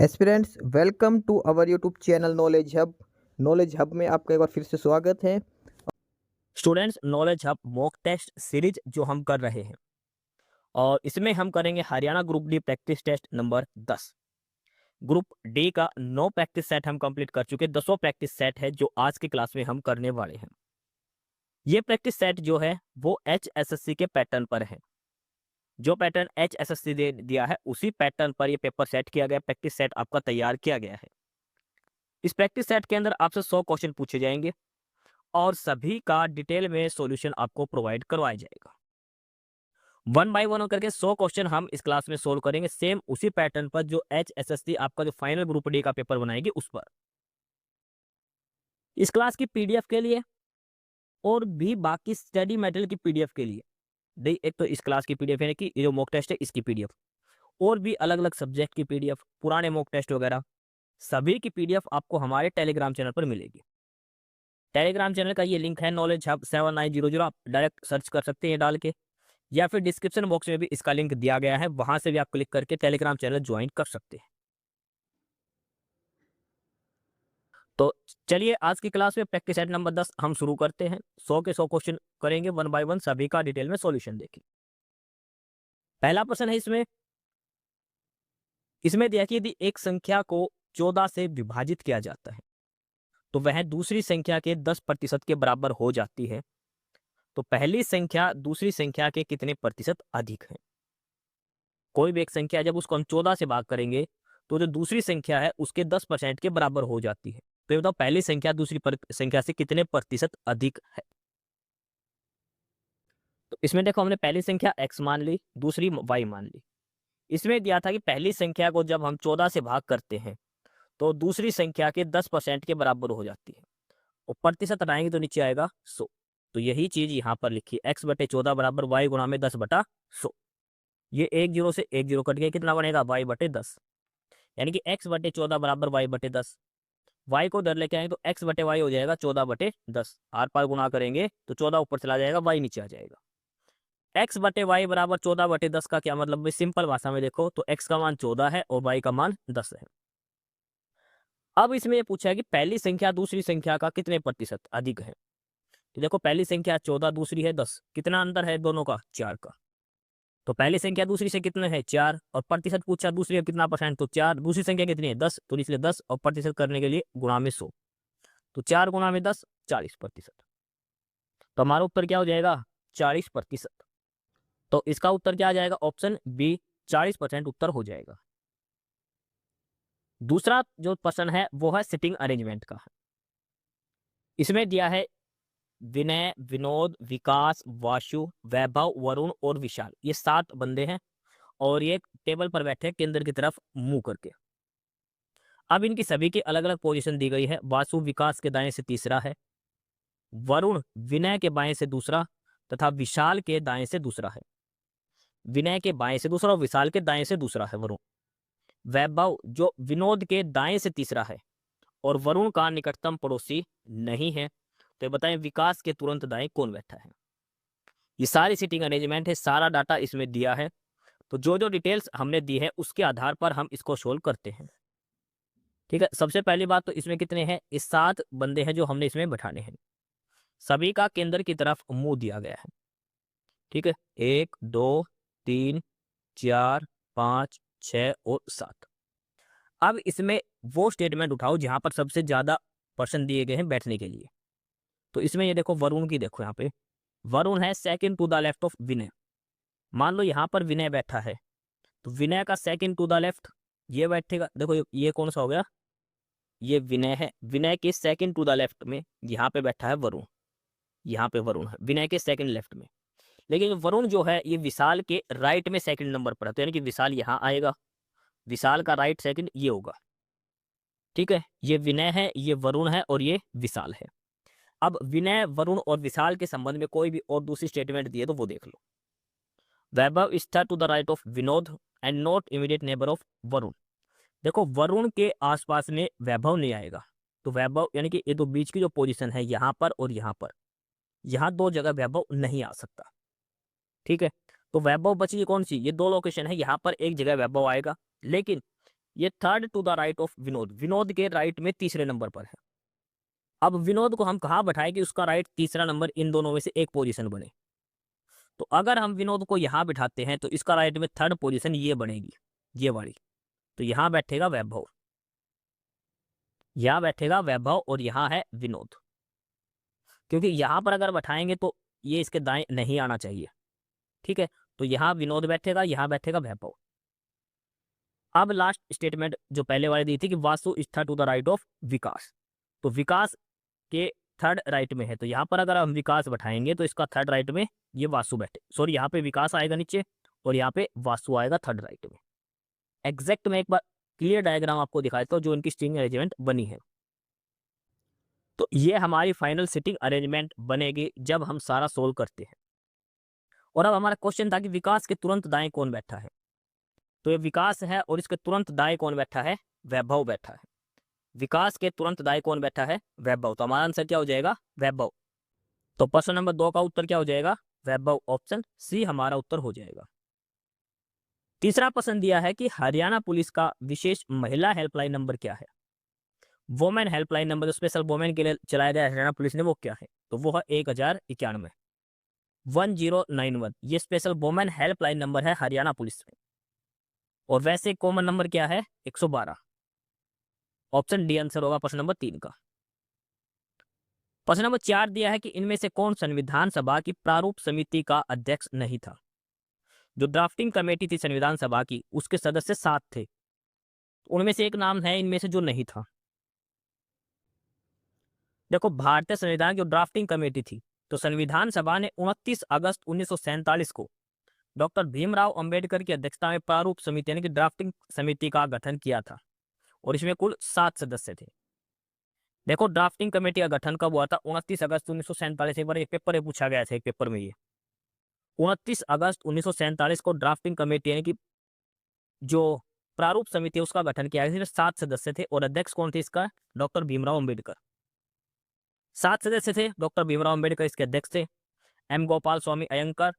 Aspirants welcome to our YouTube channel knowledge hub में आपका एक बार फिर से स्वागत है। Students, knowledge hub mock test series जो हम कर रहे हैं और इसमें हम करेंगे Haryana group D practice test number 10। Group D का 9 प्रैक्टिस सेट हम कंप्लीट कर चुके, 10वां प्रैक्टिस सेट है जो आज की क्लास में हम करने वाले हैं। ये प्रैक्टिस सेट जो है वो HSSC के पैटर्न पर है। जो पैटर्न HSSC दे दिया है उसी पैटर्न पर ये पेपर सेट किया गया, प्रैक्टिस सेट आपका तैयार किया गया है। इस प्रैक्टिस सेट के अंदर आपसे 100 क्वेश्चन पूछे जाएंगे और सभी का डिटेल में सॉल्यूशन आपको प्रोवाइड करवाया जाएगा। 1 बाय 1 करके 100 क्वेश्चन हम इस क्लास में सोल्व करेंगे, सेम उसी पैटर्न पर जो HSSC आपका जो फाइनल ग्रुप डी का पेपर बनाएगी उस पर। इस क्लास की पीडीएफ के लिए और भी बाकी स्टडी मटेरियल की पीडीएफ के लिए एक तो इस क्लास की पीडीएफ यानी कि जो मॉक टेस्ट है इसकी पीडीएफ, और भी अलग अलग सब्जेक्ट की पीडीएफ, पुराने मॉक टेस्ट वगैरह सभी की पीडीएफ आपको हमारे टेलीग्राम चैनल पर मिलेगी। टेलीग्राम चैनल का ये लिंक है नॉलेज हब 7900, आप डायरेक्ट सर्च कर सकते हैं डाल के, या फिर डिस्क्रिप्शन बॉक्स में भी इसका लिंक दिया गया है, वहां से भी आप क्लिक करके टेलीग्राम चैनल ज्वाइन कर सकते हैं। तो चलिए आज की क्लास में प्रैक्टिस सेट नंबर 10 हम शुरू करते हैं। 100 के 100 क्वेश्चन करेंगे 1 बाय 1, सभी का डिटेल में सॉल्यूशन देखिए। पहला प्रश्न है इसमें देखिए, यदि एक संख्या को 14 से विभाजित किया जाता है तो वह दूसरी संख्या के 10% के बराबर हो जाती है, तो पहली संख्या दूसरी संख्या के कितने प्रतिशत अधिक है। कोई भी एक संख्या जब उसको हम 14 से भाग करेंगे तो जो दूसरी संख्या है उसके 10% के बराबर हो जाती है। तो ये बताओ पहली संख्या दूसरी संख्या से कितने प्रतिशत अधिक है। तो इसमें देखो हमने पहली संख्या x मान ली, दूसरी y मान ली। इसमें दिया था कि पहली संख्या को जब हम 14 से भाग करते हैं तो दूसरी संख्या के 10% के बराबर हो जाती है, और प्रतिशत हटाएंगे तो नीचे आएगा 100। तो यही चीज यहाँ पर लिखी, x/14 बराबर y गुणा में 10/100। ये 1 जीरो से 1 जीरो कट गया, कितना बनेगा y/10, यानी कि x/14 बराबर y/10। y को इधर लेके आएंगे तो x/y हो जाएगा 14/10, आर पार गुणा करेंगे तो 14 ऊपर चला जाएगा, y नीचे आ जाएगा। x/y बराबर 14/10 का क्या मतलब है, सिंपल भाषा में देखो तो x का मान 14 है और y का मान 10 है। अब इसमें ये पूछा है कि पहली संख्या दूसरी संख्या का कितने प्रतिशत अधिक है। तो देखो पहली संख्या 14, दूसरी है 10, कितना अंतर है दोनों का, 4 का। तो पहली संख्या दूसरी से कितने है, 4, और प्रतिशत पूछा दूसरी का कितना परसेंट, तो 4, दूसरी संख्या कितनी है 10, तो इसलिए 10 और प्रतिशत करने के लिए गुणा में 100, तो 4 गुणा में 10 40%। तो हमारा उत्तर क्या हो जाएगा, 40%। तो इसका उत्तर क्या आ जाएगा, ऑप्शन बी 40% उत्तर हो जाएगा। दूसरा जो प्रश्न है वो है सिटिंग अरेंजमेंट का। इसमें दिया है विनय, विनोद, विकास, वाशु, वैभव, वरुण और विशाल, ये 7 बंदे हैं और ये टेबल पर बैठे हैं केंद्र की तरफ मुंह करके। अब इनकी सभी की अलग अलग पोजीशन दी गई है। वासु विकास के दाएं से तीसरा है, वरुण विनय के बाएं से दूसरा, तथा विशाल के दाएं से दूसरा है। विनय के बाएं से दूसरा और विशाल के दाएं से दूसरा है वरुण। वैभव जो विनोद के दाएं से तीसरा है और वरुण का निकटतम पड़ोसी नहीं है। तो बताएं विकास के तुरंत दाएं कौन बैठा है। ये सारी सीटिंग अरेंजमेंट है, सारा डाटा इसमें दिया है। तो जो जो डिटेल्स हमने दी है उसके आधार पर हम इसको सोल्व करते हैं। ठीक है, सबसे पहली बात तो इसमें कितने हैं, इस 7 बंदे हैं जो हमने इसमें बैठाने हैं। सभी का केंद्र की तरफ मुंह दिया गया है। ठीक है, 1 2 3 4 5 6 और 7। अब इसमें वो स्टेटमेंट उठाओ जहां पर सबसे ज्यादा पर्सन दिए गए हैं बैठने के लिए। तो इसमें ये देखो वरुण की, देखो यहाँ पे वरुण है second to the left of Vinay. मान लो यहाँ पर विनय बैठा है तो विनय का सेकंड टू द लेफ्ट ये बैठेगा। देखो ये कौन सा हो गया, ये विनय है, विनय के सेकंड टू द लेफ्ट में यहाँ पे बैठा है वरुण। यहाँ पे वरुण है विनय के सेकंड लेफ्ट में, लेकिन वरुण जो है ये विशाल के राइट में सेकंड नंबर पर है। तो यानी कि विशाल यहाँ आएगा, विशाल का राइट सेकंड ये होगा। ठीक है, ये विनय है, ये वरुण है और ये विशाल है। अब विनय, वरुण और विशाल के संबंध में कोई भी और दूसरी स्टेटमेंट दी है तो वो देख लो। Vaibhav is to the right of Vinod and not immediate neighbour of Varun. देखो वरुण के आसपास में वैभव नहीं आएगा, तो वैभव यानी कि ये तो बीच की जो पोजीशन है यहाँ पर और यहाँ पर, यहाँ 2 जगह वैभव नहीं आ सकता। ठीक है, तो वैभव बची कौन सी, ये 2 लोकेशन है, यहाँ पर एक जगह वैभव आएगा, लेकिन ये third to the right of Vinod, Vinod के राइट में तीसरे नंबर पर है। अब विनोद को हम कहाँ बैठाएं कि उसका राइट तीसरा नंबर इन दोनों में से एक पोजीशन बने। तो अगर हम विनोद को यहाँ बिठाते हैं तो इसका राइट में थर्ड पोजीशन ये बनेगी, ये वाली। तो यहाँ बैठेगा वैभव, यहाँ बैठेगा वैभव और यहाँ है विनोद, क्योंकि यहाँ पर अगर बैठाएंगे तो ये इसके दाएं नहीं आना चाहिए। ठीक है, तो यहाँ विनोद बैठेगा, यहाँ बैठेगा वैभव। अब लास्ट स्टेटमेंट जो पहले वाली दी थी कि Vasu is third to the right of Vikas, तो विकास के थर्ड राइट में है। तो यहाँ पर अगर हम विकास बैठाएंगे तो इसका थर्ड राइट में ये वासु बैठे, सॉरी यहाँ पे विकास आएगा नीचे और यहाँ पे वासु आएगा थर्ड राइट में। एग्जैक्ट में एक बार क्लियर डायग्राम आपको दिखाता हूँ जो इनकी स्टिंग अरेंजमेंट बनी है। तो ये हमारी फाइनल सिटिंग अरेंजमेंट बनेगी जब हम सारा सोल्व करते हैं। और अब हमारा क्वेश्चन था कि विकास के तुरंत दाएं कौन बैठा है, तो ये विकास है और इसके तुरंत दाएं कौन बैठा है, वैभव बैठा है। विकास के तुरंत दाएं कौन बैठा है, वैभव। तो हमारा आंसर क्या हो जाएगा, वैभव। तो प्रश्न नंबर 2 का उत्तर क्या हो जाएगा, वैभव। ऑप्शन सी हमारा उत्तर हो जाएगा। तीसरा प्रश्न दिया है कि हरियाणा पुलिस का विशेष महिला हेल्पलाइन नंबर क्या है। वोमेन हेल्पलाइन नंबर जो स्पेशल वोमेन के लिए चलाया गया हरियाणा पुलिस ने, वो क्या है, तो वो है 1091 1091। ये स्पेशल वोमेन हेल्पलाइन नंबर है हरियाणा पुलिस में। और वैसे कॉमन नंबर क्या है, 112। ऑप्शन डी आंसर होगा प्रश्न नंबर 3 का। प्रश्न नंबर 4 दिया है कि इनमें से कौन संविधान सभा की प्रारूप समिति का अध्यक्ष नहीं था। जो ड्राफ्टिंग कमेटी थी संविधान सभा की, उसके सदस्य 7 थे, उनमें से एक नाम है इनमें से जो नहीं था। देखो, भारतीय संविधान की जो ड्राफ्टिंग कमेटी थी, तो संविधान सभा ने 29 अगस्त 1947 को डॉक्टर भीमराव अंबेडकर की अध्यक्षता में प्रारूप समिति यानी कि ड्राफ्टिंग समिति का गठन किया था और इसमें कुल 7 सदस्य थे। देखो, ड्राफ्टिंग कमेटी का गठन कब हुआ था, 29 अगस्त 1947। एक बार एक पेपर में पूछा गया था, एक पेपर में ये 29 अगस्त 1947 को ड्राफ्टिंग कमेटी यानी कि जो प्रारूप समिति है उसका गठन किया गया। 7 सदस्य थे और अध्यक्ष कौन थे इसका, डॉक्टर भीमराव अंबेडकर। 7 सदस्य थे, डॉक्टर भीमराव अंबेडकर इसके अध्यक्ष थे। एम गोपाल स्वामी अयंकर,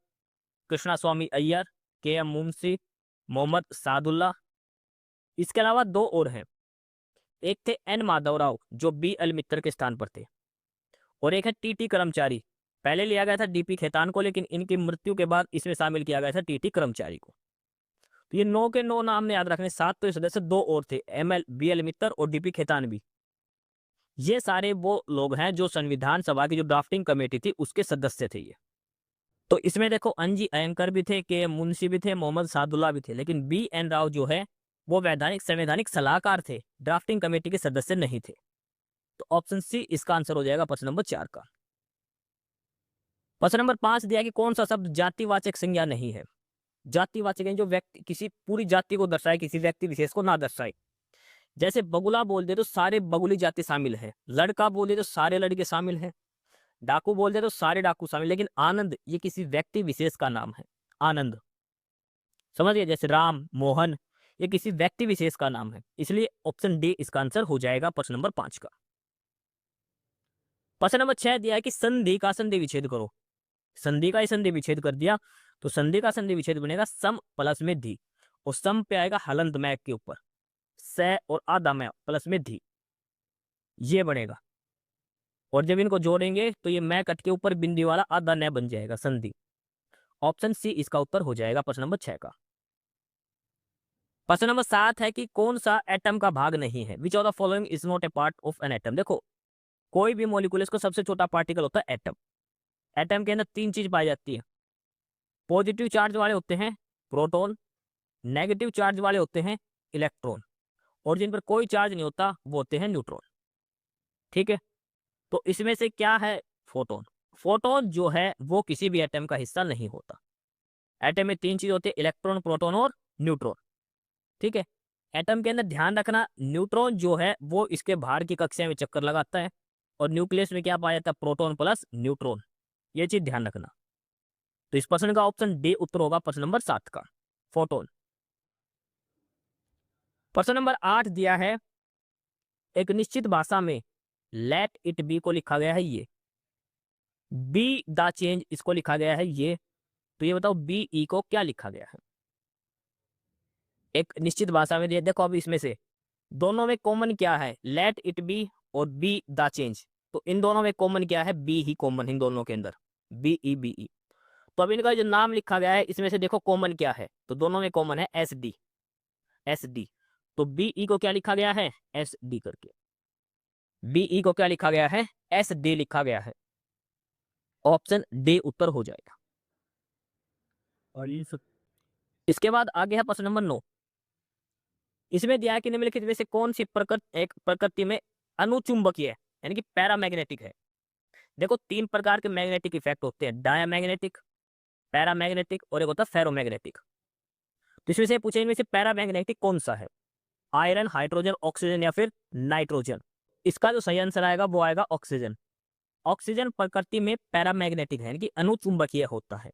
कृष्णा स्वामी अय्यर, के एम मुंशी, मोहम्मद सादुल्ला। इसके अलावा 2 और हैं, एक थे एन माधवराव जो बी एल मित्तर के स्थान पर थे, और एक है टी कर्मचारी। पहले लिया गया था डीपी खेतान को, लेकिन इनकी मृत्यु के बाद इसमें शामिल किया गया था टी कर्मचारी को। तो ये 9 के 9 नाम ने याद रखने। 7 तो ये सदस्य, 2 और थे, एम एल बी एल मित्तर और डीपी खेतान भी। ये सारे वो लोग हैं जो संविधान सभा की जो ड्राफ्टिंग कमेटी थी उसके सदस्य थे ये। तो इसमें देखो, अंजी अयंकर भी थे, के मुंशी भी थे, मोहम्मद सादुल्ला भी थे, लेकिन बी एन राव जो है वो संवैधानिक सलाहकार थे, ड्राफ्टिंग कमेटी के सदस्य नहीं थे। तो ऑप्शन सी इसका आंसर हो जाएगा प्रश्न नंबर 4 का। प्रश्न नंबर 5 दिया कि कौन सा शब्द जातिवाचक संज्ञा नहीं है। जातिवाचक जो व्यक्ति किसी पूरी जाति को दर्शाए, किसी व्यक्ति विशेष को ना दर्शाए। जैसे बगुला बोल दे तो सारे बगुली जाति शामिल है, लड़का बोल दे तो सारे लड़के शामिल है, डाकू बोल दे तो सारे डाकू शामिल। लेकिन आनंद ये किसी व्यक्ति विशेष का नाम है, आनंद, समझिए। जैसे राम, मोहन, ये किसी व्यक्ति विशेष का नाम है, इसलिए ऑप्शन डी इसका आंसर हो जाएगा प्रश्न नंबर 5 का। प्रश्न नंबर 6 दिया है कि संधि का संधि विच्छेद करो। संधि का ही संधि विच्छेद कर दिया, तो संधि का संधि विच्छेद बनेगा सम प्लस में धी, और सम पे आएगा हलंत मैक के ऊपर, स और आधा मै प्लस में धी, ये बनेगा। और जब इनको जोड़ेंगे तो ये मै कट के ऊपर बिंदी वाला आधा न बन जाएगा, संधि। ऑप्शन सी इसका उत्तर हो जाएगा प्रश्न नंबर 6 का। प्रश्न नंबर 7 है कि कौन सा एटम का भाग नहीं है, which of the following is not a part of an atom. देखो, कोई भी मॉलिक्यूल इसका सबसे छोटा पार्टिकल होता है एटम। एटम के अंदर 3 चीज पाई जाती है। पॉजिटिव चार्ज वाले होते हैं प्रोटॉन, नेगेटिव चार्ज वाले होते हैं इलेक्ट्रॉन, और जिन पर कोई चार्ज नहीं होता वो होते हैं न्यूट्रॉन। ठीक है, तो इसमें से क्या है, फोटोन। फोटोन जो है वो किसी भी एटम का हिस्सा नहीं होता। एटम में 3 चीज होते हैं, इलेक्ट्रॉन, प्रोटॉन और न्यूट्रॉन। ठीक है, एटम के अंदर ध्यान रखना, न्यूट्रॉन जो है वो इसके बाहर की कक्षा में चक्कर लगाता है, और न्यूक्लियस में क्या पाया जाता है, प्रोटॉन प्लस न्यूट्रॉन। ये चीज ध्यान रखना। तो इस प्रश्न का ऑप्शन डी उत्तर होगा प्रश्न नंबर 7 का, फोटोन। प्रश्न नंबर 8 दिया है, एक निश्चित भाषा में लेट इट बी को लिखा गया है ये, बी द चेंज इसको लिखा गया है ये। तो ये बताओ बी ई को क्या लिखा गया है। एक निश्चित भाषा में दिया। देखो अब इसमें से दोनों में कॉमन क्या है, लेट इट बी और बी द चेंज। तो इन दोनों में कॉमन क्या है, बी ही कॉमन इन दोनों के अंदर, बी ई बी ई। तो अब इनका जो नाम लिखा गया है इसमें से देखो कॉमन क्या है, तो दोनों में कॉमन है एस डी, एस डी। तो बी ई को क्या लिखा गया है, एस डी करके, बी ई को क्या लिखा गया है, एस डी लिखा गया है। ऑप्शन डी उत्तर हो जाएगा। और इसके बाद आगे है प्रश्न नंबर 9। इसमें दिया है कि निम्नलिखित में से कौन सी प्रकृति में अनुचुंबकीय है, यानी कि पैरामैग्नेटिक है। देखो 3 प्रकार के मैग्नेटिक इफेक्ट होते हैं, डायामैग्नेटिक, पैरामैग्नेटिक और एक होता है फेरोमैग्नेटिक। तो इसमें से पूछे इनमें से पैरामैग्नेटिक कौन सा है, आयरन, हाइड्रोजन, ऑक्सीजन या फिर नाइट्रोजन। इसका जो सही आंसर आएगा वो आएगा ऑक्सीजन। ऑक्सीजन प्रकृति में पैरामैग्नेटिक है, यानी कि अनुचुंबकीय होता है,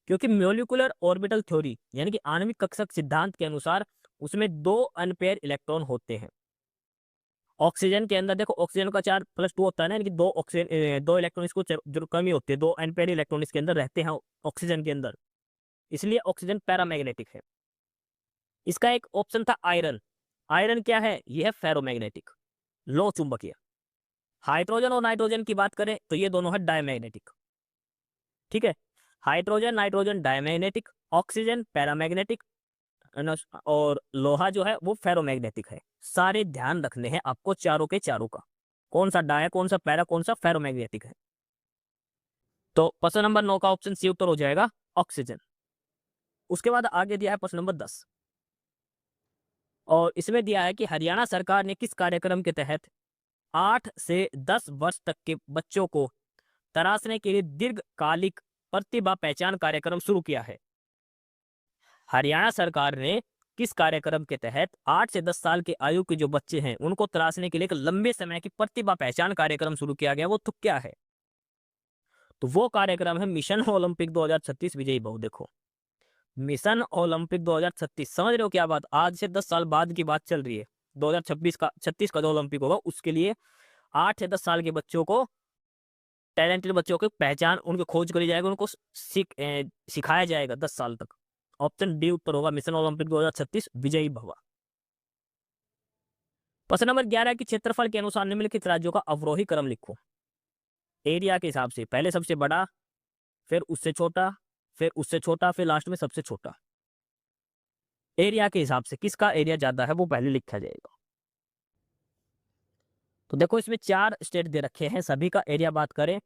क्योंकि मॉलिक्यूलर ऑर्बिटल थ्योरी यानी कि आणविक कक्षक सिद्धांत के अनुसार उसमें 2 अनपेयर इलेक्ट्रॉन होते हैं। ऑक्सीजन के अंदर देखो ऑक्सीजन का चार्ज +2 होता है ना, यानी कि 2 ऑक्सीजन 2 इलेक्ट्रॉन इसको जो कमी होती है, 2 अनपेयर इलेक्ट्रॉन इसके अंदर रहते हैं ऑक्सीजन के अंदर, इसलिए ऑक्सीजन पैरामैग्नेटिक है। इसका एक ऑप्शन था आयरन। आयरन क्या है, यह है फेरोमैग्नेटिक, लो चुंबकीय। हाइड्रोजन और नाइट्रोजन की बात करें तो ये दोनों है डायमैग्नेटिक। ठीक है, hydrogen nitrogen diamagnetic, oxygen paramagnetic, और लोहा जो है वो फेरोमैग्नेटिक है। सारे ध्यान रखने हैं आपको चारों के चारों का, कौन सा डाया, कौन सा पैरा, कौन सा फेरोमैग्नेटिक है। तो प्रश्न नंबर 9 का ऑप्शन सी उत्तर हो जाएगा ऑक्सीजन। उसके बाद आगे दिया है प्रश्न नंबर 10, और इसमें दिया है कि हरियाणा सरकार ने किस कार्यक्रम के तहत 8 से 10 वर्ष तक के बच्चों को तराशने के लिए दीर्घकालिक प्रतिभा पहचान कार्यक्रम शुरू किया है। हरियाणा सरकार ने किस कार्यक्रम के तहत 8 से 10 साल के आयु के जो बच्चे हैं उनको तराशने के लिए एक लंबे समय की प्रतिभा पहचान कार्यक्रम शुरू किया गया, वो तो क्या है, तो वो कार्यक्रम है मिशन ओलंपिक 2036 विजयी भव। देखो मिशन ओलंपिक 2036, समझ रहे हो क्या बात, आज से 10 साल बाद की बात चल रही है। 2026 का जो ओलंपिक होगा उसके लिए 8 से 10 साल के बच्चों को, टैलेंटेड बच्चों की पहचान, उनकी खोज करी जाएगी, उनको सिखाया जाएगा 10 साल तक। ऑप्शन डी उत्तर होगा मिशन ओलंपिक 2036 विजयी भव। प्रश्न नंबर 11 की क्षेत्रफल के अनुसार निम्नलिखित राज्यों का अवरोही क्रम लिखो। एरिया के हिसाब से पहले सबसे बड़ा, फिर उससे छोटा, फिर उससे छोटा, फिर लास्ट में सबसे छोटा। एरिया के हिसाब से किसका एरिया ज्यादा है वो पहले लिखा जाएगा। तो देखो इसमें 4 स्टेट दे रखे हैं, सभी का एरिया बात करें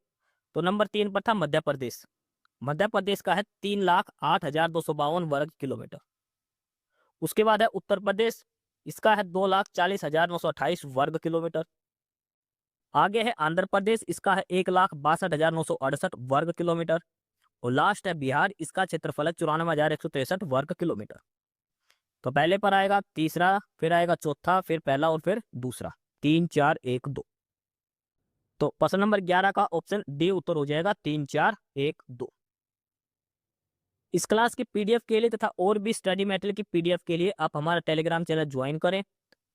तो नंबर 3 पर था मध्य प्रदेश। मध्य प्रदेश का है 3,08,252 वर्ग किलोमीटर। उसके बाद है उत्तर प्रदेश, इसका है 2,40,928 वर्ग किलोमीटर। आगे है आंध्र प्रदेश, इसका है 1,62,968 वर्ग किलोमीटर। और लास्ट है बिहार, इसका क्षेत्रफल है 94,163 वर्ग किलोमीटर। तो पहले पर आएगा तीसरा, फिर आएगा चौथा, फिर पहला और फिर दूसरा, 3 4 1 2। तो प्रश्न नंबर 11 का ऑप्शन डी उत्तर हो जाएगा 3 4 1 2। इस क्लास की पीडीएफ के लिए तथा और भी स्टडी मटेरियल की पीडीएफ के लिए आप हमारा टेलीग्राम चैनल ज्वाइन करें,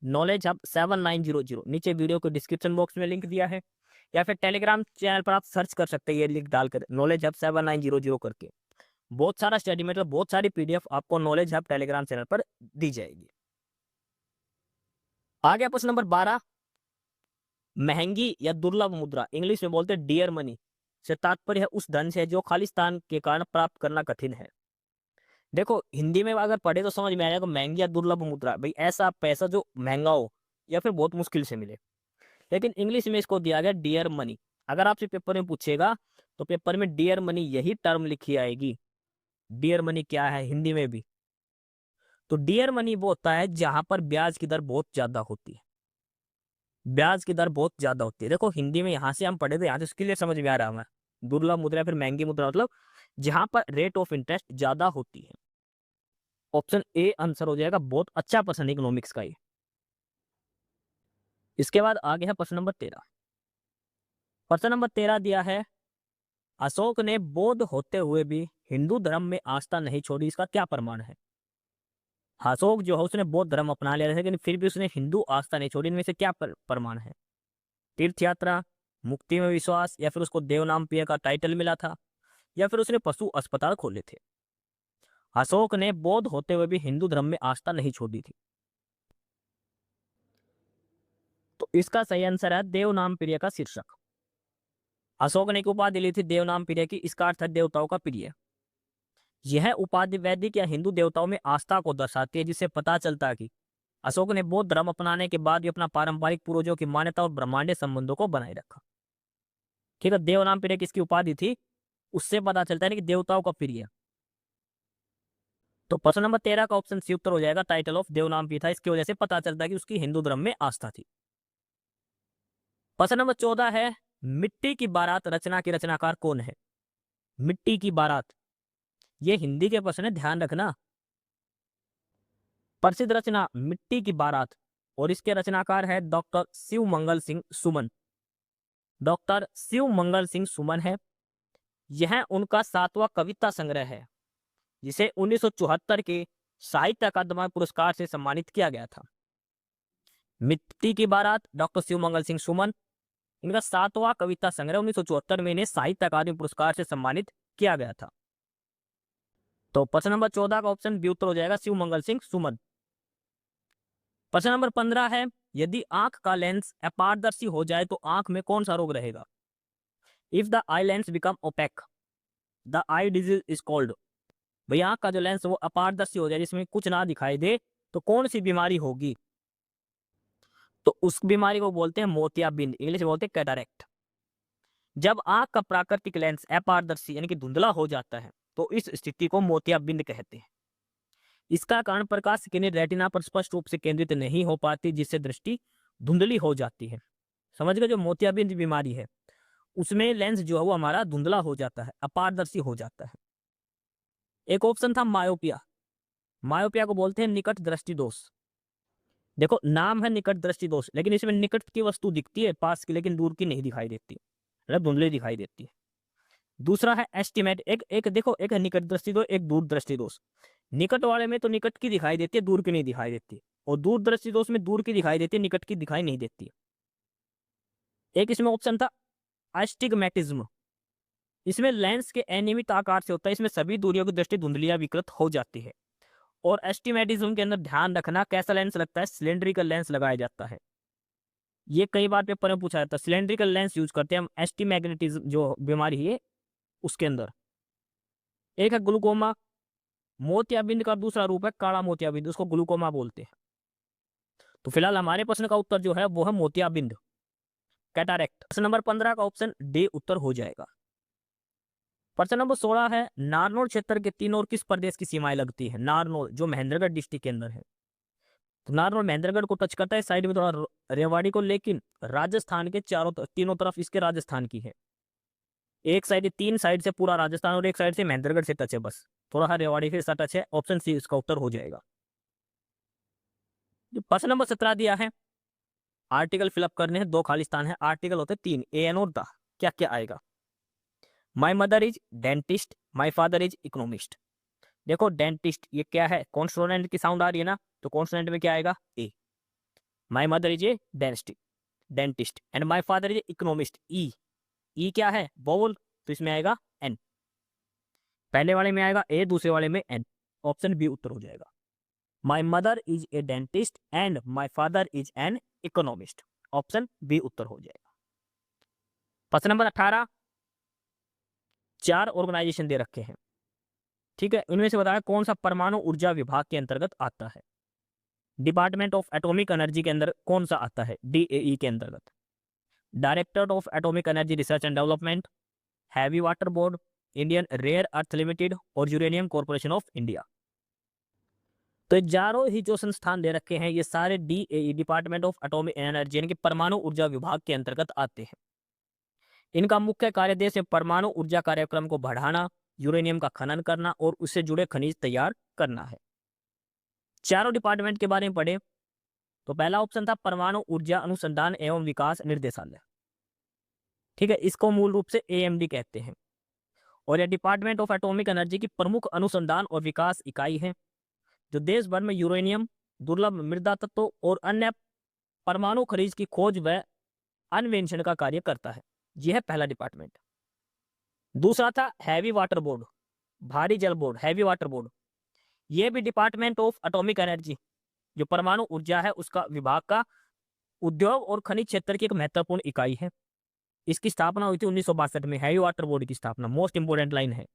नॉलेज हब 7900, नीचे वीडियो को डिस्क्रिप्शन बॉक्स में लिंक दिया है, या फिर टेलीग्राम चैनल पर आप सर्च कर सकते हैं ये लिंक डालकर, नॉलेज हब 7900 करके। बहुत सारा स्टडी मटेरियल, बहुत सारी पीडीएफ आपको नॉलेज हब टेलीग्राम चैनल पर दी जाएगी। आगे प्रश्न नंबर 12, महंगी या दुर्लभ मुद्रा, इंग्लिश में बोलते हैं डियर मनी, से तात्पर्य है उस धन से जो खालिस्तान के कारण प्राप्त करना कठिन है। देखो हिंदी में अगर पढ़े तो समझ में आ जाएगा, महंगी या दुर्लभ मुद्रा, भाई ऐसा पैसा जो महंगा हो या फिर बहुत मुश्किल से मिले। लेकिन इंग्लिश में इसको दिया गया डियर मनी। अगर आपसे पेपर में पूछेगा तो पेपर में डियर मनी यही टर्म लिखी आएगी। डियर मनी क्या है हिंदी में भी, तो डियर मनी वो होता है जहां पर ब्याज की दर बहुत ज्यादा होती है, ब्याज की दर बहुत ज्यादा होती है। देखो हिंदी में यहाँ से हम पढ़े थे, यहाँ से क्लियर समझ में आ रहा है। दुर्लभ मुद्रा फिर महंगी मुद्रा मतलब जहां पर रेट ऑफ इंटरेस्ट ज्यादा होती है। ऑप्शन ए आंसर हो जाएगा, बहुत अच्छा प्रश्न इकोनॉमिक्स का ये। इसके बाद आगे है प्रश्न नंबर 13। प्रश्न नंबर 13 दिया है, अशोक ने बौद्ध होते हुए भी हिंदू धर्म में आस्था नहीं छोड़ी, इसका क्या प्रमाण है। अशोक जो है उसने बौद्ध धर्म अपना लिया, लेकिन फिर भी उसने हिंदू आस्था नहीं छोड़ी, इनमें से क्या प्रमाण है। तीर्थ यात्रा, मुक्ति में विश्वास, या फिर उसको देव नाम पिया का टाइटल मिला था, या फिर उसने पशु अस्पताल खोले थे। अशोक ने बौद्ध होते हुए भी हिंदू धर्म में आस्था नहीं छोड़ी थी। तो इसका सही आंसर है देवनाम प्रिय का शीर्षक। अशोक ने एक उपाधि ली थी देवनाम प्रिय की, इसका अर्थ है देवताओं का प्रिय। यह उपाधि वैदिक या हिंदू देवताओं में आस्था को दर्शाती है, जिससे पता चलता है कि अशोक ने बौद्ध धर्म अपनाने के बाद भी अपना पारंपरिक पूर्वजों की मान्यता और ब्रह्मांडीय संबंधों को बनाए रखा। ठीक है, देवनाम प्रिय किसकी उपाधि थी, उससे पता चलता है कि देवताओं का प्रिय। तो प्रश्न नंबर 13 का ऑप्शन सी उत्तर हो जाएगा, टाइटल ऑफ देवनाम प्रिय था, इसकी वजह से पता चलता है कि उसकी हिंदू धर्म में आस्था थी। प्रश्न नंबर 14 है, मिट्टी की बारात रचना के रचनाकार कौन है? मिट्टी की बारात, ये हिंदी के प्रश्न है, ध्यान रखना। प्रसिद्ध रचना मिट्टी की बारात, और इसके रचनाकार है डॉक्टर शिव मंगल सिंह सुमन। डॉक्टर शिव मंगल सिंह सुमन है। यह उनका 7वां कविता संग्रह है, जिसे 1974 के साहित्य अकादमी पुरस्कार से सम्मानित किया गया था। मिट्टी की बारात, डॉक्टर शिव मंगल सिंह सुमन, इनका 7वां कविता संग्रह 1974 में इन्हें साहित्य अकादमी पुरस्कार से सम्मानित किया गया था। तो प्रश्न नंबर 14 का ऑप्शन बी उत्तर हो जाएगा, शिव मंगल सिंह सुमन। प्रश्न नंबर 15 है, यदि आंख का लेंस अपारदर्शी हो जाए तो आंख में कौन सा रोग रहेगा? If the eye lens become opaque, the eye disease is called. भाई आंख का जो लेंस वो अपारदर्शी हो जाए, जिसमें कुछ ना दिखाई दे, तो कौन सी बीमारी होगी? तो उस बीमारी को बोलते हैं मोतियाबिंद, इंग्लिश में बोलते हैं कैटरैक्ट। जब आंख का प्राकृतिक लेंस अपारदर्शी यानी कि धुंधला हो जाता है, तो इस स्थिति को मोतियाबिंद कहते हैं। इसका कारण प्रकाश किरणें रेटिना पर स्पष्ट रूप से केंद्रित नहीं हो पाती, जिससे दृष्टि धुंधली हो जाती है। समझ गए? जो मोतियाबिंद बीमारी है उसमें लेंस जो है वो हमारा धुंधला हो जाता है, अपारदर्शी हो जाता है। एक ऑप्शन था मायोपिया। मायोपिया को बोलते हैं निकट दृष्टि दोष। देखो नाम है निकट दृष्टि दोष, लेकिन इसमें निकट की वस्तु दिखती है पास की, लेकिन दूर की नहीं दिखाई देती, मतलब धुंधली दिखाई देती है। दूसरा है एस्टिमेट, एक देखो, एक है निकट दृष्टि दोष, एक दूर दृष्टि दोष। निकट वाले में तो निकट की दिखाई देती है, दूर की नहीं दिखाई देती, और दूर दृष्टि दोष में दूर की दिखाई देती है, निकट की दिखाई नहीं देती। एक इसमें ऑप्शन था एस्टिग्मेटिज्म। इसमें लेंस के अनियमित आकार से होता है, इसमें सभी दूरियों की दृष्टि धुंधली या विकृत हो जाती है। और एस्टिमेटिज्म के अंदर ध्यान रखना कैसा लेंस लगता है, सिलेंड्रिकल लेंस लगाया जाता है। ये कई बार पेपर में पूछा जाता है, सिलेंड्रिकल लेंस यूज करते हैं हम एस्टिमैग्नेटिज्म जो बीमारी है उसके अंदर। एक है ग्लूकोमा, मोतियाबिंद का दूसरा रूप है काला मोतियाबिंद, उसको ग्लूकोमा बोलते हैं। तो फिलहाल हमारे प्रश्न का उत्तर जो है वो है मोतियाबिंद, कैटारेक्ट। प्रश्न नंबर 15 का ऑप्शन डी उत्तर हो जाएगा। प्रश्न नंबर 16 है, नारनौल क्षेत्र के तीन और किस प्रदेश की सीमाएं लगती है? नारनौल जो महेंद्रगढ़ डिस्ट्रिक्ट के अंदर है, तो नारनौल महेंद्रगढ़ को टच करता है, साइड में थोड़ा रेवाड़ी को, लेकिन राजस्थान के तीनों तरफ इसके राजस्थान की है। एक साइड, 3 साइड से पूरा राजस्थान, और एक साइड से महेंद्रगढ़ से टच है, बस थोड़ा सा रेवाड़ी से ऐसा टच है। ऑप्शन सी इसका उत्तर हो जाएगा। जो प्रश्न नंबर 17 दिया है, आर्टिकल फिलअप करने हैं, 2 खाली स्थान है, आर्टिकल होते 3, ए एन और द, क्या क्या आएगा? माई mother is dentist, my father is economist. देखो डेंटिस्ट ये क्या है, कॉन्सोनेंट की साउंड आ रही है ना, तो कॉन्सोनेंट में क्या आएगा? A. My mother is a dentist and my father is a economist, E क्या है? वोवल, तो इसमें आएगा एन। पहले वाले में आएगा ए, दूसरे वाले में एन। ऑप्शन बी उत्तर हो जाएगा। My mother is a dentist and my father is an economist, option B उत्तर हो जाएगा। प्रश्न नंबर 18, 4 ऑर्गेनाइजेशन दे रखे हैं, ठीक है, उनमें से बताया कौन सा परमाणु ऊर्जा विभाग के अंतर्गत आता है? डिपार्टमेंट ऑफ एटॉमिक एनर्जी के अंदर कौन सा आता है? डीएई के अंतर्गत। Directorate of atomic energy research and development, heavy water board, Indian rare earth limited और यूरेनियम कॉर्पोरेशन ऑफ इंडिया। तो चारों ही जो संस्थान दे रखे हैं ये सारे DAE, department of atomic energy यानी कि परमाणु ऊर्जा विभाग के अंतर्गत आते हैं। इनका मुख्य कार्य देश में परमाणु ऊर्जा कार्यक्रम को बढ़ाना, यूरेनियम का खनन करना और उससे जुड़े खनिज तैयार करना है। चारों डिपार्टमेंट के बारे में पढ़े तो पहला ऑप्शन था परमाणु ऊर्जा अनुसंधान एवं विकास निर्देशालय, ठीक है, इसको मूल रूप से एएमडी कहते हैं। और यह डिपार्टमेंट ऑफ एटॉमिक एनर्जी की प्रमुख अनुसंधान और विकास इकाई है, जो देश भर में यूरेनियम, दुर्लभ मृदा तत्वों और अन्य परमाणु खनिज की खोज व अन्वेषण का कार्य करता है। यह है पहला डिपार्टमेंट। दूसरा था हैवी वाटर बोर्ड, भारी जल बोर्ड, हैवी वाटर बोर्ड। ये भी डिपार्टमेंट ऑफ एटॉमिक एनर्जी, जो परमाणु ऊर्जा है उसका विभाग का उद्योग और खनिज क्षेत्र की एक महत्वपूर्ण इकाई है। इसकी स्थापना हुई थी 1962 में, हैवी वाटर बॉडी की स्थापना, मोस्ट इंपोर्टेंट लाइन है,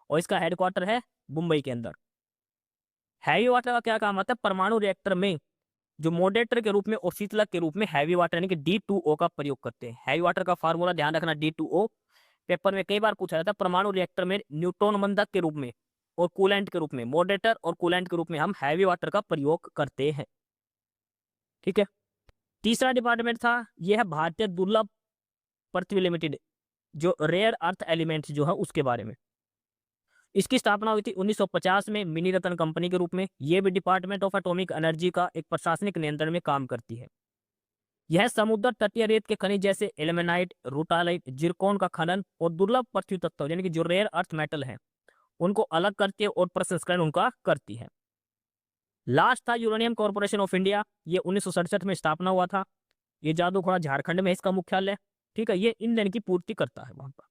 और इसका हेडक्वार्टर है मुंबई के अंदर। हैवी वाटर का क्या काम आता है? परमाणु रिएक्टर में जो मॉडरेटर के रूप में और शीतलक के रूप में हैवी वाटर यानी कि D2O का प्रयोग करते हैं। हैवी वाटर का फार्मूला ध्यान रखना, D2O पेपर में कई बार पूछा जाता है। परमाणु रिएक्टर में न्यूट्रॉन बंधक के रूप में और कूलेंट के रूप में, मॉडरेटर और कूलेंट के रूप में हम हैवी वाटर का प्रयोग करते हैं। ठीक है। तीसरा डिपार्टमेंट था, यह है भारतीय दुर्लभ पृथ्वी लिमिटेड, जो रेयर अर्थ एलिमेंट्स जो है उसके बारे में। इसकी स्थापना हुई थी 1950 में मिनी रतन कंपनी के रूप में। यह भी डिपार्टमेंट ऑफ एटॉमिक एनर्जी का एक प्रशासनिक नियंत्रण में काम करती है। यह समुद्र तटीय रेत के खनिज जैसे एल्यूमिनाइट, रूटालाइट, जिरकॉन का खनन और दुर्लभ पृथ्वी तत्व यानी कि जो रेयर अर्थ मेटल है उनको अलग करती है और प्रसंस्करण उनका करती है। लास्ट था यूरेनियम कॉर्पोरेशन ऑफ इंडिया, ये 1967 में स्थापना हुआ था। ये जादूखोड़ा झारखंड में इसका मुख्यालय। ठीक है, ये ईंधन की पूर्ति करता है वहां पर।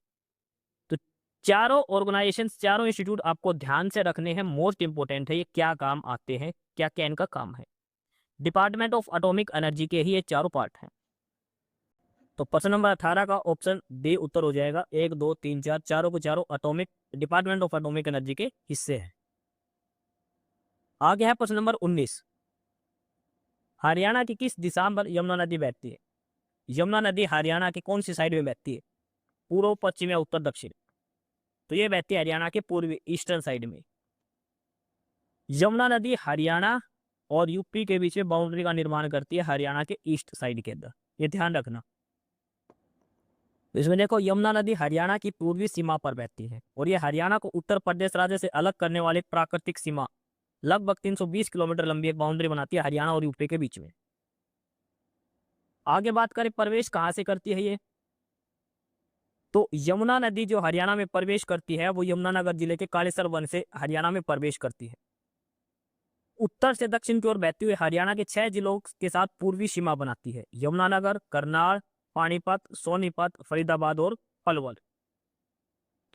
तो चारों ऑर्गेनाइजेशन, चारों इंस्टीट्यूट आपको ध्यान से रखने हैं, मोस्ट इंपोर्टेंट है, ये क्या काम आते हैं, क्या क्या इनका काम है। डिपार्टमेंट ऑफ एटॉमिक एनर्जी के ही ये चारों पार्ट हैं। तो प्रश्न नंबर 18 का ऑप्शन डी उत्तर हो जाएगा। 1 2 3 4 चारों के चारों atomic, department of atomic energy के हिस्से हैं। आगे है प्रश्न नंबर 19। हरियाणा की किस दिशा पर यमुना नदी बहती है? यमुना नदी हरियाणा की कौन सी साइड में बहती है? पूर्व, पश्चिम या उत्तर, दक्षिण? तो ये बहती है हरियाणा के पूर्वी, ईस्टर्न साइड में। यमुना नदी हरियाणा और यूपी के बीच में बाउंड्री का निर्माण करती है, हरियाणा के ईस्ट साइड के अंदर, ये ध्यान रखना। इसमें देखो, यमुना नदी हरियाणा की पूर्वी सीमा पर बहती है और ये हरियाणा को उत्तर प्रदेश राज्य से अलग करने वाली प्राकृतिक सीमा, लगभग 320 किलोमीटर लंबी एक बाउंड्री बनाती है हरियाणा और यूपी के बीच में। आगे बात करें प्रवेश कहां से करती है ये, तो यमुना नदी जो हरियाणा में प्रवेश करती है वो यमुनानगर जिले के कालेसर वन से हरियाणा में प्रवेश करती है। उत्तर से दक्षिण की ओर बहती हुई हरियाणा के 6 जिलों के साथ पूर्वी सीमा बनाती है, यमुनानगर, करनाल, पानीपत, सोनीपत, फरीदाबाद और पलवल।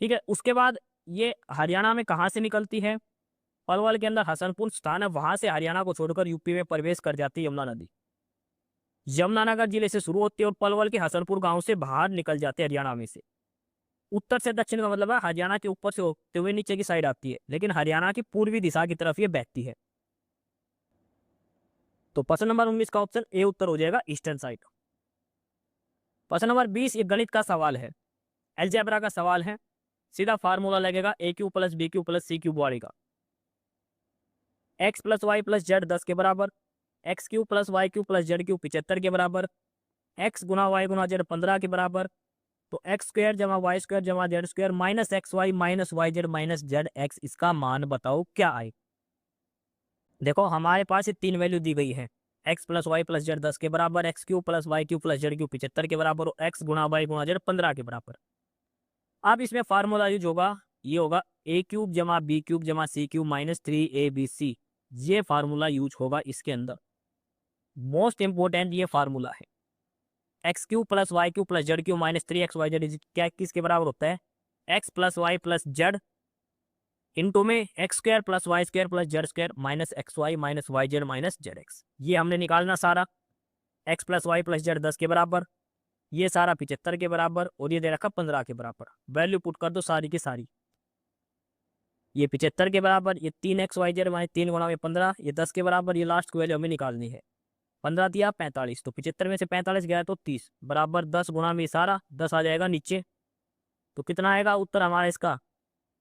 ठीक है, उसके बाद ये हरियाणा में कहां से निकलती है? पलवल के अंदर हसनपुर स्थान है, वहां से हरियाणा को छोड़कर यूपी में प्रवेश कर जाती है यमुना नदी। यमुनानगर जिले से शुरू होती है और पलवल के हसनपुर गांव से बाहर निकल जाते हैं हरियाणा में से। उत्तर से दक्षिण का मतलब है हरियाणा के ऊपर से होते हुए नीचे की साइड आती है, लेकिन हरियाणा की पूर्वी दिशा की तरफ ये बहती है। तो प्रश्न नंबर 19 का ऑप्शन ए उत्तर हो जाएगा, ईस्टर्न साइड। प्रश्न नंबर 20 ये गणित का सवाल है, अलजेब्रा का सवाल है। सीधा फार्मूला लगेगा a cube plus b cube plus c cube body का। X plus Y plus Z 10 के बराबर, x cube plus Y cube plus Z cube 75 के बराबर, एक्स गुना वाई गुना जेड 15 के बराबर। तो एक्स स्क्वायर जमा वाई स्क्वायर जमा Z square minus x y minus y z minus z x, इसका मान बताओ क्या आए। देखो हमारे पास ये 3 वैल्यू दी गई है, x plus Y plus Z 10 के बराबर, x cube plus Y cube plus Z cube 75 के बराबर और एक्स गुना वाई गुना जेड 15 के बराबर। अब इसमें फार्मूला यूज होगा, ये होगा ए क्यूब जमा बी क्यूब जमा सी क्यूब माइनस 3ab, ये फार्मूला यूज होगा इसके अंदर। मोस्ट इंपोर्टेंट ये फार्मूला है। X cube plus Y cube plus Z cube minus 3xy z क्या किसके बराबर होता है? X plus Y plus z into में x square plus y square plus z square minus x y minus y z minus z x. ये हमने निकालना सारा। X plus Y plus Z 10 के बराबर, ये सारा 75 के बराबर और ये दे रखा 15 के बराबर। वैल्यू पुट कर दो सारी की सारी। ये 75 के बराबर, ये 3x वाई जेड माइनस 3 गुना में 15, ये 10 के बराबर, ये लास्ट की वैल्यू हमें निकालनी है। 15 दिया 45, तो 75 में से 45 गया तो 30 बराबर 10 गुना में सारा 10 आ जाएगा नीचे। तो कितना आएगा उत्तर हमारा इसका?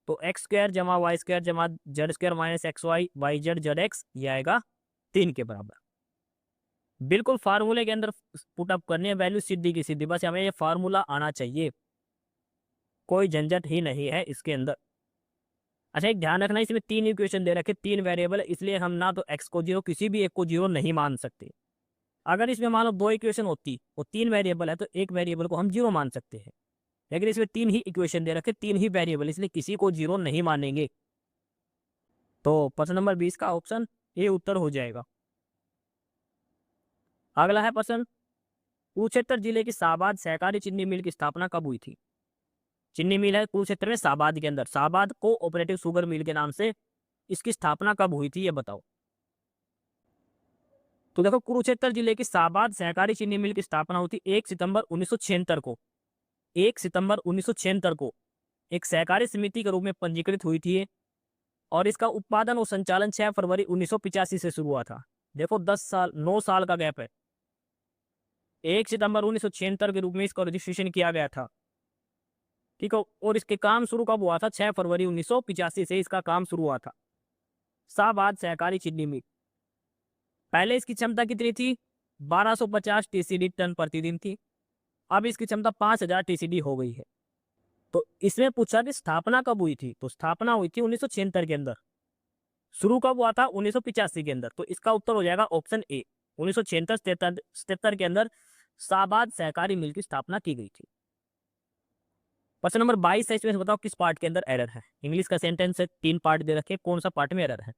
तो एक्स स्क्वायर जमा वाई स्क्वायर जमा Z square minus x Y Y Z Z x, ये आएगा 3 के बराबर। बिल्कुल फार्मूले के अंदर पुटअप करनी है वैल्यू, सीधी की सीधी, बस हमें ये फार्मूला आना चाहिए, कोई झंझट ही नहीं है इसके अंदर। अच्छा एक ध्यान रखना, इसमें 3 इक्वेशन दे रखे, 3 वेरिएबल, इसलिए हम ना तो एक्स को 0 किसी भी एक को 0 नहीं मान सकते। अगर इसमें मान लो 2 इक्वेशन होती और 3 वेरिएबल है तो एक वेरिएबल को हम 0 मान सकते हैं, लेकिन इसमें 3 ही इक्वेशन दे रखे, 3 ही वेरिएबल, इसलिए किसी को 0 नहीं मानेंगे। तो प्रश्न नंबर 20 का ऑप्शन ए उत्तर हो जाएगा। अगला है प्रश्न, कुरुक्षेत्र जिले की शाहबाद सहकारी चीनी मिल की स्थापना कब हुई थी? चीनी मिल है कुरुक्षेत्र में शाहबाद के अंदर, Shahabad co operative sugar mill के नाम से इसकी स्थापना कब हुई थी ये बताओ। तो देखो, कुरुक्षेत्र जिले की साबाद सहकारी चीनी मिल की स्थापना हुई थी 1 सितंबर 1976 को। 1 सितंबर 1976 को एक सहकारी समिति के रूप में पंजीकृत हुई थी ये, और इसका उत्पादन और संचालन 6 फरवरी 1985 से शुरू हुआ था। देखो 10 साल 9 साल का गैप है। 1 सितंबर 1976 के रूप में इसका रजिस्ट्रेशन किया गया था, ठीक है। और इसके काम शुरू कब हुआ था? 6 फरवरी 1985 से इसका काम शुरू हुआ था। शाहबाद सहकारी चीनी मिल, पहले इसकी क्षमता कितनी थी? 1250 टीसीडी टन प्रतिदिन थी। अब इसकी क्षमता 5000 टीसीडी हो गई है। तो इसमें पूछा कि स्थापना कब हुई थी, तो स्थापना हुई थी 1976 के अंदर। शुरू कब हुआ था? 1985 के अंदर। तो इसका उत्तर हो जाएगा ऑप्शन ए, 1976-77 के अंदर शाहबाद सहकारी मिल की स्थापना की गई थी। क्वेश्चन नंबर 22 है, इसमें बताओ किस पार्ट के अंदर एरर है। इंग्लिश का सेंटेंस है, 3 पार्ट दे रखे, कौन सा पार्ट में एरर है?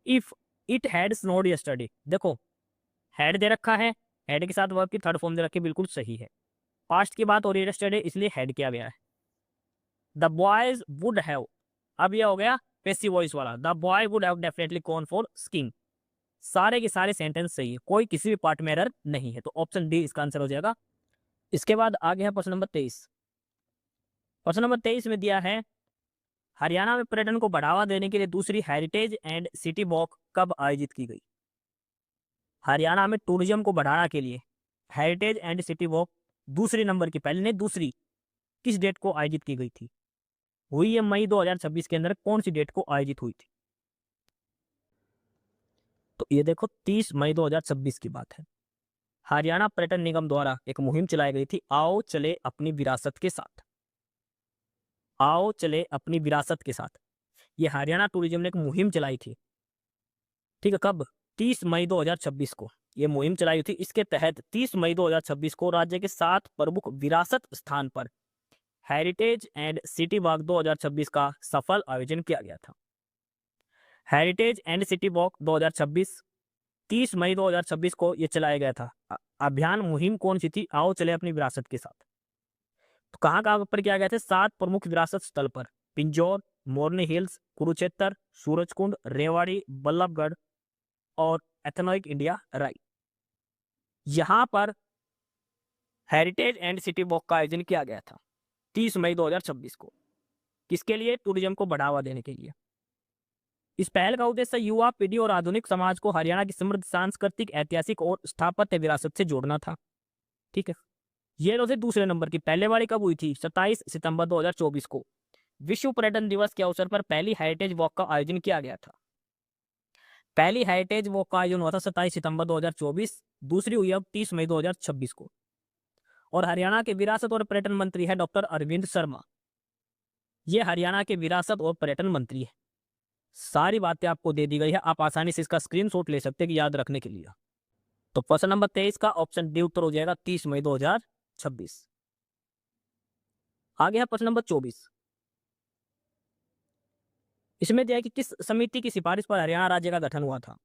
इफ इट हैड स्नोड यस्टरडे, देखो हैड दे रखा है, हैड के साथ वर्ब की थर्ड फॉर्म दे रखी, बिल्कुल सही है। पास्ट की बात हो रही है यस्टरडे, इसलिए हैड किया गया है। द बॉयज वुड हैव, अब यह हो गया पैसिव वॉइस वाला, the boy would have definitely gone for skiing. सारे के सारे सेंटेंस सही है, कोई किसी भी पार्ट में एरर नहीं है, तो ऑप्शन डी इसका आंसर हो जाएगा। इसके बाद आगे है प्रश्न नंबर 23। प्रश्न नंबर 23 में दिया है, हरियाणा में पर्यटन को बढ़ावा देने के लिए दूसरी हेरिटेज एंड सिटी वॉक कब आयोजित की गई? हरियाणा में टूरिज्म को बढ़ाने के लिए हेरिटेज एंड सिटी वॉक दूसरी नंबर की, पहले नहीं दूसरी, किस डेट को आयोजित की गई थी? हुई है मई 2026 के अंदर, कौन सी डेट को आयोजित हुई थी? तो ये देखो 30 मई 2026 की बात है। हरियाणा पर्यटन निगम द्वारा एक मुहिम चलाई गई थी, आओ चले अपनी विरासत के साथ। आओ चले अपनी विरासत के साथ, ये हरियाणा टूरिज्म ने एक मुहिम चलाई थी, ठीक है। कब? 30 मई 2026 को ये मुहिम चलाई थी। इसके तहत 30 मई 2026 को राज्य के 7 प्रमुख विरासत स्थान पर हेरिटेज एंड सिटी वॉक 2026 का सफल आयोजन किया गया था। हेरिटेज एंड सिटी वॉक 2026 30 मई 2026 को ये चलाया गया था। अभियान मुहिम कौन सी थी? आओ चले अपनी विरासत के साथ। तो कहाँ कहाँ पर किया गया था? 7 प्रमुख विरासत स्थल पर, पिंजौर, मोरनी हिल्स, कुरुक्षेत्र, सूरजकुंड, रेवाड़ी, बल्लभगढ़ और एथनॉइक इंडिया राई। यहां पर हेरिटेज एंड सिटी वॉक का आयोजन किया गया था 30 मई 2026 को। किसके लिए? टूरिज्म को बढ़ावा देने के लिए। इस पहल का उद्देश्य युवा पीढ़ी और आधुनिक समाज को हरियाणा की समृद्ध सांस्कृतिक, ऐतिहासिक और स्थापत्य विरासत से जोड़ना था, ठीक है। ये तो थे दूसरे नंबर की। पहले वाली कब हुई थी? 27 सितंबर 2024 को विश्व पर्यटन दिवस के अवसर पर पहली हेरिटेज वॉक का आयोजन किया गया था। पहली हेरिटेज वॉक का आयोजन हुआ था 27 सितंबर 2024, दूसरी हुई अब 30 मई 2026 को। और हरियाणा के विरासत और पर्यटन मंत्री है डॉक्टर अरविंद शर्मा। ये हरियाणा के विरासत और पर्यटन मंत्री है। सारी बातें आपको दे दी गई है, आप आसानी से इसका स्क्रीनशॉट ले सकते हैं कि याद रखने के लिए। तो प्रश्न नंबर 23 का ऑप्शन डी उत्तर हो जाएगा 30 मई 2026। आगे है प्रश्न नंबर 24। इसमें दिया है कि किस समिति की सिफारिश पर हरियाणा राज्य का गठन हुआ था?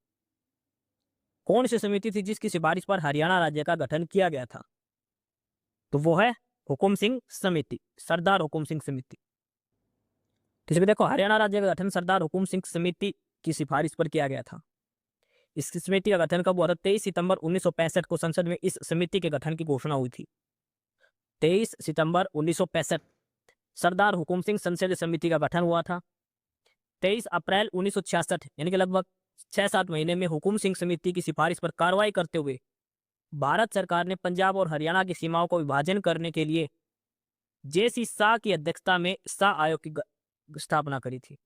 कौन सी समिति थी जिसकी सिफारिश पर हरियाणा राज्य का गठन किया गया था? तो वो है हुकुम सिंह समिति, सरदार हुकुम सिंह समिति। तो इसमें देखो, हरियाणा राज्य का गठन सरदार हुकुम सिंह समिति की सिफारिश पर किया गया था। इस समिति का गठन कब हुआ था? 23 सितंबर 1965 को संसद में इस समिति के गठन की घोषणा हुई थी। 23 सितंबर 1965 सरदार हुकुम सिंह संसदीय समिति का गठन हुआ था। 23 अप्रैल 1966 यानी कि लगभग 6-7 महीने में हुकुम सिंह समिति की सिफारिश पर कार्रवाई करते हुए भारत सरकार ने पंजाब और हरियाणा की सीमाओं को विभाजन करने के लिए जेसी शाह की अध्यक्षता में शाह आयोग की स्थापना करी थी।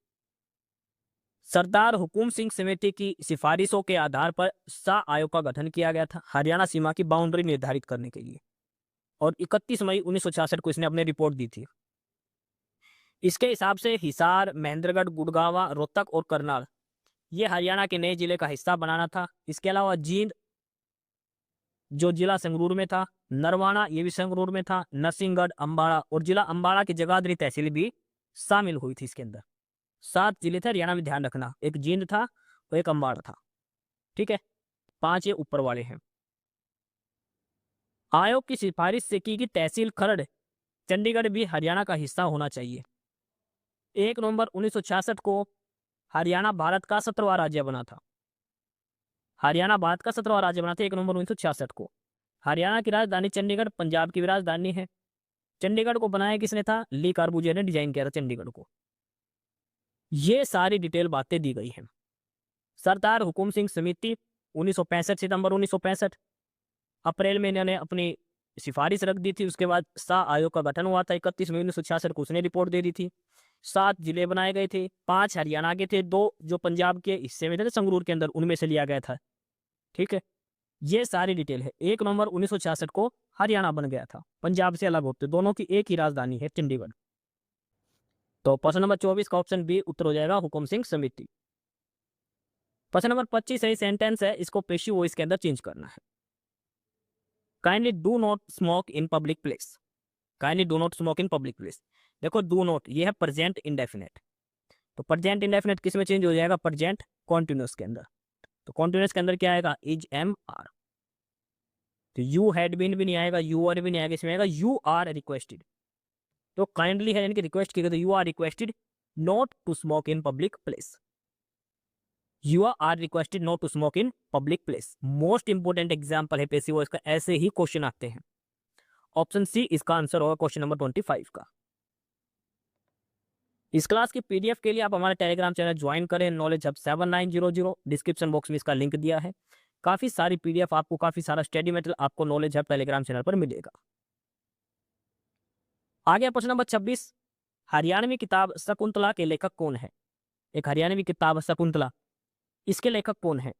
सरदार हुकुम सिंह समिति की सिफारिशों के आधार पर शाह आयोग का गठन किया गया था हरियाणा सीमा की बाउंड्री निर्धारित करने के लिए, और 31 मई 1966 को इसने अपनी रिपोर्ट दी थी। इसके हिसाब से हिसार, महेंद्रगढ़, गुड़गांवा, रोहतक और करनाल ये हरियाणा के नए जिले का हिस्सा बनाना था। इसके अलावा जींद जो जिला संगरूर में था, नरवाना ये भी संगरूर में था, नरसिंहगढ़, अंबाड़ा और जिला अंबाड़ा की जगाधरी तहसील भी शामिल हुई थी इसके अंदर। 7 जिले थे हरियाणा में, ध्यान रखना, एक जींद था और एक अंबाड़ा था, ठीक है। 5 ये ऊपर वाले हैं। आयोग की सिफारिश से की तहसील खरड़ चंडीगढ़ भी हरियाणा का हिस्सा होना चाहिए। 1 नवंबर 1966 को हरियाणा भारत का 17वां राज्य बना था। हरियाणा भारत का 17वां राज्य बना था 1 नवंबर 1966 को। हरियाणा की राजधानी चंडीगढ़ पंजाब की भी राजधानी है। चंडीगढ़ को बनाया किसने था? ली कार्बूजियर ने डिजाइन किया था चंडीगढ़ को। ये सारी डिटेल बातें दी गई हैं। सरदार हुकुम सिंह समिति 1965, सितंबर 1965 अप्रैल में इन्होंने अपनी सिफारिश रख दी थी। उसके बाद शाह आयोग का गठन हुआ था 31 मई 1966 को, उसने रिपोर्ट दे दी थी। 7 जिले बनाए गए थे, 5 हरियाणा के थे, 2 जो पंजाब के हिस्से में थे संगरूर के अंदर, उनमें से लिया गया था। ठीक है, ये सारी डिटेल है। 1 नवंबर 1966 को हरियाणा बन गया था, पंजाब से अलग होते, दोनों की एक ही राजधानी है चंडीगढ़। तो प्रश्न नंबर 24 का ऑप्शन बी उत्तर हो जाएगा, हुकुम सिंह समिति। प्रश्न नंबर 25 है, सेंटेंस है, इसको पेशी वॉइस के अंदर चेंज करना है। Kindly do not smoke in public place. Kindly do not smoke in public place. देखो डू नॉट ये है प्रेजेंट इंडेफिनेट, तो प्रेजेंट इंडेफिनेट किस में चेंज हो जाएगा? प्रेजेंट कॉन्टिन्यूअस के अंदर। तो कॉन्टिन्यूअस के अंदर क्या आएगा? Is M R. तो यू हैड बीन भी नहीं आएगा, यू आर भी नहीं आएगा, इसमें आएगा यू आर रिक्वेस्टेड। तो काइंडली है यानी कि रिक्वेस्ट की गई, तो you are requested not to smoke in public place. You are requested not to smoke in public place. Most important example है पैसिव वॉइस का, ऐसे ही क्वेश्चन आते हैं। ऑप्शन सी इसका आंसर होगा क्वेश्चन नंबर 25 का। इस क्लास की पीडीएफ के लिए आप हमारे टेलीग्राम चैनल ज्वाइन करें, नॉलेज हब 7900। डिस्क्रिप्शन बॉक्स में इसका लिंक दिया है। काफी सारी पीडीएफ आपको, काफी सारा स्टडी मटेरियल आपको नॉलेज हब टेलीग्राम चैनल पर मिलेगा। आगे प्रश्न नंबर 26, हरियाणवी किताब शकुंतला के लेखक कौन है? एक हरियाणवी किताब शकुंतला, इसके लेखक कौन है?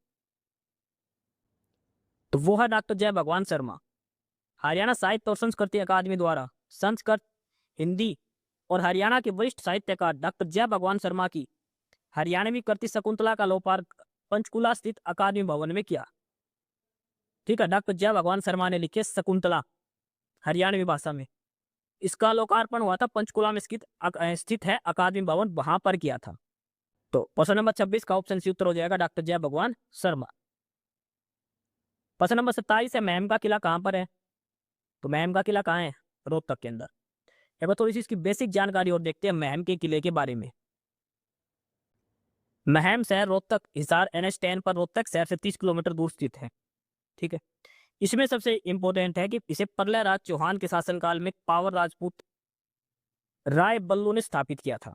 तो वो है डॉक्टर जय भगवान शर्मा। हरियाणा साहित्य और संस्कृति अकादमी द्वारा संस्कृत, हिंदी और हरियाणा के वरिष्ठ साहित्यकार डॉक्टर जय भगवान शर्मा की हरियाणवी कृति शकुंतला का लोकार्पण पंचकुला स्थित अकादमी भवन में किया। ठीक है, डॉक्टर जय भगवान शर्मा ने लिखी शकुंतला हरियाणवी भाषा में। इसका लोकार्पण हुआ था पंचकुला में स्थित है अकादमी भवन, वहां पर किया था। तो प्रश्न नंबर 26 का ऑप्शन सी उत्तर हो जाएगा डॉक्टर जय भगवान शर्मा। प्रश्न नंबर 27 है, महम का किला कहां पर है? तो महम का किला कहाँ है? रोहतक के अंदर। एक बार थोड़ी सी इसकी बेसिक जानकारी और देखते हैं महम के किले के बारे में। महम शहर रोहतक हिसार NH10 पर रोहतक शहर से 30 किलोमीटर दूर स्थित है। ठीक है, इसमें सबसे इंपॉर्टेंट है कि इसे प्रलयराज चौहान के शासनकाल में पावर राजपूत राय बल्लू ने स्थापित किया था।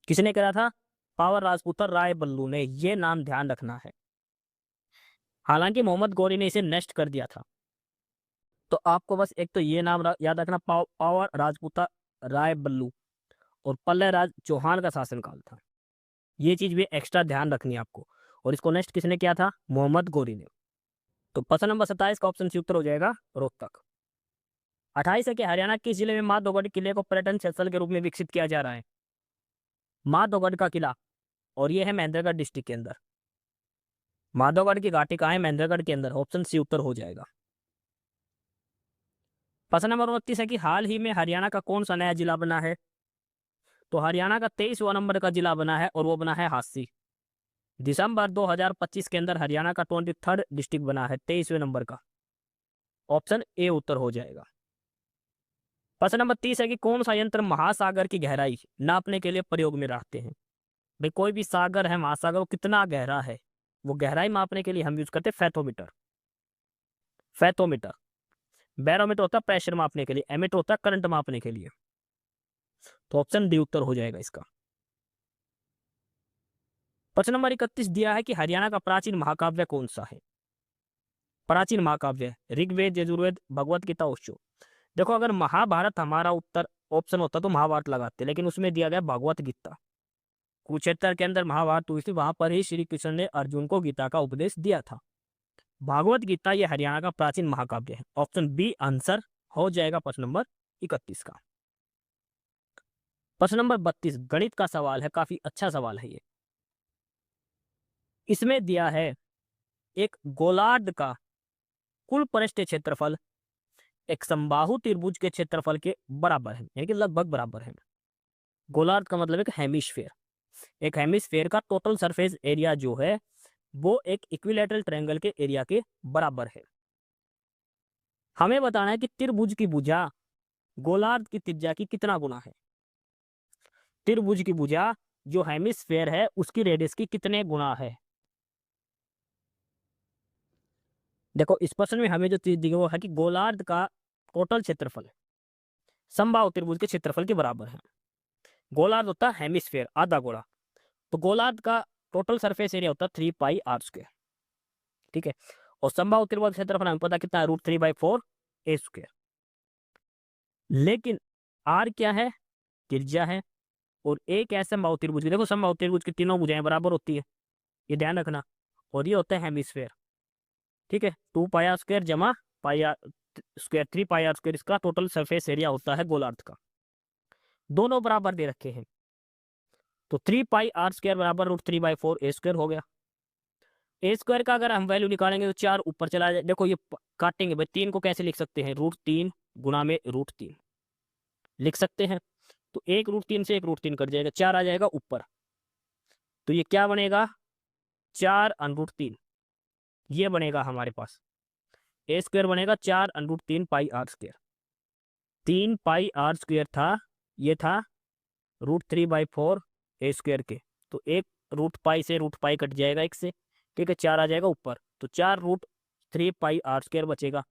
किसने करा था? पावर राजपूत राय बल्लू ने। यह नाम ध्यान रखना है। हालांकि मोहम्मद गौरी ने इसे नष्ट कर दिया था। तो आपको बस एक तो ये नाम याद रखना, पावर राजपूता राय बल्लू और प्रलयराज चौहान का शासनकाल था। ये चीज भी एक्स्ट्रा ध्यान रखनी है आपको। और इसको नष्ट किसने किया था? मोहम्मद गौरी ने। तो प्रश्न नंबर 27 का ऑप्शन सी उत्तर हो जाएगा रोहतक। 28 है कि हरियाणा किस जिले में माधोगढ़ किले को पर्यटन स्थल के रूप में विकसित किया जा रहा है? माधोगढ़ का किला, और ये है महेंद्रगढ़ डिस्ट्रिक्ट के अंदर। माधोगढ़ की घाटी कहाँ है? महेंद्रगढ़ के अंदर। ऑप्शन सी उत्तर हो जाएगा। प्रश्न नंबर 29 है कि हाल ही में हरियाणा का कौन सा नया जिला बना है? तो हरियाणा का 23वां नंबर का जिला बना है, और वो बना है हांसी। दिसंबर 2025 के अंदर हरियाणा का 23rd डिस्ट्रिक्ट बना है, 23वें नंबर का। ऑप्शन ए उत्तर हो जाएगा। प्रश्न नंबर 30 है कि कौन सा यंत्र महासागर की गहराई नापने के लिए प्रयोग में रखते हैं? भाई कोई भी सागर है, महासागर, वो कितना गहरा है, वो गहराई मापने के लिए हम यूज करते हैं फैथोमीटर। फैथोमीटर। बैरोमीटर होता है प्रेशर मापने के लिए, एमीटर होता है करंट मापने के लिए। तो ऑप्शन डी उत्तर हो जाएगा इसका। प्रश्न नंबर 31 दिया है कि हरियाणा का प्राचीन महाकाव्य कौन सा है? प्राचीन महाकाव्य ऋग्वेद, यजुर्वेद, भगवत गीता, ओशो। देखो अगर महाभारत हमारा उत्तर ऑप्शन होता तो महाभारत लगाते, लेकिन उसमें दिया गया भगवत गीता। कुरुक्षेत्र के अंदर महाभारत हुई थी, वहां पर ही श्री कृष्ण ने अर्जुन को गीता का उपदेश दिया था। भागवत गीता ये हरियाणा का प्राचीन महाकाव्य है। ऑप्शन बी आंसर हो जाएगा प्रश्न नंबर 31 का। प्रश्न नंबर 32 गणित का सवाल है, काफी अच्छा सवाल है ये। इसमें दिया है एक गोलार्ध का कुल पृष्ठीय क्षेत्रफल एक समबाहु त्रिभुज के क्षेत्रफल के बराबर है, यानी कि लगभग बराबर है। गोलार्ध का मतलब एक हेमिस्फेयर। एक हेमिस्फेयर का टोटल सरफेस एरिया जो है वो एक इक्विलैटरल ट्रायंगल के एरिया के बराबर है। हमें बताना है कि त्रिभुज की भुजा गोलार्ध की त्रिज्या की कितना गुना है। त्रिभुज की भुजा जो हेमिस्फेयर है उसकी रेडियस की कितने गुना है। देखो इस प्रश्न में हमें जो चीज दी है वो है कि गोलार्ध का टोटल क्षेत्रफल समबाहु त्रिभुज के क्षेत्रफल के बराबर है। गोलार्ध होता है हेमिस्फेयर, आधा गोला, तो गोलार्ध का टोटल सरफेस एरिया होता है 3πr²। ठीक है, और समबाहु त्रिभुज का क्षेत्रफल हमें पता कितना है, √3/4a²। लेकिन आर क्या है, त्रिज्या है, और ए क्या है, समबाहु त्रिभुज की। देखो समबाहु त्रिभुज की तीनों भुजाएं बराबर होती है, ये ध्यान रखना, और ये होता है हेमिस्फेयर। ठीक है, 2πr² जमा πr², 3πr² इसका टोटल सरफेस एरिया होता है गोलार्ध का। दोनों बराबर दे रखे हैं, तो 3πr² बराबर √3/4a² हो गया। a² का अगर हम वैल्यू निकालेंगे तो 4 ऊपर चला जाए। देखो ये काटेंगे भाई, 3 को कैसे लिख सकते हैं, √3 गुना में √3 लिख सकते हैं। तो 1 √3 से 1 √3 कट जाएगा, 4 आ जाएगा ऊपर, तो ये क्या बनेगा, 4√3 ये बनेगा हमारे पास। a² बनेगा 4√3πr²। 3πr² था, ये था √3/4a² के, तो एक √π से √π कट जाएगा एक से, ठीक है, 4 आ जाएगा ऊपर, तो 4√3πr² बचेगा।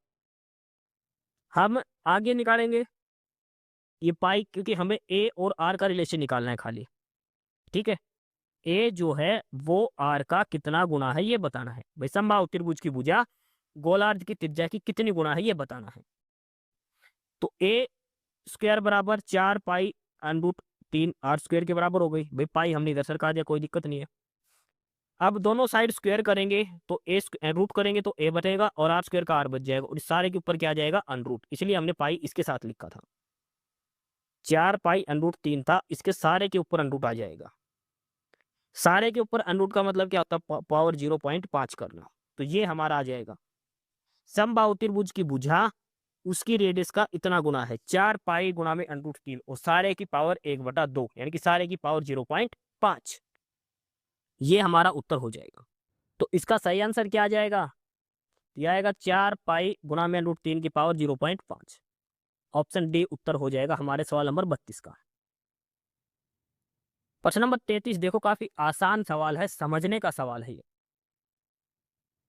हम आगे निकालेंगे ये पाई, क्योंकि हमें a और r का रिलेशन निकालना है खाली। ठीक है, a जो है वो r का कितना गुना है ये बताना है भाई। समबाहु त्रिभुज की भुजा गोलार्ध की त्रिज्या की कितनी गुना है ये बताना है। तो a² बराबर 4π√3r² के बराबर हो गई भाई। पाई हमने इधर सरका दिया, कोई दिक्कत नहीं है। अब दोनों साइड स्क्वायर करेंगे तो रूट करेंगे तो a बचेगा, और r² का r बच जाएगा, और इस सारे के ऊपर क्या आ जाएगा, अनरूट, इसलिए हमने पाई इसके साथ लिखा था। 4π√3 था, इसके सारे के ऊपर अनरूट आ जाएगा। सारे के ऊपर अनरूट का मतलब क्या होता है, पावर 0.5 करना, तो ये हमारा आ जाएगा। समबाहु त्रिभुज की भुजा उसकी रेडियस का इतना गुना है, 4π गुना में √3, और सारे की पावर 1/2, यानी कि सारे की पावर 0.5। ये हमारा उत्तर हो जाएगा। तो इसका सही आंसर क्या आ जाएगा, यह आएगा 4π गुना में √3 की पावर 0.5। ऑप्शन डी उत्तर हो जाएगा हमारे सवाल नंबर 32 का। प्रश्न नंबर 33 देखो, काफी आसान सवाल है, समझने का सवाल है ये।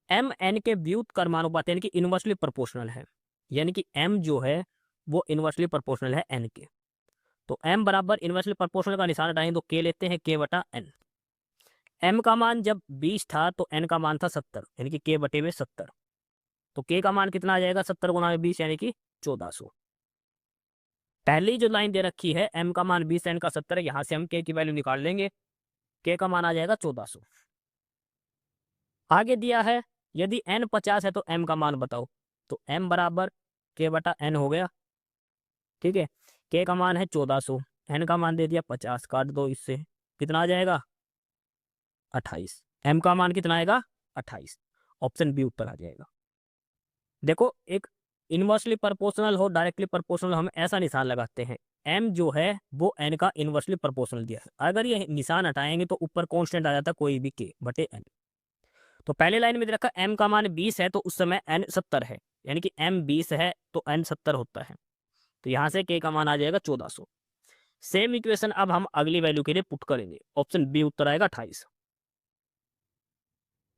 एम एन के व्युत्क्रमानुपात यानी कि इनवर्सली प्रोपोर्शनल है, यानी कि m जो है वो इनवर्सली प्रोपोर्शनल है n के। तो m बराबर इनवर्सली प्रोपोर्शनल का निशान हटाएं तो k लेते हैं, k/n। m का मान जब 20 था तो n का मान था 70, यानी कि k/70। तो k का मान कितना आ जाएगा, 70 गुना में 20 यानी कि 1400। पहली जो लाइन दे रखी है m का मान 20 n का 70 है, यहां से हम k की वैल्यू निकाल लेंगे, k का मान आ जाएगा 1400। आगे दिया है यदि n 50 है तो m का मान बताओ, तो m बराबर k/n हो गया। ठीक है, k का मान है 1400, n का मान दे दिया 50, काट दो इससे, कितना आ जाएगा 28। m का मान कितना आएगा 28, ऑप्शन बी उत्तर आ जाएगा। देखो एक इनवर्सली प्रोपोर्शनल हो डायरेक्टली प्रोपोर्शनल, हम ऐसा निशान लगाते हैं, m जो है वो n का इनवर्सली प्रोपोर्शनल दिया है, अगर ये निशान हटाएंगे तो ऊपर कांस्टेंट आ जाता है कोई भी k/n। तो पहले लाइन में रखा m का मान 20 है तो उस समय n 70 है, यानी कि m 20 है तो n 70 होता है, तो यहां से k का मान आ जाएगा 1400। सेम इक्वेशन अब हम अगली वैल्यू के लिए पुट करेंगे, ऑप्शन बी उत्तर आएगा 28।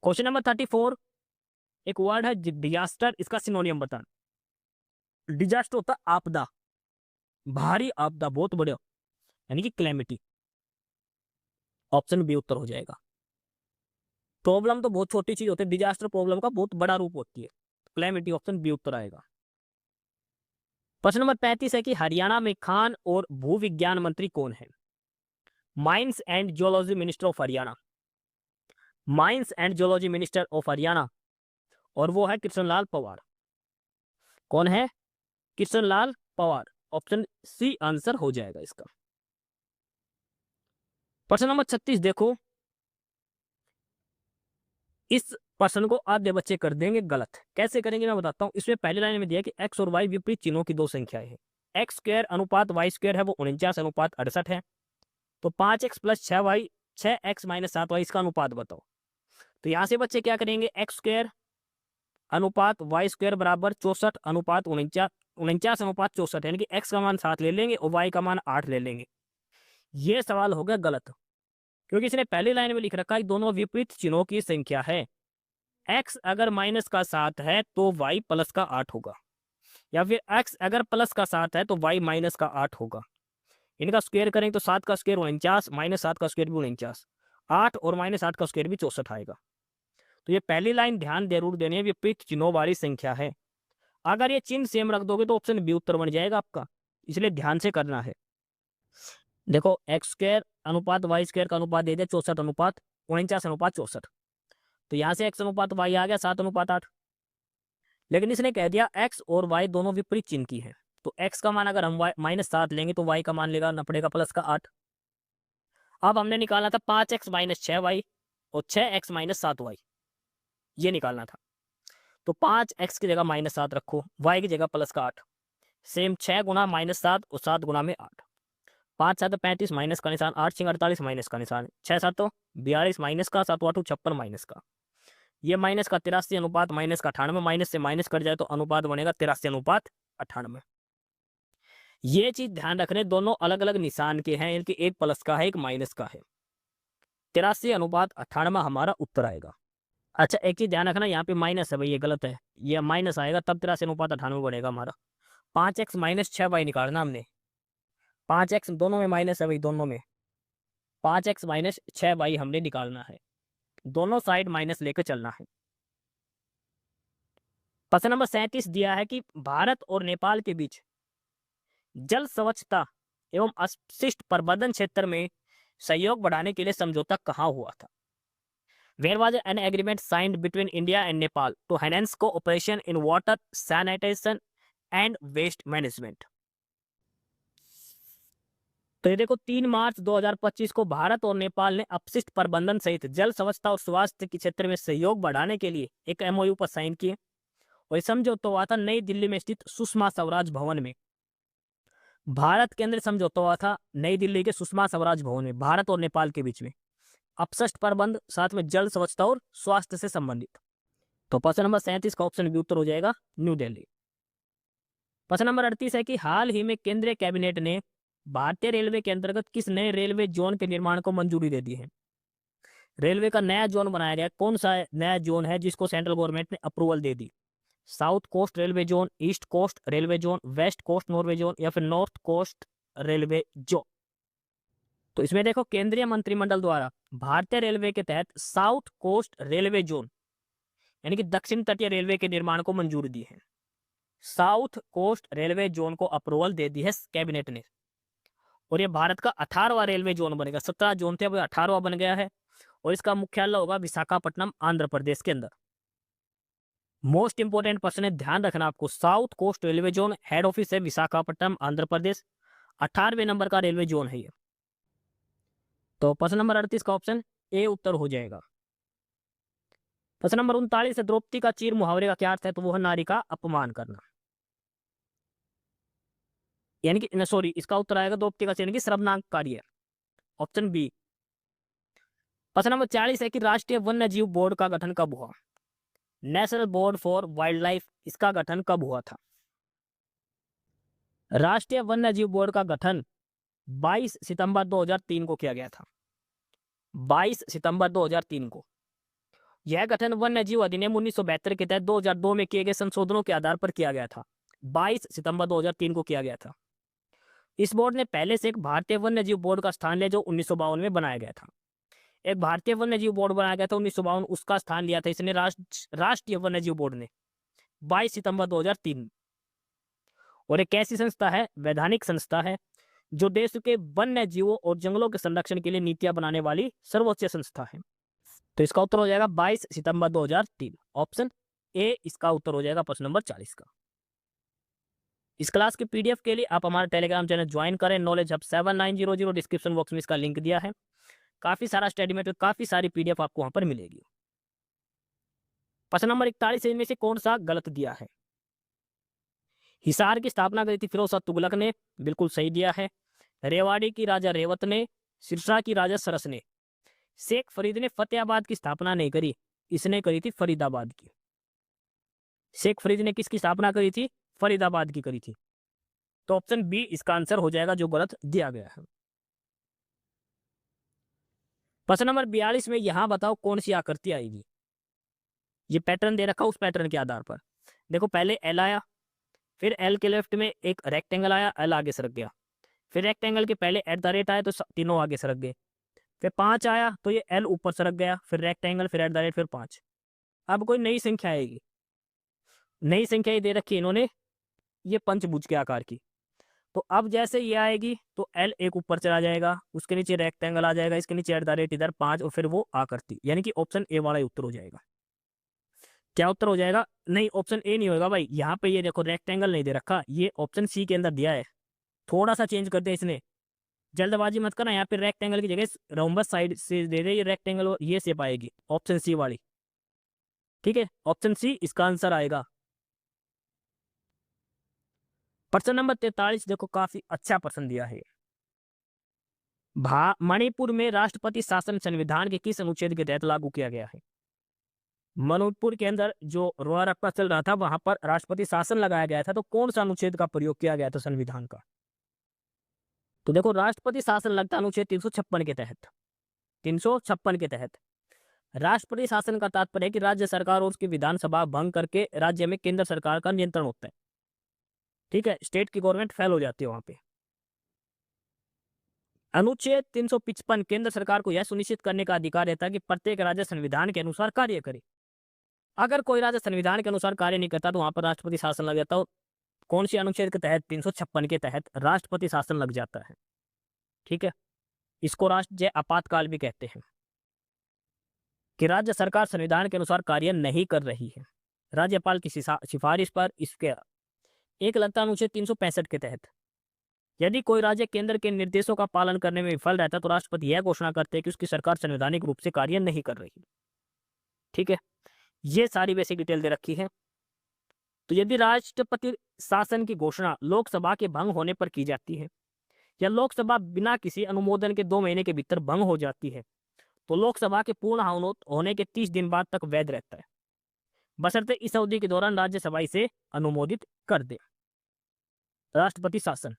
क्वेश्चन नंबर 34, एक वर्ड है डिजास्टर, इसका सिनोनियम बताना। डिजास्टर होता है आपदा, भारी आपदा, बहुत बड़े, यानी कि क्लैमिटी, ऑप्शन बी उत्तर हो जाएगा। प्रॉब्लम तो बहुत छोटी चीज होती है, डिजास्टर प्रॉब्लम का बहुत बड़ा रूप होती है, क्लैमिटी, ऑप्शन बी उत्तर आएगा। प्रश्न नंबर 35 है कि हरियाणा में खान और भूविज्ञान मंत्री कौन है। Mines and geology minister of Haryana, mines and geology minister of Haryana, और वो है कृष्णलाल पंवार। कौन है, Krishanlal Panwar, option C answer हो जाएगा इसका। प्रश्न नंबर 36 देखो, इस प्रश्न को आधे बच्चे कर देंगे गलत, कैसे करेंगे मैं बताता हूं। इसमें पहली लाइन में दिया कि x और y विपरीत चिन्हों की दो संख्याएं हैं, x² अनुपात y² है वो 49:68 है, तो 5x + 6y 6x - 7y इसका अनुपात बताओ। तो यहां से बच्चे क्या करेंगे, x² अनुपात y² बराबर 64:49 यानी कि x का मान 7 ले लेंगे और y का मान 8 ले लेंगे। ये सवाल हो गया गलत, क्योंकि इसने पहली लाइन में लिख रखा है दोनों विपरीत चिन्हों की संख्या है। x अगर माइनस का 7 है तो y प्लस का 8 होगा, या फिर x अगर प्लस का 7 है तो y माइनस का 8 होगा। इनका स्क्वायर करेंगे तो 7 का स्क्वायर 49, माइनस 7 का स्क्वायर भी 49, 8 और माइनस 8 का स्क्वायर भी 64 आएगा। तो ये पहली लाइन ध्यान जरूर देनी है, विपरीत चिन्हों वाली संख्या है। अगर ये चिन्ह सेम रख दोगे तो ऑप्शन बी उत्तर बन जाएगा आपका, इसलिए ध्यान से करना है। देखो एक्स स्क्वायर अनुपात वाई स्क्वायर का अनुपात दे दिया 64 अनुपात 49 अनुपात 64, तो यहाँ से x अनुपात y आ गया 7 अनुपात 8। लेकिन इसने कह दिया x और y दोनों विपरीत चिन्ह की है, तो x का मान अगर हम माइनस 7 लेंगे तो y का मान लेगा ना पड़ेगा प्लस का 8। अब हमने निकालना था 5x माइनस 6y और 6x माइनस 7y, ये निकालना था। तो 5x की जगह माइनस 7 रखो, y की जगह प्लस का 8, सेम 6 गुना माइनस 7 और 7 गुना में 8, 5 7 35 माइनस का निशान, 8 6 48 माइनस का निशान, 6 7 42 माइनस का, 7 8 56 माइनस का, ये माइनस का 83 अनुपात माइनस का 98, माइनस से माइनस कट जाए तो अनुपात बनेगा 83 अनुपात 98। ये चीज ध्यान रखने, दोनों अलग अलग निशान के हैं, इनके एक प्लस का है एक माइनस का है। 83 अनुपात 98 हमारा उत्तर आएगा। अच्छा एक चीज ध्यान रखना, यहाँ पे माइनस है भाई, ये गलत है, ये माइनस आएगा तब 83 अनुपात 98 बनेगा हमारा। 5x माइनस 6y निकालना हमने, 5x दोनों में माइनस है भाई, दोनों में 5x माइनस 6y हमने निकालना है, दोनों साइड माइनस लेकर चलना है। प्रश्न नंबर 37 दिया है कि भारत और नेपाल के बीच जल स्वच्छता एवं अपशिष्ट प्रबंधन क्षेत्र में सहयोग बढ़ाने के लिए समझौता कहाँ हुआ था। Where was an agreement signed between India and Nepal to enhance cooperation in water, sanitation and waste management? तो ये देखो 3 मार्च 2025 को भारत और नेपाल ने अपशिष्ट प्रबंधन सहित जल स्वच्छता और स्वास्थ्य के क्षेत्र में सहयोग बढ़ाने के लिए एक MOU पर साइन किए, और समझौता हुआ था नई दिल्ली में स्थित सुषमा स्वराज भवन में। भारत के अंदर समझौता हुआ था नई दिल्ली के सुषमा स्वराज भवन में, भारत और नेपाल के बीच में, अपशिष्ट प्रबंध साथ में जल स्वच्छता और स्वास्थ्य से संबंधित। तो प्रश्न नंबर 37 का ऑप्शन बी उत्तर हो जाएगा न्यू दिल्ली। प्रश्न नंबर 38 है कि हाल ही में केंद्रीय कैबिनेट ने भारतीय रेलवे के अंतर्गत किस नए रेलवे जोन के निर्माण को मंजूरी दे दी है। रेलवे का नया जोन बनाया गया, कौन सा नया जोन है जिसको सेंट्रल गवर्नमेंट ने अप्रूवल दे दी। South coast railway zone, east coast railway zone, west coast railway zone, या फिर नॉर्थ कोस्ट रेलवे जोन। तो इसमें देखो केंद्रीय मंत्रिमंडल द्वारा भारतीय रेलवे के तहत साउथ कोस्ट रेलवे जोन यानी कि दक्षिण तटीय रेलवे के निर्माण को मंजूरी दी है। साउथ कोस्ट रेलवे जोन को अप्रूवल दे दी है कैबिनेट ने, और ये भारत का 18वां रेलवे जोन बनेगा। 17 जोन थे, वो 18वां बन गया है, और इसका मुख्यालय होगा विशाखापट्टनम आंध्र प्रदेश के अंदर। मोस्ट इंपोर्टेंट क्वेश्चन है, ध्यान रखना आपको, south coast railway zone head office है विशाखापट्टनम आंध्र प्रदेश, 18वें नंबर का रेलवे जोन है ये। तो प्रश्न नंबर 38 का ऑप्शन ए उत्तर हो जाएगा। प्रश्न नंबर 39 है द्रौपदी का चीर मुहावरे का क्या अर्थ है, तो वो है नारी का अपमान करना, यानी कि सॉरी इसका उत्तर आएगा द्रौपदी का चीर यानी कि शर्मनाक कार्य, ऑप्शन बी। प्रश्न नंबर 40 है कि राष्ट्रीय वन्य जीव बोर्ड का गठन कब हुआ। National board for wild life, इसका गठन कब हुआ था। राष्ट्रीय वन्य जीव बोर्ड का गठन 22 सितंबर 2003 को किया गया था, 22 सितंबर 2003 को। यह गठन वन्य जीव अधिनियम 1972 के तहत 2002 में किए गए संशोधनों के आधार पर किया गया था, 22 सितंबर 2003 को किया गया था। इस बोर्ड ने पहले से एक भारतीय वन्य जीव बोर्ड का स्थान लिया जो 1952 में बनाया गया था। एक भारतीय वन्य जीव बोर्ड बनाया गया था 1952, उसका स्थान लिया था इसने राष्ट्रीय वन्य जीव बोर्ड ने 22 सितंबर 2003। और एक ऐसी संस्था है, वैधानिक संस्था है, जो देश के वन्य जीवों और जंगलों के संरक्षण के लिए नीतियां बनाने वाली सर्वोच्च संस्था है। तो इसका उत्तर हो जाएगा 22 सितंबर 2003, ऑप्शन ए इसका उत्तर हो जाएगा प्रश्न नंबर 40 का। इस क्लास के पीडीएफ के लिए आप हमारा टेलीग्राम चैनल ज्वाइन करें, नॉलेज हब 7900, डिस्क्रिप्शन बॉक्स में इसका लिंक दिया है। काफी सारा स्टडी मटेरियल, काफी सारी पीडीएफ आपको वहां पर मिलेगी। प्रश्न नंबर 41 इनमें से कौन सा गलत दिया है। हिसार की स्थापना करी थी फिरोज शाह तुगलक ने, बिल्कुल सही दिया है। रेवाड़ी की राजा रेवत ने, सिरसा की राजा सरस ने। शेख फरीद ने फतेहाबाद की स्थापना नहीं करी, इसने करी थी फरीदाबाद की। शेख फरीद ने किसकी स्थापना करी थी, फरीदाबाद की करी थी। तो ऑप्शन बी इसका आंसर हो जाएगा जो गलत दिया गया है। प्रश्न नंबर 42 में यहाँ बताओ कौन सी आकृति आएगी। ये पैटर्न दे रखा, उस पैटर्न के आधार पर देखो, पहले एल आया, फिर एल के लेफ्ट में एक रेक्टेंगल आया, एल आगे सरक गया, फिर रेक्टेंगल के पहले एट द रेट आया तो तीनों आगे सरक गए, फिर 5 आया तो ये एल ऊपर सरक गया, फिर रेक्टेंगल, फिर एट द रेट, फिर 5। अब कोई नई संख्या आएगी, नई संख्या ये दे रखी है इन्होंने, ये पंचभुज के आकार की। तो अब जैसे ये आएगी तो एल एक ऊपर चला जाएगा, उसके नीचे रेक्टेंगल आ जाएगा, इसके नीचे एट द रेट इधर 5, और फिर वो आकृति, यानी कि ऑप्शन ए वाला ही उत्तर हो जाएगा। क्या उत्तर हो जाएगा? नहीं, ऑप्शन ए नहीं होगा भाई। यहाँ पे ये देखो रेक्टेंगल नहीं दे रखा, ये ऑप्शन सी के अंदर दिया है। थोड़ा सा चेंज करते हैं इसने, जल्दबाजी मत करना। यहाँ पे रेक्टेंगल की जगह रोम्बस साइड से दे रहे, ये रेक्टेंगल और ये शेप आएगी, ऑप्शन सी वाली। ठीक है, ऑप्शन सी इसका आंसर आएगा। प्रश्न नंबर 43 देखो, काफी अच्छा प्रश्न दिया है। मणिपुर में राष्ट्रपति शासन संविधान के किस अनुच्छेद के तहत लागू किया गया है? मणिपुर के अंदर जो रोआ रप्पा चल रहा था, वहां पर राष्ट्रपति शासन लगाया गया था, तो कौन सा अनुच्छेद का प्रयोग किया गया था संविधान का? तो देखो, राष्ट्रपति शासन लगता अनुच्छेद 356 के तहत। 356 के तहत राष्ट्रपति शासन का तात्पर्य है कि राज्य सरकार और उसकी विधानसभा भंग करके राज्य में केंद्र सरकार का नियंत्रण होता है। ठीक है, स्टेट की गवर्नमेंट फेल हो जाती है वहां पे। अनुच्छेद 355 केंद्र सरकार को यह सुनिश्चित करने का अधिकार रहता है कि प्रत्येक राज्य संविधान के अनुसार कार्य करे। अगर कोई राज्य संविधान के अनुसार कार्य नहीं करता तो वहां पर राष्ट्रपति शासन लग जाता है। कौन सी अनुच्छेद के तहत? 356 के तहत राष्ट्रपति शासन लग जाता है। ठीक है, इसको राष्ट्रीय आपातकाल भी कहते हैं, कि राज्य सरकार संविधान के अनुसार कार्य नहीं कर रही है, राज्यपाल की सिफारिश पर। इसके एक लगता अनुच्छेद 365 के तहत यदि कोई राज्य केंद्र के निर्देशों का पालन करने में विफल रहता है तो राष्ट्रपति यह घोषणा करते हैं कि उसकी सरकार संवैधानिक रूप से कार्य नहीं कर रही। ठीक है, ये सारी बेसिक डिटेल दे रखी है। तो यदि राष्ट्रपति शासन की घोषणा लोकसभा के भंग होने पर की जाती है, या लोकसभा बिना किसी अनुमोदन के 2 महीने के भीतर भंग हो जाती है, तो लोकसभा के पूर्ण होने के 30 दिन बाद तक वैध रहता है, बशर्ते इस अवधि के दौरान राज्यसभा इसे अनुमोदित कर दे। राष्ट्रपति शासन,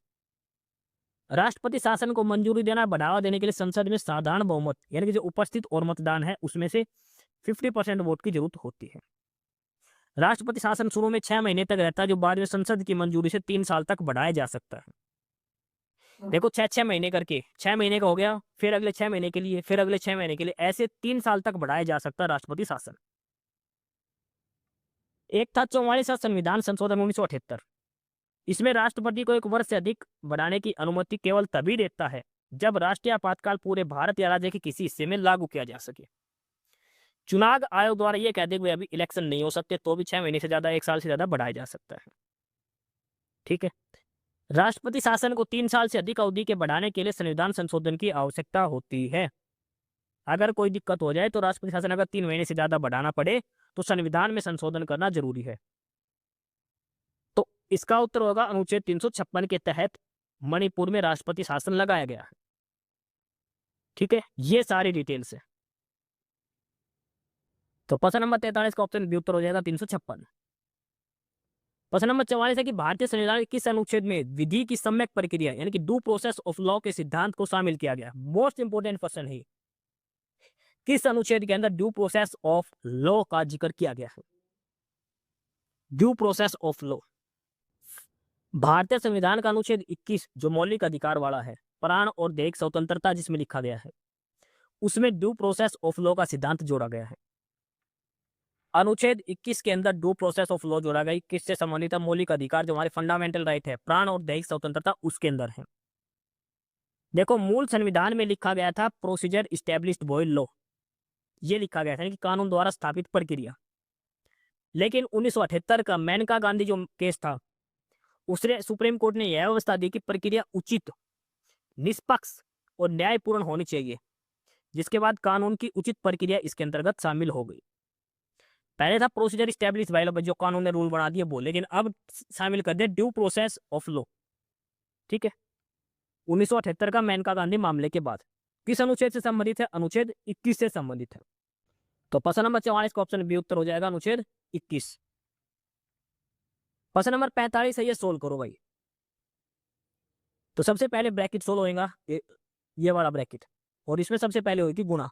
राष्ट्रपति शासन को मंजूरी देना, बढ़ावा देने के लिए संसद में साधारण बहुमत यानी कि जो उपस्थित और मतदान है उसमें से 50% वोट की जरूरत होती है। राष्ट्रपति शासन शुरू में 6 महीने तक रहता है, जो बाद में संसद की मंजूरी से 3 साल तक बढ़ाया जा सकता है। देखो, 6 महीने करके, 6 महीने का हो गया, फिर अगले 6 महीने के लिए, फिर अगले 6 महीने के लिए, ऐसे 3 साल तक बढ़ाया जा सकता है राष्ट्रपति शासन। एक था 44वां संविधान संशोधन 1978। इसमें राष्ट्रपति को 1 वर्ष से अधिक बढ़ाने की अनुमति केवल तभी देता है जब राष्ट्रीय आपातकाल पूरे भारत या राज्य के किसी हिस्से में लागू किया जा सके। चुनाव आयोग द्वारा यह कहते हुए अभी इलेक्शन नहीं हो सकते तो भी 6 महीने से ज्यादा, 1 साल से ज्यादा बढ़ाया जा सकता है। ठीक है, राष्ट्रपति शासन को 3 साल से अधिक अवधि के बढ़ाने के लिए संविधान संशोधन की आवश्यकता होती है। अगर कोई दिक्कत हो जाए तो राष्ट्रपति शासन अगर 3 महीने से ज्यादा बढ़ाना पड़े तो संविधान में संशोधन करना जरूरी है। तो इसका उत्तर होगा अनुच्छेद 356 के तहत मणिपुर में राष्ट्रपति शासन लगाया गया है। ठीक है, ये सारी डिटेल्स है। तो प्रश्न नंबर 43 का ऑप्शन बी उत्तर हो जाएगा 356। प्रश्न नंबर 44 है कि भारतीय संविधान के किस अनुच्छेद में विधि की सम्यक प्रक्रिया यानी कि ड्यू प्रोसेस ऑफ लॉ के सिद्धांत को शामिल किया गया? मोस्ट इंपोर्टेंट क्वेश्चन है, किस अनुच्छेद के अंदर ड्यू प्रोसेस ऑफ लॉ का जिक्र किया गया है? ड्यू प्रोसेस ऑफ लॉ, भारतीय संविधान का अनुच्छेद 21 जो मौलिक अधिकार वाला है, प्राण और दैहिक स्वतंत्रता जिसमें लिखा गया है, उसमें ड्यू प्रोसेस ऑफ लॉ का सिद्धांत जोड़ा गया है। अनुच्छेद 21 के अंदर ड्यू प्रोसेस ऑफ लॉ जोड़ा गया, किससे संबंधित है? मौलिक अधिकार जो हमारे फंडामेंटल राइट है, प्राण और दैहिक स्वतंत्रता, उसके अंदर है। देखो, मूल संविधान में लिखा गया था प्रोसीजर इस्टेब्लिश्ड बाय लॉ, ये लिखा गया था कि कानून द्वारा स्थापित प्रक्रिया। लेकिन 1978 का मेनका गांधी जो केस था, उसने सुप्रीम कोर्ट ने यह व्यवस्था दी कि प्रक्रिया उचित, निष्पक्ष और न्यायपूर्ण होनी चाहिए, जिसके बाद कानून की उचित प्रक्रिया इसके अंतर्गत शामिल हो गई। पहले था प्रोसीजर इस्टेब्लिश बाय लॉ, जो कानून ने रूल बना दिए वो, लेकिन अब शामिल कर दिया ड्यू प्रोसेस ऑफ लॉ। ठीक है, 1978 का मेनका गांधी मामले के बाद। किस अनुच्छेद से संबंधित है? अनुच्छेद 21 से संबंधित है। तो प्रश्न नंबर 44 का ऑप्शन बी उत्तर हो जाएगा अनुच्छेद 21। प्रश्न नंबर 45 है, ये सोल्व करो भाई। तो सबसे पहले ब्रैकेट सोल्व होगा, ये वाला ब्रैकेट, और इसमें सबसे पहले होगी गुणा।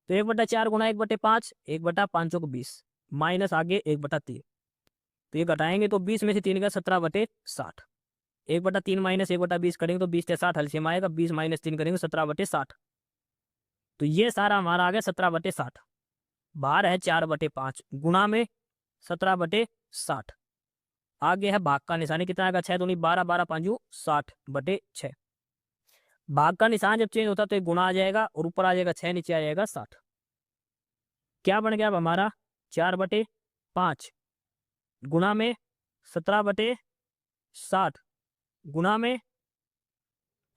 तो 1/4 गुणा 1/5, 1/5 चौक 20, माइनस आगे 1/3। तो ये घटाएंगे तो 20 में से 3 का 17/60। 1/3 माइनस 1/20 करेंगे तो 20 से 60 एलसीएम आएगा। 20 माइनस 3 करेंगे 17/60। तो ये सारा हमारा आ गया 17/60। बाहर है 4/5 गुणा में 17/60। आगे है भाग का निशान, कितना आएगा 6 दूनी 12, 12 5 60/6। भाग का निशान जब चेंज होता है तो एक गुणा आ जाएगा और ऊपर आ जाएगा 6, नीचे आ जाएगा 60। क्या बन गया अब हमारा 4/5 गुणा में 17/60 गुणा में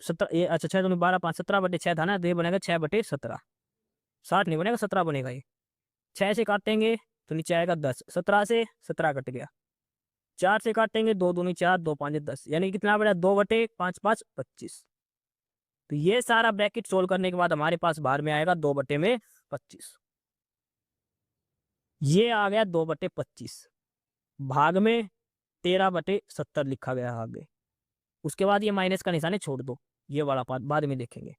17, ये अच्छा 6 दूनी 12 5 17/6 था ना, तो ये बनेगा 6/17। 60 नहीं बनेगा 17 बनेगा। ये 6 से काटेंगे तो नीचे आएगा 10, 17 से 17 कट गया। 4 से काटेंगे 2 दूनी 4, 2 5 10, यानी कितना बड़ा 2/5 5 25। तो ये सारा ब्रैकेट सोल्व करने के बाद हमारे पास बाहर में आएगा 2/25। ये आ गया 2/25। भाग में 13/70 लिखा गया आगे। उसके बाद ये माइनस का निशान है, छोड़ दो, ये वाला पार्ट बाद में देखेंगे।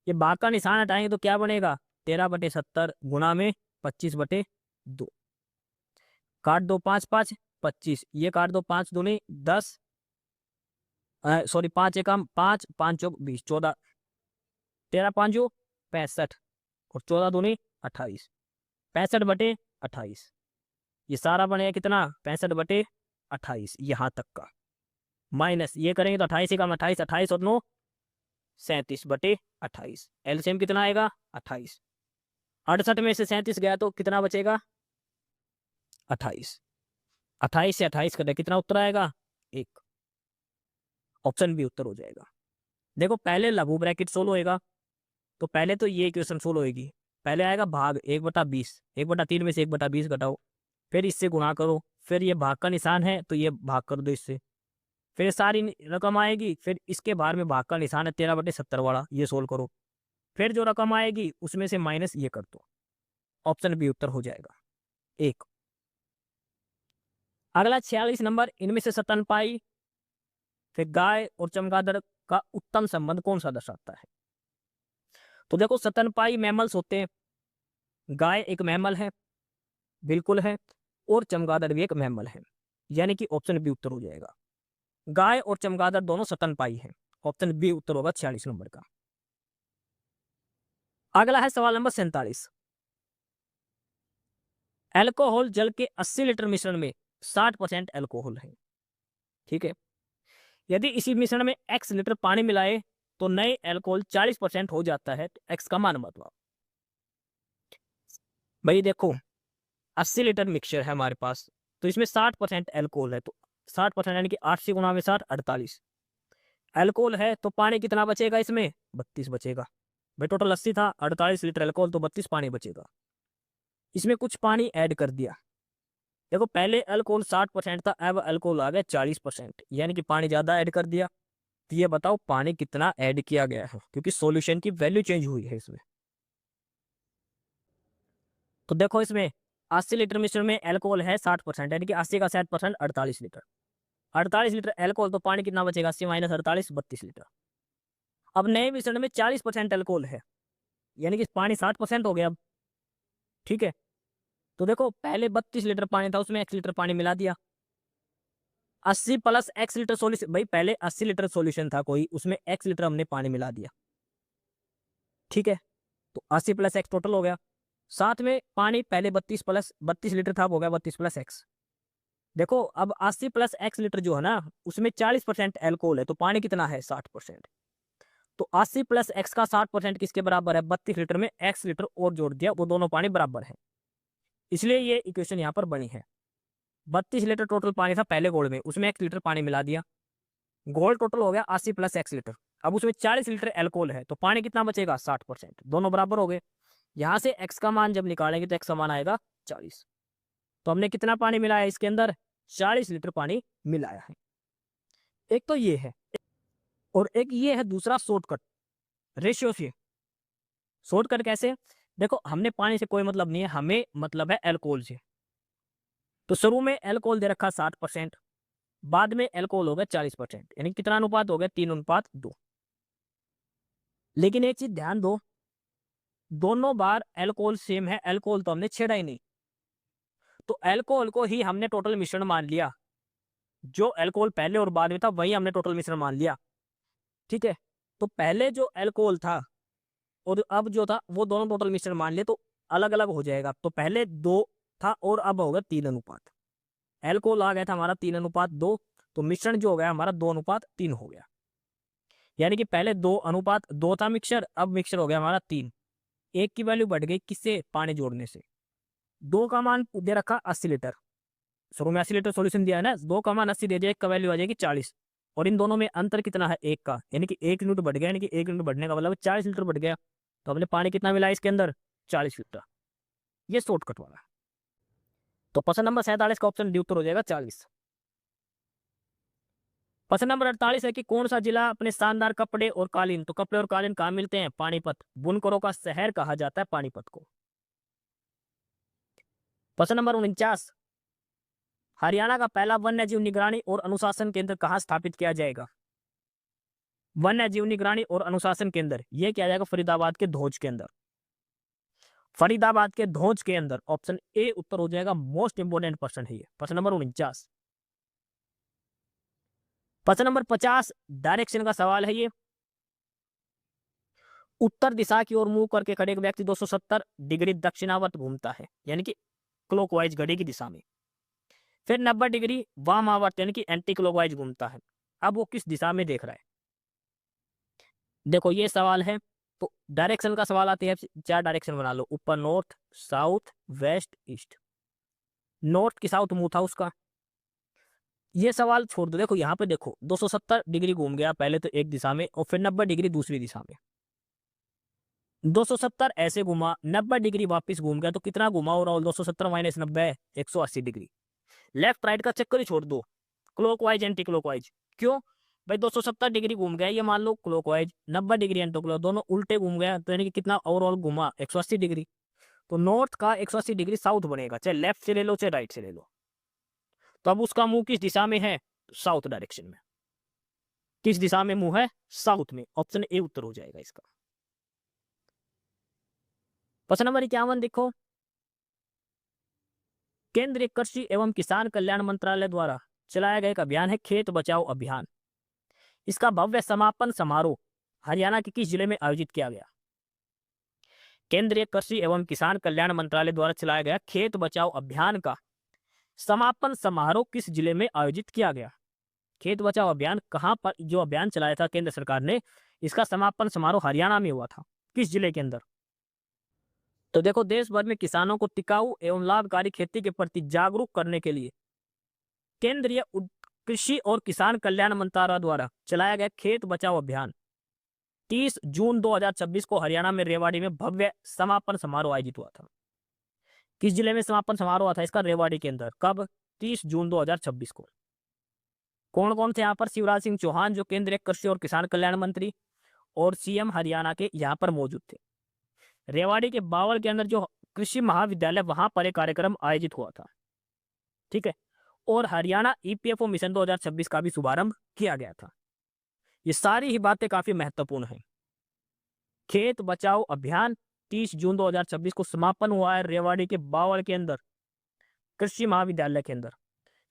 ये भाग का निशान हटाएंगे तो क्या बनेगा 13/70 गुणा में 25/2। काट दो 5 5 25, ये काट दो 5 दूनी 10, सॉरी 5 एकम 5, 5 चौक 20, 14, 13 5 65 और 14 दूनी 28, 65/28। ये सारा बनेगा कितना 65/28 यहाँ तक का। माइनस ये करेंगे तो 28 एकम 28, 28 और 9 37/28। एलसीएम कितना आएगा 28। 68 में से 37 गया तो कितना बचेगा 28। 28 से 28 कटे कितना उत्तर आएगा 1। ऑप्शन बी उत्तर हो जाएगा। देखो पहले लघु ब्रैकेट सोल्व होएगा, तो पहले तो ये इक्वेशन सोल्व होएगी। पहले आएगा भाग 1/20, 1/3 में से 1/20 घटाओ, फिर इससे गुणा करो, फिर ये भाग का निशान है तो ये भाग कर दो इससे, फिर सारी रकम आएगी, फिर इसके बाहर में भाग का निशान है 13/70 वाला, ये सोल्व करो, फिर जो रकम आएगी उसमें से माइनस ये कर दो। ऑप्शन बी उत्तर हो जाएगा 1। अगला 46 नंबर, इनमें से स्तनपायी फिर गाय और चमगादड़ का उत्तम संबंध कौन सा दर्शाता है। तो देखो स्तनपायी मैमल्स होते हैं, गाय एक मैमल है बिल्कुल है, और चमगादड़ भी एक मैमल है, यानी कि ऑप्शन बी उत्तर हो जाएगा। गाय और चमगादड़ दोनों स्तनपायी हैं। ऑप्शन बी उत्तर होगा 46 नंबर का। अगला है सवाल नंबर 47। एल्कोहल जल के 80 लीटर मिश्रण में 60% एल्कोहल है, ठीक है। यदि इसी मिश्रण में x लीटर पानी मिलाए तो नए एल्कोहल 40% हो जाता है, तो x का मान बताओ। भाई देखो 80 लीटर मिक्सचर है हमारे पास, तो इसमें 60% एल्कोहल है, तो 60% यानी कि 8 से गुणा में 60 48 एल्कोहल है, तो पानी कितना बचेगा इसमें 32 बचेगा। भाई टोटल 80 था, 48 लीटर एल्कोहल, तो 32 पानी बचेगा। इसमें कुछ पानी ऐड कर दिया। देखो पहले अल्कोहल 60% था, अब अल्कोहल आ गया 40%, यानी कि पानी ज्यादा ऐड कर दिया। तो ये बताओ पानी कितना ऐड किया गया है, क्योंकि सॉल्यूशन की वैल्यू चेंज हुई है इसमें। तो देखो इसमें 80 लीटर मिश्रण में अल्कोहल है 60%, यानी कि 80 का 60% 48 लीटर। 48 लीटर अल्कोहल, तो पानी कितना बचेगा 80 माइनस 48 32 लीटर। अब नए मिश्रण में 40% अल्कोहल है, यानी कि पानी 60% हो गया अब, ठीक है। तो देखो पहले 32 लीटर पानी था, उसमें x लीटर पानी मिला दिया। 80 प्लस x लीटर सोल्यूशन, भाई पहले 80 लीटर सोल्यूशन था कोई, उसमें x लीटर हमने पानी मिला दिया, ठीक है। तो 80 प्लस x टोटल हो गया। साथ में पानी पहले 32 प्लस 32 लीटर था, हो गया 32 प्लस x। देखो अब 80 प्लस x लीटर जो है ना, उसमें 40% एल्कोहल है, तो पानी कितना है 60%। तो 80 प्लस x का 60% किसके बराबर है 32 लीटर में x लीटर और जोड़ दिया, वो दोनों पानी बराबर है, इसलिए ये इक्वेशन यहाँ पर बनी है। 32 लीटर टोटल पानी था पहले गोल में, उसमें 1 लीटर पानी मिला दिया, गोल टोटल हो गया 80 प्लस x लीटर। अब उसमें 40 लीटर एल्कोहल है, तो पानी कितना बचेगा 60%, दोनों बराबर हो गए। यहाँ से x का मान जब निकालेंगे तो x का मान आएगा 40। तो हमने कितना पानी मिलाया इसके अंदर 40 लीटर पानी मिलाया है। एक तो ये है, और एक ये है दूसरा शॉर्टकट रेशियो से। शॉर्टकट कैसे, देखो हमने पानी से कोई मतलब नहीं है, हमें मतलब है एल्कोहल से। तो शुरू में एल्कोहल दे रखा 60%, बाद में एल्कोहल हो गया 40%, यानी कितना अनुपात हो गया 3:2। लेकिन एक चीज ध्यान दो, दोनों बार एल्कोहल सेम है, एल्कोहल तो हमने छेड़ा ही नहीं, तो एल्कोहल को ही हमने टोटल मिश्रण मान लिया। जो अल्कोहल पहले और बाद में था वही हमने टोटल मिश्रण मान लिया। ठीक है, तो पहले जो अल्कोहल था और अब जो था वो दोनों टोटल मिश्रण मान लिए, तो अलग अलग हो जाएगा। तो पहले 2 था और अब हो गया 3 अनुपात। अल्कोहल आ गया था हमारा 3:2, तो मिश्रण जो हो गया हमारा 2:3 हो गया। यानी कि पहले 2:2 था मिक्सचर, अब मिक्सचर हो गया हमारा 3। एक की वैल्यू बढ़ गई, किससे? पानी जोड़ने से। 2 का मान दे रखा 80 लीटर, शुरू में 80 लीटर सॉल्यूशन दिया है ना, 2 का मान 80 दे दिया, एक का वैल्यू आ जाएगी 40। और इन दोनों में अंतर कितना है? 1 का, यानी कि 1 यूनिट बढ़ गया, यानी कि 1 यूनिट बढ़ने का मतलब 40 लीटर बढ़ गया। तो हमने पानी कितना मिला इसके अंदर? 40 लीटर। ये शॉर्टकट वाला है। तो प्रश्न नंबर 47 का ऑप्शन डी उत्तर हो जाएगा 40। प्रश्न नंबर 48 है कि कौन सा जिला अपने शानदार कपड़े और कालीन, तो कपड़े और कालीन कहाँ मिलते हैं? पानीपत। बुनकरों का शहर कहा जाता है पानीपत को। प्रश्न नंबर 49, हरियाणा का पहला वन्य जीव निगरानी और अनुशासन केंद्र कहाँ स्थापित किया जाएगा? वन्य जीव निगरानी और अनुशासन केंद्र यह किया जाएगा फरीदाबाद के धौज के अंदर। फरीदाबाद के धौज के अंदर, ऑप्शन ए उत्तर हो जाएगा। मोस्ट इंपोर्टेंट प्रश्न है ये, प्रश्न नंबर 49। प्रश्न नंबर 50 डायरेक्शन का सवाल है ये। उत्तर दिशा की ओर मुंह करके खड़े एक व्यक्ति 270 डिग्री दक्षिणावर्त घूमता है, यानी कि क्लॉकवाइज घड़ी की दिशा में। फिर 90 डिग्री वामावर्त यानी कि एंटी क्लॉकवाइज घूमता है। अब वो किस दिशा में देख रहा है? देखो ये सवाल है, तो डायरेक्शन का सवाल आते हैं, 4 डायरेक्शन बना लो, ऊपर north, south, west, east. North की साउथ मुंह था उसका, ये सवाल छोड़ दो। देखो यहाँ पे देखो 270 डिग्री घूम गया पहले तो एक दिशा में, और फिर 90 डिग्री दूसरी दिशा में। 270 ऐसे घुमा, 90 डिग्री वापस घूम गया, तो कितना घुमा हो रहा? 270 माइनस 90 180 डिग्री। लेफ्ट राइट का चक्कर ही छोड़ दो, क्लॉकवाइज एंटी क्लॉकवाइज। क्यों भाई? 270 डिग्री घूम गया, ये मान लो क्लॉकवाइज, 90 डिग्री एंटी क्लॉक, दोनों उल्टे घूम गया, तो यानी कि कितना ओवरऑल घुमा? 180 डिग्री। तो नॉर्थ का 180 डिग्री साउथ बनेगा, चाहे लेफ्ट से ले लो चाहे राइट से ले लो। तो अब उसका मुंह किस दिशा में है? साउथ डायरेक्शन में। किस दिशा में मुंह है? साउथ में। ऑप्शन ए उत्तर हो जाएगा इसका। प्रश्न नंबर 51 देखो, केंद्रीय कृषि एवं किसान कल्याण मंत्रालय द्वारा चलाया गया एक अभियान है खेत बचाओ अभियान। इसका भव्य समापन समारोह हरियाणा के किस जिले में आयोजित किया गया? केंद्रीय कृषि एवं किसान कल्याण मंत्रालय द्वारा चलाया गया खेत बचाओ अभियान का समापन समारोह किस जिले में आयोजित किया गया? खेत बचाओ अभियान कहां पर जो अभियान चलाया था केंद्र सरकार ने, इसका समापन समारोह हरियाणा में हुआ था। किस जिले के अंदर? तो देखो देश भर में किसानों को टिकाऊ एवं लाभकारी खेती के प्रति जागरूक करने के लिए केंद्रीय कृषि और किसान कल्याण मंत्रालय द्वारा चलाया गया खेत बचाओ अभियान 30 जून 2026 को हरियाणा में रेवाड़ी में भव्य समापन समारोह आयोजित हुआ था। किस जिले में समापन समारोह हुआ था इसका? रेवाड़ी के अंदर। कब? 30 जून 2026 को। कौन कौन थे यहाँ पर? शिवराज सिंह चौहान जो केंद्रीय कृषि और किसान कल्याण मंत्री और सीएम हरियाणा के यहाँ पर मौजूद थे। रेवाड़ी के बावल के अंदर जो कृषि महाविद्यालय, वहां पर एक कार्यक्रम आयोजित हुआ था। ठीक है, और हरियाणा ईपीएफओ मिशन 2026 का भी शुभारंभ किया गया था। ये सारी ही बातें काफी महत्वपूर्ण हैं। खेत बचाओ अभियान 30 जून 2026 को समापन हुआ है रेवाड़ी के बावल के अंदर, कृषि महाविद्यालय के अंदर।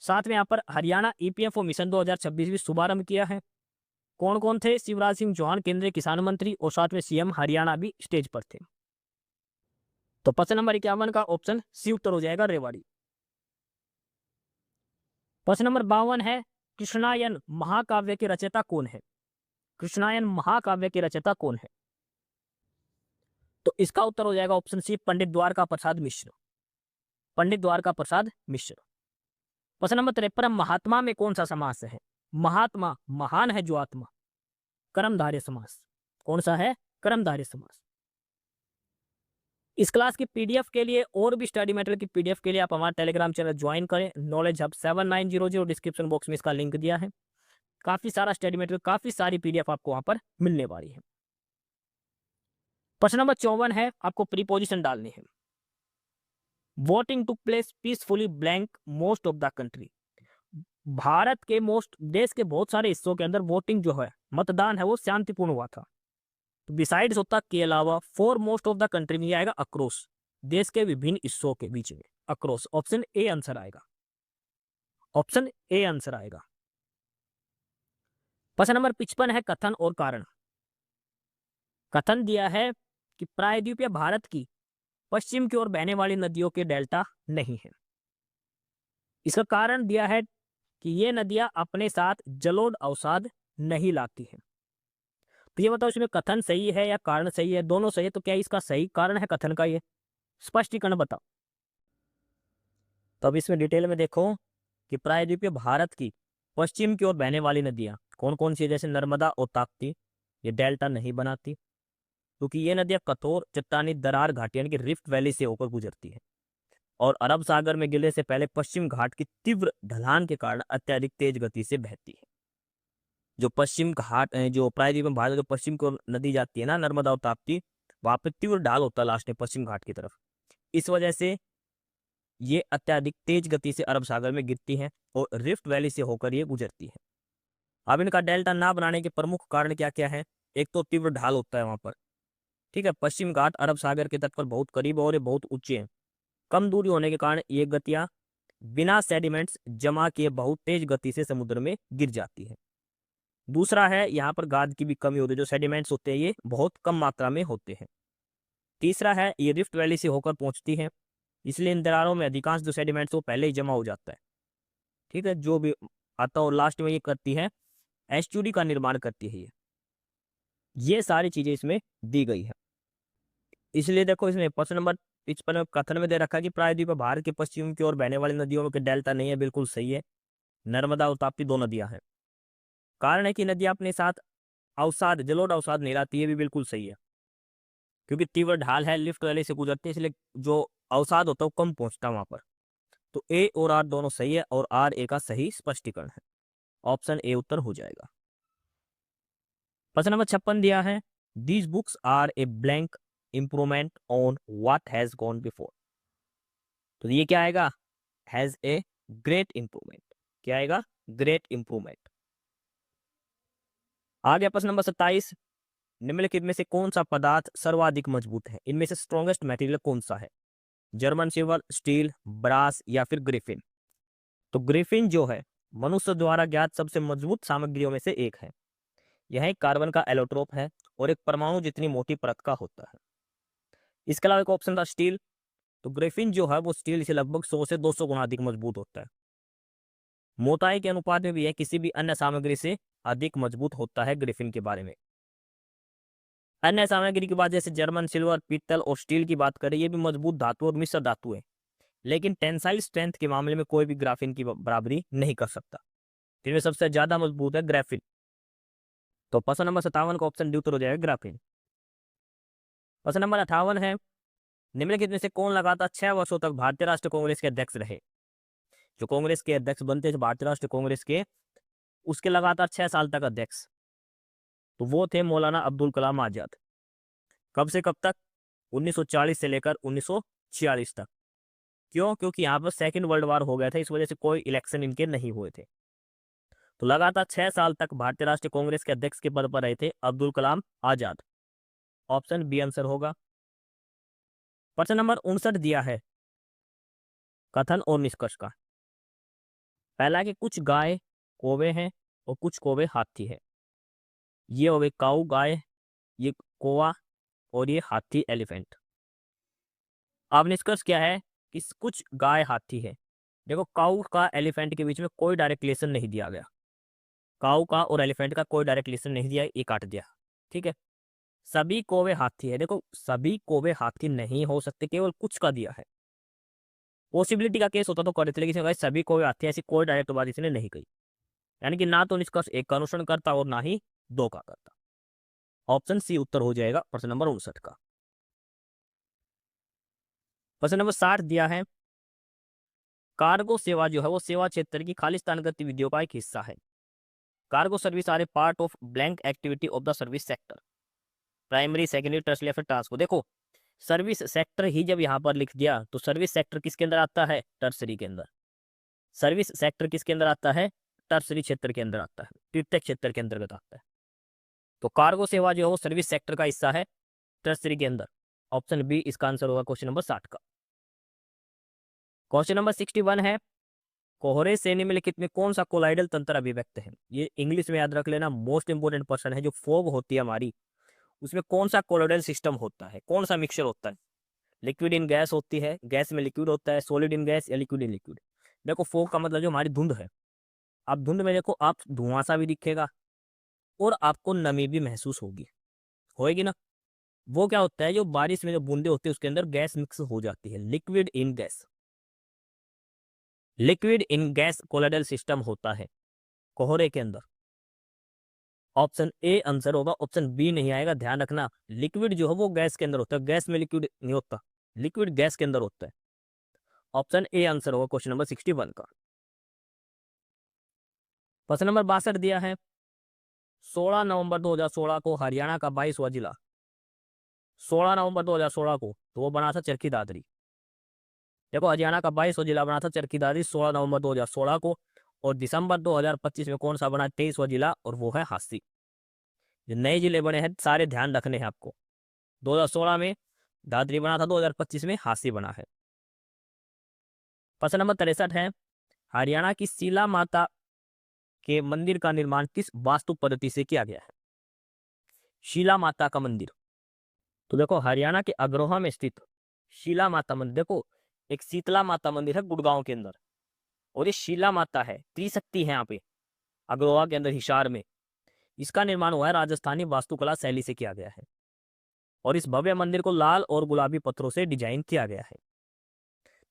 साथ में यहाँ पर हरियाणा ईपीएफओ मिशन 2026 भी शुभारंभ किया है। कौन कौन थे? शिवराज सिंह चौहान केंद्रीय किसान मंत्री और साथ में सीएम हरियाणा भी स्टेज पर थे। तो प्रश्न नंबर 51 का ऑप्शन सी उत्तर हो जाएगा, रेवाड़ी। प्रश्न नंबर 52 है, कृष्णायन महाकाव्य के रचयिता कौन है? कृष्णायन महाकाव्य के रचयिता कौन है? तो इसका उत्तर हो जाएगा ऑप्शन सी, पंडित द्वारका प्रसाद मिश्र। पंडित द्वारका प्रसाद मिश्र। प्रश्न नंबर 53, महात्मा में कौन सा समास है? महात्मा महान है जो आत्मा, कर्मधारय समास। कौन सा है? कर्मधारय समास। इस क्लास की पीडीएफ के लिए और भी स्टडी मटेरियल की पीडीएफ के लिए आप हमारा टेलीग्राम चैनल ज्वाइन करें, नॉलेज हब 7900। डिस्क्रिप्शन बॉक्स में इसका लिंक दिया है। काफी सारा स्टडी मटेरियल, काफी सारी पीडीएफ आपको वहां पर मिलने वाली है। प्रश्न नंबर 54 है, आपको प्रीपोजिशन डालनी है। Voting took place peacefully blank most of the country. Bharat के देश के बहुत सारे हिस्सों के अंदर वोटिंग जो है, मतदान है, वो शांतिपूर्ण हुआ था। तो बिसाइड्स होता के अलावा, for most of the country में ये आएगा अक्रॉस, देश के विभिन्न हिस्सों के बीच में, अक्रॉस। ऑप्शन ए आंसर आएगा, ऑप्शन ए आंसर आएगा। प्रश्न नंबर 55 है कथन और कारण। कथन दिया है कि प्रायद्वीपीय भारत की पश्चिम की ओर बहने वाली नदियों के डेल्टा नहीं है। इसका कारण दिया है कि ये नदियां अपने साथ जलोढ़ अवसाद नहीं लाती हैं। तो ये बताओ इसमें कथन सही है या कारण सही है? दोनों सही है, तो क्या इसका सही कारण है कथन का? ये स्पष्टीकरण बताओ। तो अब इसमें डिटेल में देखो कि प्रायद्वीपीय भारत की पश्चिम की ओर बहने वाली नदियां कौन कौन सी है, जैसे नर्मदा और ताप्ती, ये डेल्टा नहीं बनाती, क्योंकि ये नदियां कठोर चट्टानी दरार घाटी यानी कि रिफ्ट वैली से होकर गुजरती है और अरब सागर में गिरने से पहले पश्चिम घाट की तीव्र ढलान के कारण अत्यधिक तेज गति से बहती है। जो पश्चिम घाट जो प्रायद्वीप में भारत जो पश्चिम की ओर नदी जाती है ना, नर्मदा और ताप्ती, वहां पे तीव्र ढाल होता है लास्ट में पश्चिम घाट की तरफ। इस वजह से ये अत्यधिक तेज गति से अरब सागर में गिरती है और रिफ्ट वैली से होकर ये गुजरती है। अब इनका डेल्टा ना बनाने के प्रमुख कारण क्या क्या है? एक तो तीव्र ढाल होता है वहां पर, ठीक है। पश्चिम घाट अरब सागर के तट पर बहुत करीब और ये बहुत ऊंचे हैं। कम दूरी होने के कारण ये गतियां बिना सेडिमेंट्स जमा किए बहुत तेज गति से समुद्र में गिर जाती है। दूसरा है यहाँ पर गाद की भी कमी होती है, जो सेडिमेंट्स होते हैं ये बहुत कम मात्रा में होते हैं। तीसरा है ये रिफ्ट वैली से होकर पहुंचती है, इसलिए इन दरारों में अधिकांश जो सेडिमेंट्स वो पहले ही जमा हो जाता है, ठीक है, जो भी आता है। और लास्ट में ये करती है एस्चुरी का निर्माण करती है ये सारी चीजें इसमें दी गई है। इसलिए देखो इसमें प्रश्न नंबर 55 कथन में दे रखा है कि प्रायद्वीप भारत के पश्चिम की ओर बहने वाली नदियों में डेल्टा नहीं है, बिल्कुल सही है। नर्मदा और ताप्ती दो नदियां हैं। कारण है कि नदियां अपने साथ अवसाद जलोढ़ अवसाद नहीं लाती, है भी बिल्कुल सही है, क्योंकि तीव्र ढाल है, लिफ्ट वैली से गुजरती है, इसलिए जो अवसाद होता है वो कम पहुंचता है वहां पर। तो ए और आर दोनों सही है और आर ए का सही स्पष्टीकरण है। ऑप्शन ए उत्तर हो जाएगा। प्रश्न नंबर 56 दिया है these books are a blank improvement on what has gone before. तो ये क्या आएगा? Has a great improvement. क्या आएगा? Great improvement. आ गया प्रश्न नंबर 27, निम्नलिखित में से कौन सा पदार्थ सर्वाधिक मजबूत है? इनमें से स्ट्रॉन्गेस्ट मटेरियल कौन सा है? जर्मन सिल्वर, स्टील, ब्रास या फिर ग्रिफिन? तो ग्रिफिन जो है मनुष्य द्वारा ज्ञात सबसे मजबूत सामग्रियों में से एक है। यह एक कार्बन का एलोट्रोप है और एक परमाणु जितनी मोटी परत का होता है। इसके अलावा एक ऑप्शन था स्टील। तो ग्रिफिन जो है वो स्टील से लगभग 100 से 200 गुना अधिक मजबूत होता है। मोटाई के अनुपात में भी यह किसी भी अन्य सामग्री से अधिक मजबूत होता है। ग्रिफिन के बारे में अन्य सामग्री की बात जैसे जर्मन सिल्वर, पीतल और स्टील की बात करें, ये भी मजबूत धातु और मिश्र धातु है, लेकिन टेंसाइल स्ट्रेंथ के मामले में कोई भी ग्राफिन की बराबरी नहीं कर सकता। इनमें सबसे ज्यादा मजबूत है ग्राफिन। तो प्रश्न नंबर 57 का ऑप्शन डी उत्तर हो जाएगा ग्राफिन। प्रश्न नंबर 58 है निम्नलिखित में से कौन लगातार 6 वर्षों तक भारतीय राष्ट्रीय कांग्रेस के अध्यक्ष रहे? जो कांग्रेस के अध्यक्ष बनते थे भारतीय राष्ट्रीय कांग्रेस के, उसके लगातार 6 साल तक अध्यक्ष, तो वो थे मौलाना अब्दुल कलाम आजाद। कब से कब तक? 1940 से लेकर 1946 तक। क्यों? क्योंकि यहाँ पर सेकेंड वर्ल्ड वार हो गया था, इस वजह से कोई इलेक्शन इनके नहीं हुए थे। तो लगातार 6 साल तक भारतीय राष्ट्रीय कांग्रेस के अध्यक्ष के पद पर रहे थे Abdul Kalam Azad. Option B answer होगा। प्रश्न नंबर 59 दिया है कथन और निष्कर्ष का। पहला कि कुछ गाय कौवे हैं और कुछ कौवे हाथी है। ये हो गए काऊ गाय, ये कौवा और ये हाथी एलिफेंट। अब निष्कर्ष क्या है कि कुछ गाय हाथी है। देखो काऊ का एलिफेंट के बीच में कोई डायरेक्ट रिलेशन नहीं दिया गया। काऊ का और एलिफेंट का कोई डायरेक्ट रिलेशन नहीं दिया, ये काट दिया, ठीक है। सभी कौवे हाथी है। देखो सभी कौवे हाथी नहीं हो सकते, केवल कुछ का दिया है। पॉसिबिलिटी का केस होता तो कर देते, लेकिन सभी कौवे हाथी ऐसी कोई डायरेक्ट बात इसने नहीं कही। यानी कि ना तो निष्कर्ष एक का अनुसरण करता और ना ही दो का करता। ऑप्शन सी उत्तर हो जाएगा प्रश्न नंबर 59 का। प्रश्न नंबर 60 दिया है कार्गो सेवा जो है वो सेवा क्षेत्र की खालिस्तान गतिविधियों का एक हिस्सा है। Cargo service are a part of blank activity of the service sector, primary, secondary, tertiary या फिर ट्रांसको। देखो सर्विस सेक्टर ही जब यहाँ पर लिख दिया तो सर्विस सेक्टर किसके अंदर आता है? टर्शरी के अंदर। सर्विस सेक्टर किसके अंदर आता है? टर्शरी क्षेत्र के अंदर आता है, तृतीयक क्षेत्र के अंतर्गत आता है। तो कार्गो सेवा जो है वो सर्विस सेक्टर का हिस्सा है टर्सरी के अंदर। ऑप्शन बी इसका आंसर होगा क्वेश्चन नंबर 60 का। क्वेश्चन नंबर 61 है, कोहरे से निम्नलिखित में कौन सा कोलाइडल तंत्र अभिव्यक्त है? ये इंग्लिश में याद रख लेना, मोस्ट इंपोर्टेंट पर्सन है। जो फॉग होती है हमारी, उसमें कौन सा कोलाइडल सिस्टम होता है, कौन सा मिक्सचर होता है? लिक्विड इन गैस होती है, गैस में लिक्विड होता है, सॉलिड इन गैस या लिक्विड इन लिक्विड। देखो फॉग का मतलब जो हमारी धुंध है, आप धुंध में देखो आप धुआं सा भी दिखेगा और आपको नमी भी महसूस होगी ना। वो क्या होता है, जो बारिश में जो बूंदे होती है उसके अंदर गैस मिक्स हो जाती है, liquid in gas. Liquid in gas colloidal system होता है कोहरे के अंदर। ऑप्शन ए आंसर होगा, ऑप्शन बी नहीं आएगा, ध्यान रखना। लिक्विड जो है वो गैस के अंदर होता है, गैस में लिक्विड नहीं होता, लिक्विड गैस के अंदर होता है। ऑप्शन ए आंसर होगा क्वेश्चन नंबर 61 का। प्रश्न नंबर 62 दिया है, 16 नवंबर 2016 को हरियाणा का 22वां जिला, 16 नवंबर 2016 को तो वो बना था चरखी दादरी। देखो हरियाणा का 22वां जिला बना था चरखी दादरी 16 नवंबर 2016 को, और दिसंबर 2025 में कौन सा बना 23वां जिला, और वो है हांसी। जो नए जिले बने हैं सारे ध्यान रखने हैं आपको। 2016 में दादरी बना था, 2025 में हांसी बना है। प्रश्न नंबर 63 है, हरियाणा की शीला माता के मंदिर का निर्माण किस वास्तु पद्धति से किया गया है? शीला माता का मंदिर, तो देखो हरियाणा के अग्रोहा में स्थित शीला माता मंदिर, देखो एक शीतला माता मंदिर है गुड़गांव के अंदर, और ये शीला माता है, त्रिशक्ति है यहाँ पे अग्रोहा के अंदर हिसार में। इसका निर्माण हुआ है राजस्थानी वास्तुकला शैली से किया गया है, और इस भव्य मंदिर को लाल और गुलाबी पत्थरों से डिजाइन किया गया है।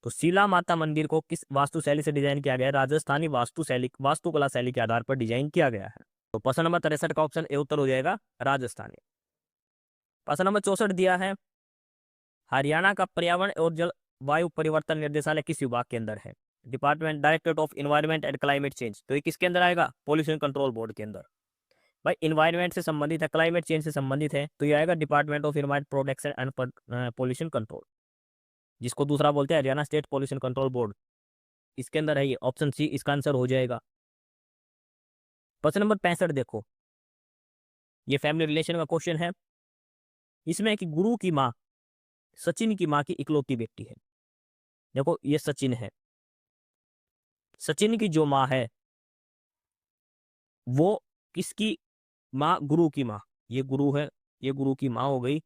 तो शीला माता मंदिर को किस वास्तु शैली से डिजाइन किया गया है? राजस्थानी वास्तुकला शैली के आधार पर डिजाइन किया गया है। तो प्रश्न नंबर 63 का ऑप्शन ए उत्तर हो जाएगा राजस्थानी। प्रश्न नंबर 64 दिया है, हरियाणा का पर्यावरण और जलवायु परिवर्तन निर्देशालय किस विभाग के अंदर है? Department directorate of environment and climate change. तो ये किसके अंदर आएगा? पॉल्यूशन कंट्रोल बोर्ड के अंदर। भाई इन्वायरमेंट से संबंधित है, क्लाइमेट चेंज से संबंधित है, तो ये आएगा department of environment protection and pollution control, जिसको दूसरा बोलते हैं Haryana state pollution control board. इसके अंदर है ये, ऑप्शन सी इसका आंसर हो जाएगा। प्रश्न नंबर 65 देखो, ये फैमिली रिलेशन का क्वेश्चन है। इसमें कि गुरु की माँ सचिन की माँ की इकलौती बेटी है। देखो ये सचिन है, सचिन की जो माँ है वो किसकी माँ? गुरु की माँ। ये गुरु है, ये गुरु की माँ हो गई।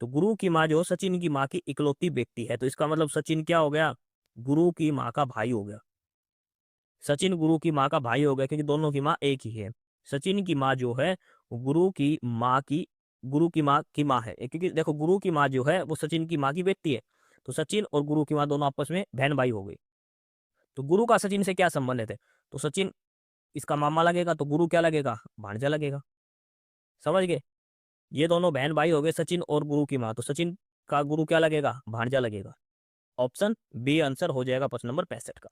तो गुरु की माँ जो सचिन की माँ की इकलौती बेटी है, तो इसका मतलब सचिन क्या हो गया? गुरु की माँ का भाई हो गया। सचिन गुरु की माँ का भाई हो गया, क्योंकि दोनों की माँ एक ही है। सचिन की माँ जो है वो गुरु की माँ की माँ है, क्योंकि देखो गुरु की माँ जो है वो सचिन की माँ की बेटी है। तो सचिन और गुरु की माँ दोनों आपस में बहन भाई हो गई। तो गुरु का सचिन से क्या संबंध है? तो सचिन इसका मामा लगेगा, तो गुरु क्या लगेगा? भांजा लगेगा। समझ गए? ये दोनों बहन भाई हो गए, सचिन और गुरु की माँ, तो सचिन का गुरु क्या लगेगा? भांजा लगेगा। ऑप्शन बी आंसर हो जाएगा प्रश्न नंबर 65 का।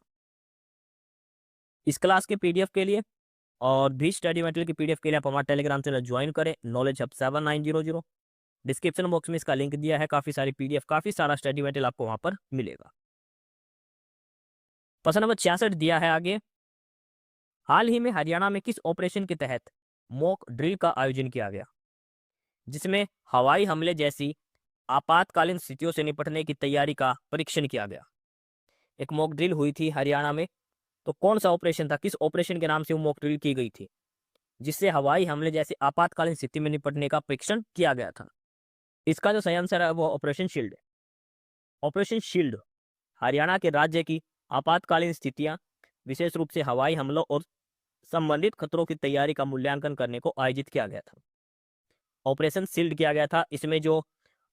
इस क्लास के पीडीएफ के लिए और भी स्टडी मटेरियल की पीडीएफ के लिए आप हमारा टेलीग्राम चैनल ज्वाइन करें, नॉलेज हब 7900। डिस्क्रिप्शन बॉक्स में इसका लिंक दिया है, काफी सारी पीडीएफ, काफी सारा स्टडी मटेरियल आपको वहां पर मिलेगा। प्रश्न नंबर 66 दिया है आगे, हाल ही में हरियाणा में किस ऑपरेशन के तहत मॉक ड्रिल का आयोजन किया गया, जिसमें हवाई हमले जैसी आपातकालीन स्थितियों से निपटने की तैयारी का परीक्षण किया गया? एक मॉक ड्रिल हुई थी हरियाणा में, तो कौन सा ऑपरेशन था, किस ऑपरेशन के नाम से वो मॉक ड्रिल की गई थी, जिससे हवाई हमले जैसे आपातकालीन स्थिति में निपटने का परीक्षण किया गया था? इसका जो सही आंसर है वो ऑपरेशन शील्ड है। ऑपरेशन शील्ड हरियाणा के राज्य की आपातकालीन स्थितियां, विशेष रूप से हवाई हमलों और संबंधित खतरों की तैयारी का मूल्यांकन करने को आयोजित किया गया था। ऑपरेशन शील्ड किया गया था। इसमें जो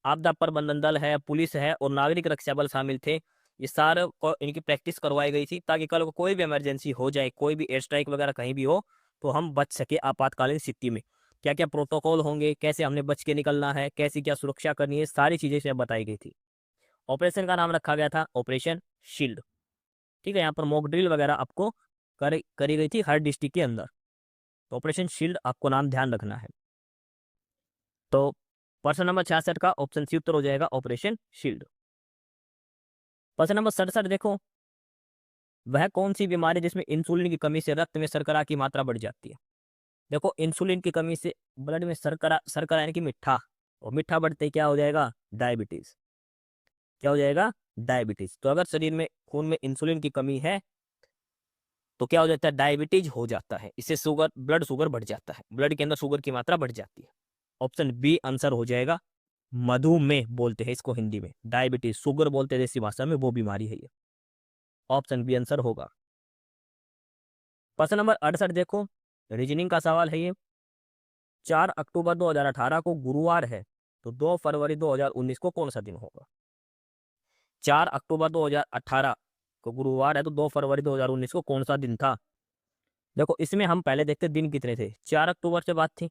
आपदा प्रबंधन दल है, पुलिस है और नागरिक रक्षा बल शामिल थे। ये सारे को इनकी प्रैक्टिस करवाई गई थी, ताकि कल को कोई भी इमरजेंसी हो जाए, कोई भी एयर स्ट्राइक वगैरह कहीं भी हो, तो हम बच सके आपातकालीन स्थिति में। क्या क्या प्रोटोकॉल होंगे, कैसे हमने बच के निकलना है, कैसी क्या सुरक्षा करनी है, सारी चीजें इसमें बताई गई थी। ऑपरेशन का नाम रखा गया था ऑपरेशन शील्ड। ठीक है, यहाँ पर मॉक ड्रिल वगैरह आपको करी गई थी हर डिस्ट्रिक्ट के अंदर। तो ऑपरेशन शील्ड आपको नाम ध्यान रखना है। तो प्रश्न नंबर 66 का ऑप्शन सी उत्तर हो जाएगा ऑपरेशन शील्ड। प्रश्न नंबर 67 देखो, वह कौन सी बीमारी जिसमें इंसुलिन की कमी से रक्त में शर्करा की मात्रा बढ़ जाती है? देखो इंसुलिन की कमी से ब्लड में शर्करा शर्करा यानी कि मिठा, और मिठा बढ़ते ही क्या हो जाएगा, डायबिटीज। क्या हो जाएगा, डायबिटीज। तो अगर शरीर में खून में इंसुलिन की कमी है तो क्या हो जाता है, डायबिटीज हो जाता है। इससे शुगर, ब्लड शुगर बढ़ जाता है, ब्लड के अंदर शुगर की मात्रा बढ़ जाती है। ऑप्शन बी आंसर हो जाएगा। मधुमेह बोलते हैं इसको हिंदी में, डायबिटीज शुगर बोलते हैं देसी भाषा में, वो बीमारी है ये। ऑप्शन बी आंसर होगा। प्रश्न नंबर 68 देखो, रीजनिंग का सवाल है ये। 4 अक्टूबर 2018 को गुरुवार है, तो 2 फरवरी 2019 को कौन सा दिन होगा। 4 अक्टूबर 2018 को गुरुवार है, तो 2 फरवरी 2019 को कौन सा दिन था। देखो इसमें हम पहले देखते दिन कितने थे, 4 अक्टूबर से बात थी।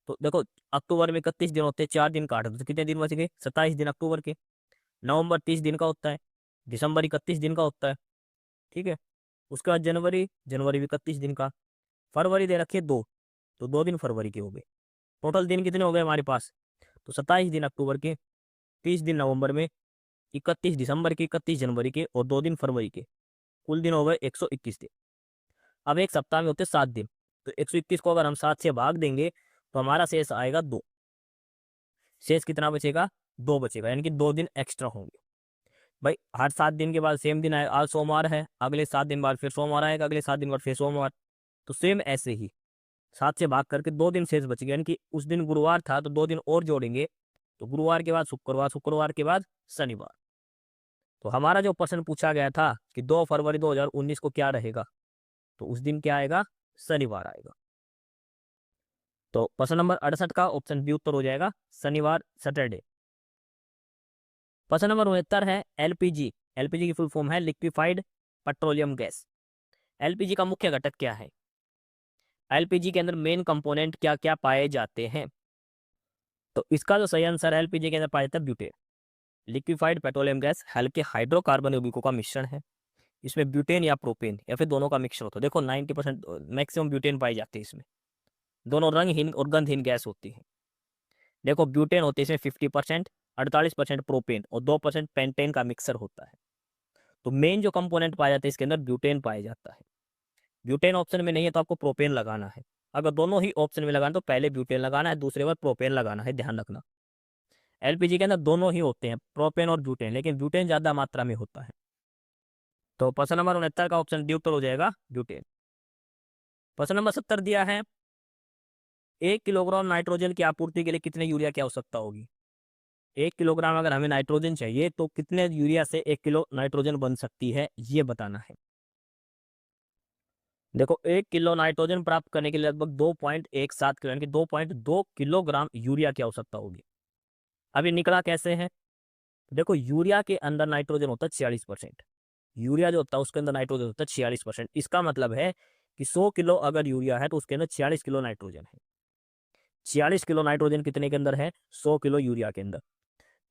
तो देखो अक्टूबर में 31 दिन होते हैं, 4 दिन काट दो तो कितने दिन बच गए, 27 दिन अक्टूबर के। नवंबर 30 दिन का होता है, दिसंबर 31 दिन का होता है, ठीक है। उसके बाद जनवरी, जनवरी भी 31 दिन का। फरवरी दे रखी है 2, तो 2 दिन फरवरी के हो गए। टोटल दिन कितने हो गए हमारे पास, तो 27 दिन अक्टूबर के, 30 दिन नवंबर में, 31 दिसंबर के, 31 जनवरी के और 2 दिन फरवरी के। कुल दिन हो गए 121 दिन। अब एक सप्ताह में होते 7 दिन, तो 121 को अगर हम 7 से भाग देंगे तो हमारा शेष आएगा 2। शेष कितना बचेगा, 2 बचेगा, यानी कि 2 दिन एक्स्ट्रा होंगे। भाई हर 7 दिन के बाद सेम दिन आएगा, आज सोमवार है, अगले 7 दिन बाद फिर सोमवार आएगा, अगले 7 दिन बाद फिर सोमवार। तो सेम ऐसे ही 7 से भाग करके 2 दिन शेष बच गए, यानी कि उस दिन गुरुवार था तो 2 दिन और जोड़ेंगे, तो गुरुवार के बाद शुक्रवार, शुक्रवार के बाद शनिवार। तो हमारा जो प्रश्न पूछा गया था कि 2 फरवरी 2019 को क्या रहेगा, तो उस दिन क्या आएगा, शनिवार आएगा। तो प्रश्न नंबर 68 का ऑप्शन बी उत्तर हो जाएगा, शनिवार, सैटरडे। प्रश्न नंबर 69 है एलपीजी। एलपीजी की फुल फॉर्म है लिक्विफाइड पेट्रोलियम गैस। एलपीजी का मुख्य घटक क्या है, एलपीजी के अंदर मेन कंपोनेंट क्या क्या पाए जाते हैं। तो इसका जो सही आंसर है, एलपीजी के अंदर पाया जाता है ब्यूटेन। लिक्विफाइड पेट्रोलियम गैस हल्के हाइड्रोकार्बन यौगिकों का मिश्रण है। इसमें ब्यूटेन या प्रोपेन या फिर दोनों का मिक्सर होता है। देखो 90% मैक्सिमम ब्यूटेन पाई जाती है इसमें। दोनों रंगहीन और गंधहीन गैस होती है। देखो ब्यूटेन होती है इसमें 50%, 48% प्रोपेन और 2% पेंटेन का मिक्सर होता है। तो मेन जो कंपोनेंट पाया जाता है इसके अंदर ब्यूटेन पाया जाता है। ब्यूटेन ऑप्शन में नहीं है तो आपको प्रोपेन लगाना है। अगर दोनों ही ऑप्शन में लगाना तो पहले ब्यूटेन लगाना है, दूसरे बार प्रोपेन लगाना है, ध्यान रखना। एलपीजी के अंदर दोनों ही होते हैं, प्रोपेन और ब्यूटेन, लेकिन ब्यूटेन ज्यादा मात्रा में होता है। तो प्रश्न नंबर 69 का ऑप्शन डी उत्तर हो जाएगा, ब्यूटेन। प्रश्न नंबर 70 दिया है, 1 किलोग्राम नाइट्रोजन की आपूर्ति के लिए कितने यूरिया की आवश्यकता होगी। 1 किलोग्राम अगर हमें नाइट्रोजन चाहिए तो कितने यूरिया से 1 किलो नाइट्रोजन बन सकती है, ये बताना है। देखो 1 किलो नाइट्रोजन प्राप्त करने के लिए लगभग 2.17 किलो यानी कि 2.2 किलोग्राम यूरिया की आवश्यकता होगी। अब ये निकला कैसे है, देखो यूरिया के अंदर नाइट्रोजन होता है 46%। यूरिया जो होता है उसके अंदर नाइट्रोजन होता है 46%। इसका मतलब है कि 100 किलो अगर यूरिया है तो उसके अंदर 46 किलो नाइट्रोजन है। 46 किलो नाइट्रोजन कितने के अंदर है, 100 किलो यूरिया के अंदर।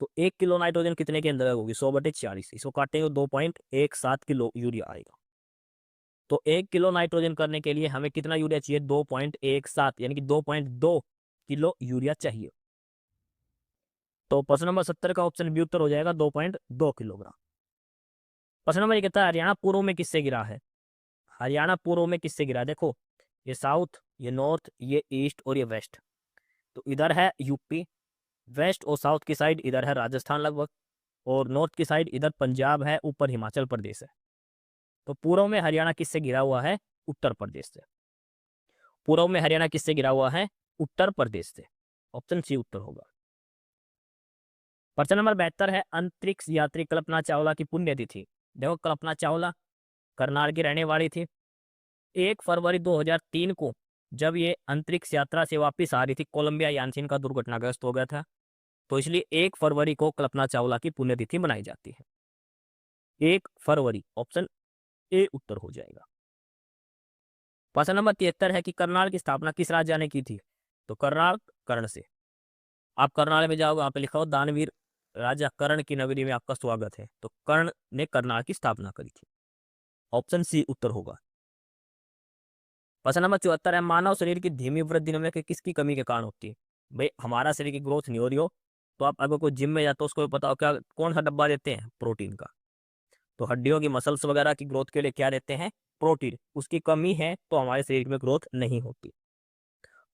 तो 1 किलो नाइट्रोजन कितने के अंदर होगी, 100/46। इसको काटेंगे 2.17 किलो यूरिया आएगा। तो 1 किलो नाइट्रोजन करने के लिए हमें कितना यूरिया चाहिए, 2.17 यानी कि 2.2 किलो यूरिया चाहिए। तो प्रश्न नंबर 70 का ऑप्शन बी उत्तर हो जाएगा, 2.2 किलोग्राम। प्रश्न नंबर 71, हरियाणा पूर्व में किससे गिरा है। हरियाणा पूर्व में किससे गिरा है, देखो ये साउथ, ये नॉर्थ, ये ईस्ट और ये वेस्ट। तो इधर है यूपी, वेस्ट और साउथ की साइड इधर है राजस्थान लगभग, और नॉर्थ की साइड इधर पंजाब है, ऊपर हिमाचल प्रदेश है। तो पूर्व में हरियाणा किससे गिरा हुआ है, उत्तर प्रदेश से। पूर्व में हरियाणा किससे गिरा हुआ है, उत्तर प्रदेश से। ऑप्शन सी उत्तर होगा। प्रश्न नंबर 72 है, अंतरिक्ष यात्री कल्पना चावला की पुण्यतिथि। देखो कल्पना चावला करनाल की रहने वाली थी। 1 फरवरी 2003 को जब ये अंतरिक्ष यात्रा से वापस आ रही थी, कोलंबिया यान से इनका दुर्घटनाग्रस्त हो गया था। तो इसलिए 1 फरवरी को कल्पना चावला की पुण्यतिथि मनाई जाती है। 1 फरवरी, ऑप्शन ए उत्तर हो जाएगा। प्रश्न नंबर 73 है कि करनाल की स्थापना किस राजा ने की थी। तो करनाल कर्ण से। आप करनाल में जाओगे, वहां पे लिखा हो दानवीर राजा कर्ण की नगरी में आपका स्वागत है। तो कर्ण ने करनाल की स्थापना करी थी। ऑप्शन सी उत्तर होगा। प्रश्न नंबर 74 है, मानव शरीर की धीमी वृद्धि निम्न के किसकी कमी के कारण होती है। भाई हमारा शरीर की ग्रोथ नहीं हो रही हो तो आप अगर कोई जिम में जाते हो उसको बताओ क्या कौन सा डब्बा देते हैं, प्रोटीन का। तो हड्डियों की मसल्स वगैरह की ग्रोथ के लिए क्या देते हैं, प्रोटीन। उसकी कमी है तो हमारे शरीर में ग्रोथ नहीं होती।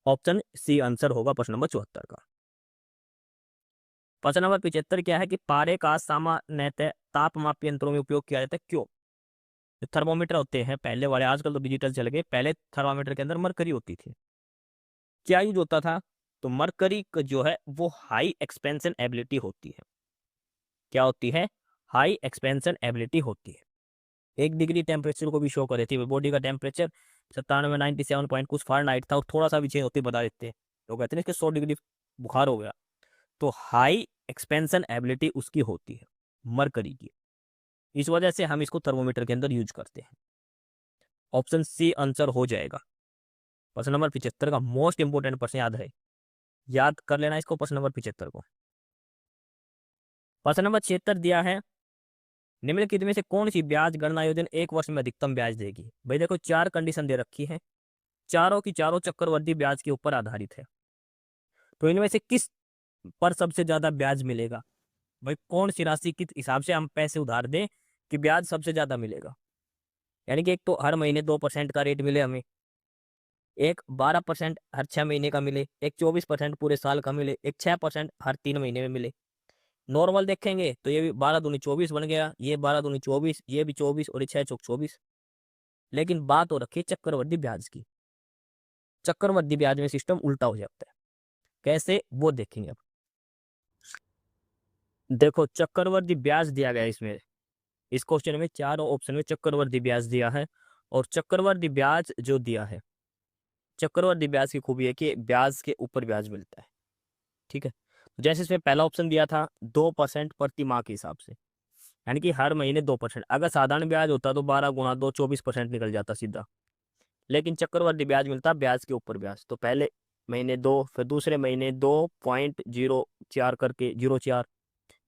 ऑप्शन सी आंसर होगा प्रश्न नंबर 74 का। प्रश्न नंबर 75 क्या है कि पारे का सामान्यतः तापमापी यंत्रों में उपयोग किया जाता है, क्यों? जो थर्मोमीटर होते हैं पहले वाले, आजकल तो डिजिटल चल गए, पहले थर्मामीटर के अंदर मरकरी होती थी। क्या यूज होता था? तो मरकरी जो है वो हाई एक्सपेंशन एबिलिटी होती है। क्या होती है? हाई एक्सपेंशन एबिलिटी होती है। 1 डिग्री टेम्परेचर को भी शो कर देती है। बॉडी का टेम्परेचर 97 97 पॉइंट कुछ फ़ारेनहाइट था, और थोड़ा सा भी चेंज होती बता देते हैं। तो कहते हैं कि 100 डिग्री बुखार हो गया। तो हाई एक्सपेंशन एबिलिटी उसकी होती है मरकरी की। इस वजह से हम इसको थर्मोमीटर के अंदर यूज करते हैं। ऑप्शन सी आंसर हो जाएगा। प्रश्न नंबर 75 का मोस्ट इंपोर्टेंट प्रश्न याद है, याद कर लेना इसको, प्रश्न नंबर 75 को। प्रश्न नंबर 76 दिया है, निम्नलिखित में से कौन सी ब्याज गणना योजना 1 वर्ष में अधिकतम ब्याज देगी? भाई देखो 4 कंडीशन दे रखी है, चारों की चारों चक्रवृद्धि ब्याज के ऊपर आधारित है। तो इनमें से किस पर सबसे ज्यादा ब्याज मिलेगा? भाई कौन सी राशि किस हिसाब से हम पैसे उधार दें कि ब्याज सबसे ज्यादा मिलेगा? यानी कि एक तो हर महीने 2% का रेट मिले हमें, एक 12% हर 6 महीने का मिले, एक 24% पूरे साल का मिले, एक 6% हर 3 महीने में मिले। नॉर्मल देखेंगे तो ये भी 12 दूनी 24 बन गया, ये 12 दूनी 24, ये भी 24 और ये 6 चौक 24। लेकिन बात हो रखी है चक्रवृद्धि ब्याज की। चक्रवृद्धि ब्याज में सिस्टम उल्टा हो जाता है। कैसे, वो देखेंगे अब। देखो चक्रवृद्धि ब्याज दिया गया है इसमें, इस क्वेश्चन में चारों ऑप्शन में चक्रवृद्धि ब्याज दिया है। और चक्रवृद्धि ब्याज जो दिया है, चक्रवृद्धि ब्याज की खूबी है कि ब्याज के ऊपर ब्याज मिलता है। ठीक है, जैसे इसमें पहला ऑप्शन दिया था 2% प्रति माह के हिसाब से, यानी कि हर महीने 2%। अगर साधारण ब्याज होता तो 12 गुना 2 24% निकल जाता सीधा। लेकिन चक्रवृद्धि ब्याज मिलता ब्याज के ऊपर ब्याज। तो पहले महीने 2, फिर दूसरे महीने 2.04 करके 04,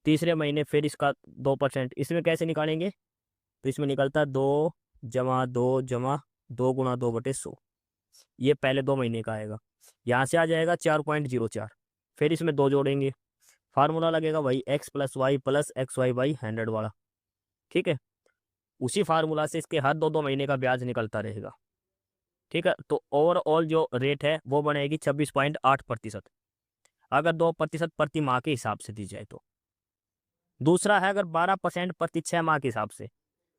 तीसरे महीने फिर इसका 2%। इसमें कैसे निकालेंगे? तो इसमें निकलता 2 + 2 = 2 गुना 2/100। ये पहले 2 महीने का आएगा। यहाँ से आ जाएगा 4.04, फिर इसमें 2 जोड़ेंगे, फार्मूला लगेगा वही x + y + xy/100 वाला। ठीक है, उसी फार्मूला से इसके हर 2 महीने का ब्याज निकलता रहेगा। ठीक है, तो ओवरऑल जो रेट है वो बनेगी 26.8%, अगर 2% प्रति माह के हिसाब से दी जाए तो। दूसरा है अगर 12% प्रति 6 माह के हिसाब से,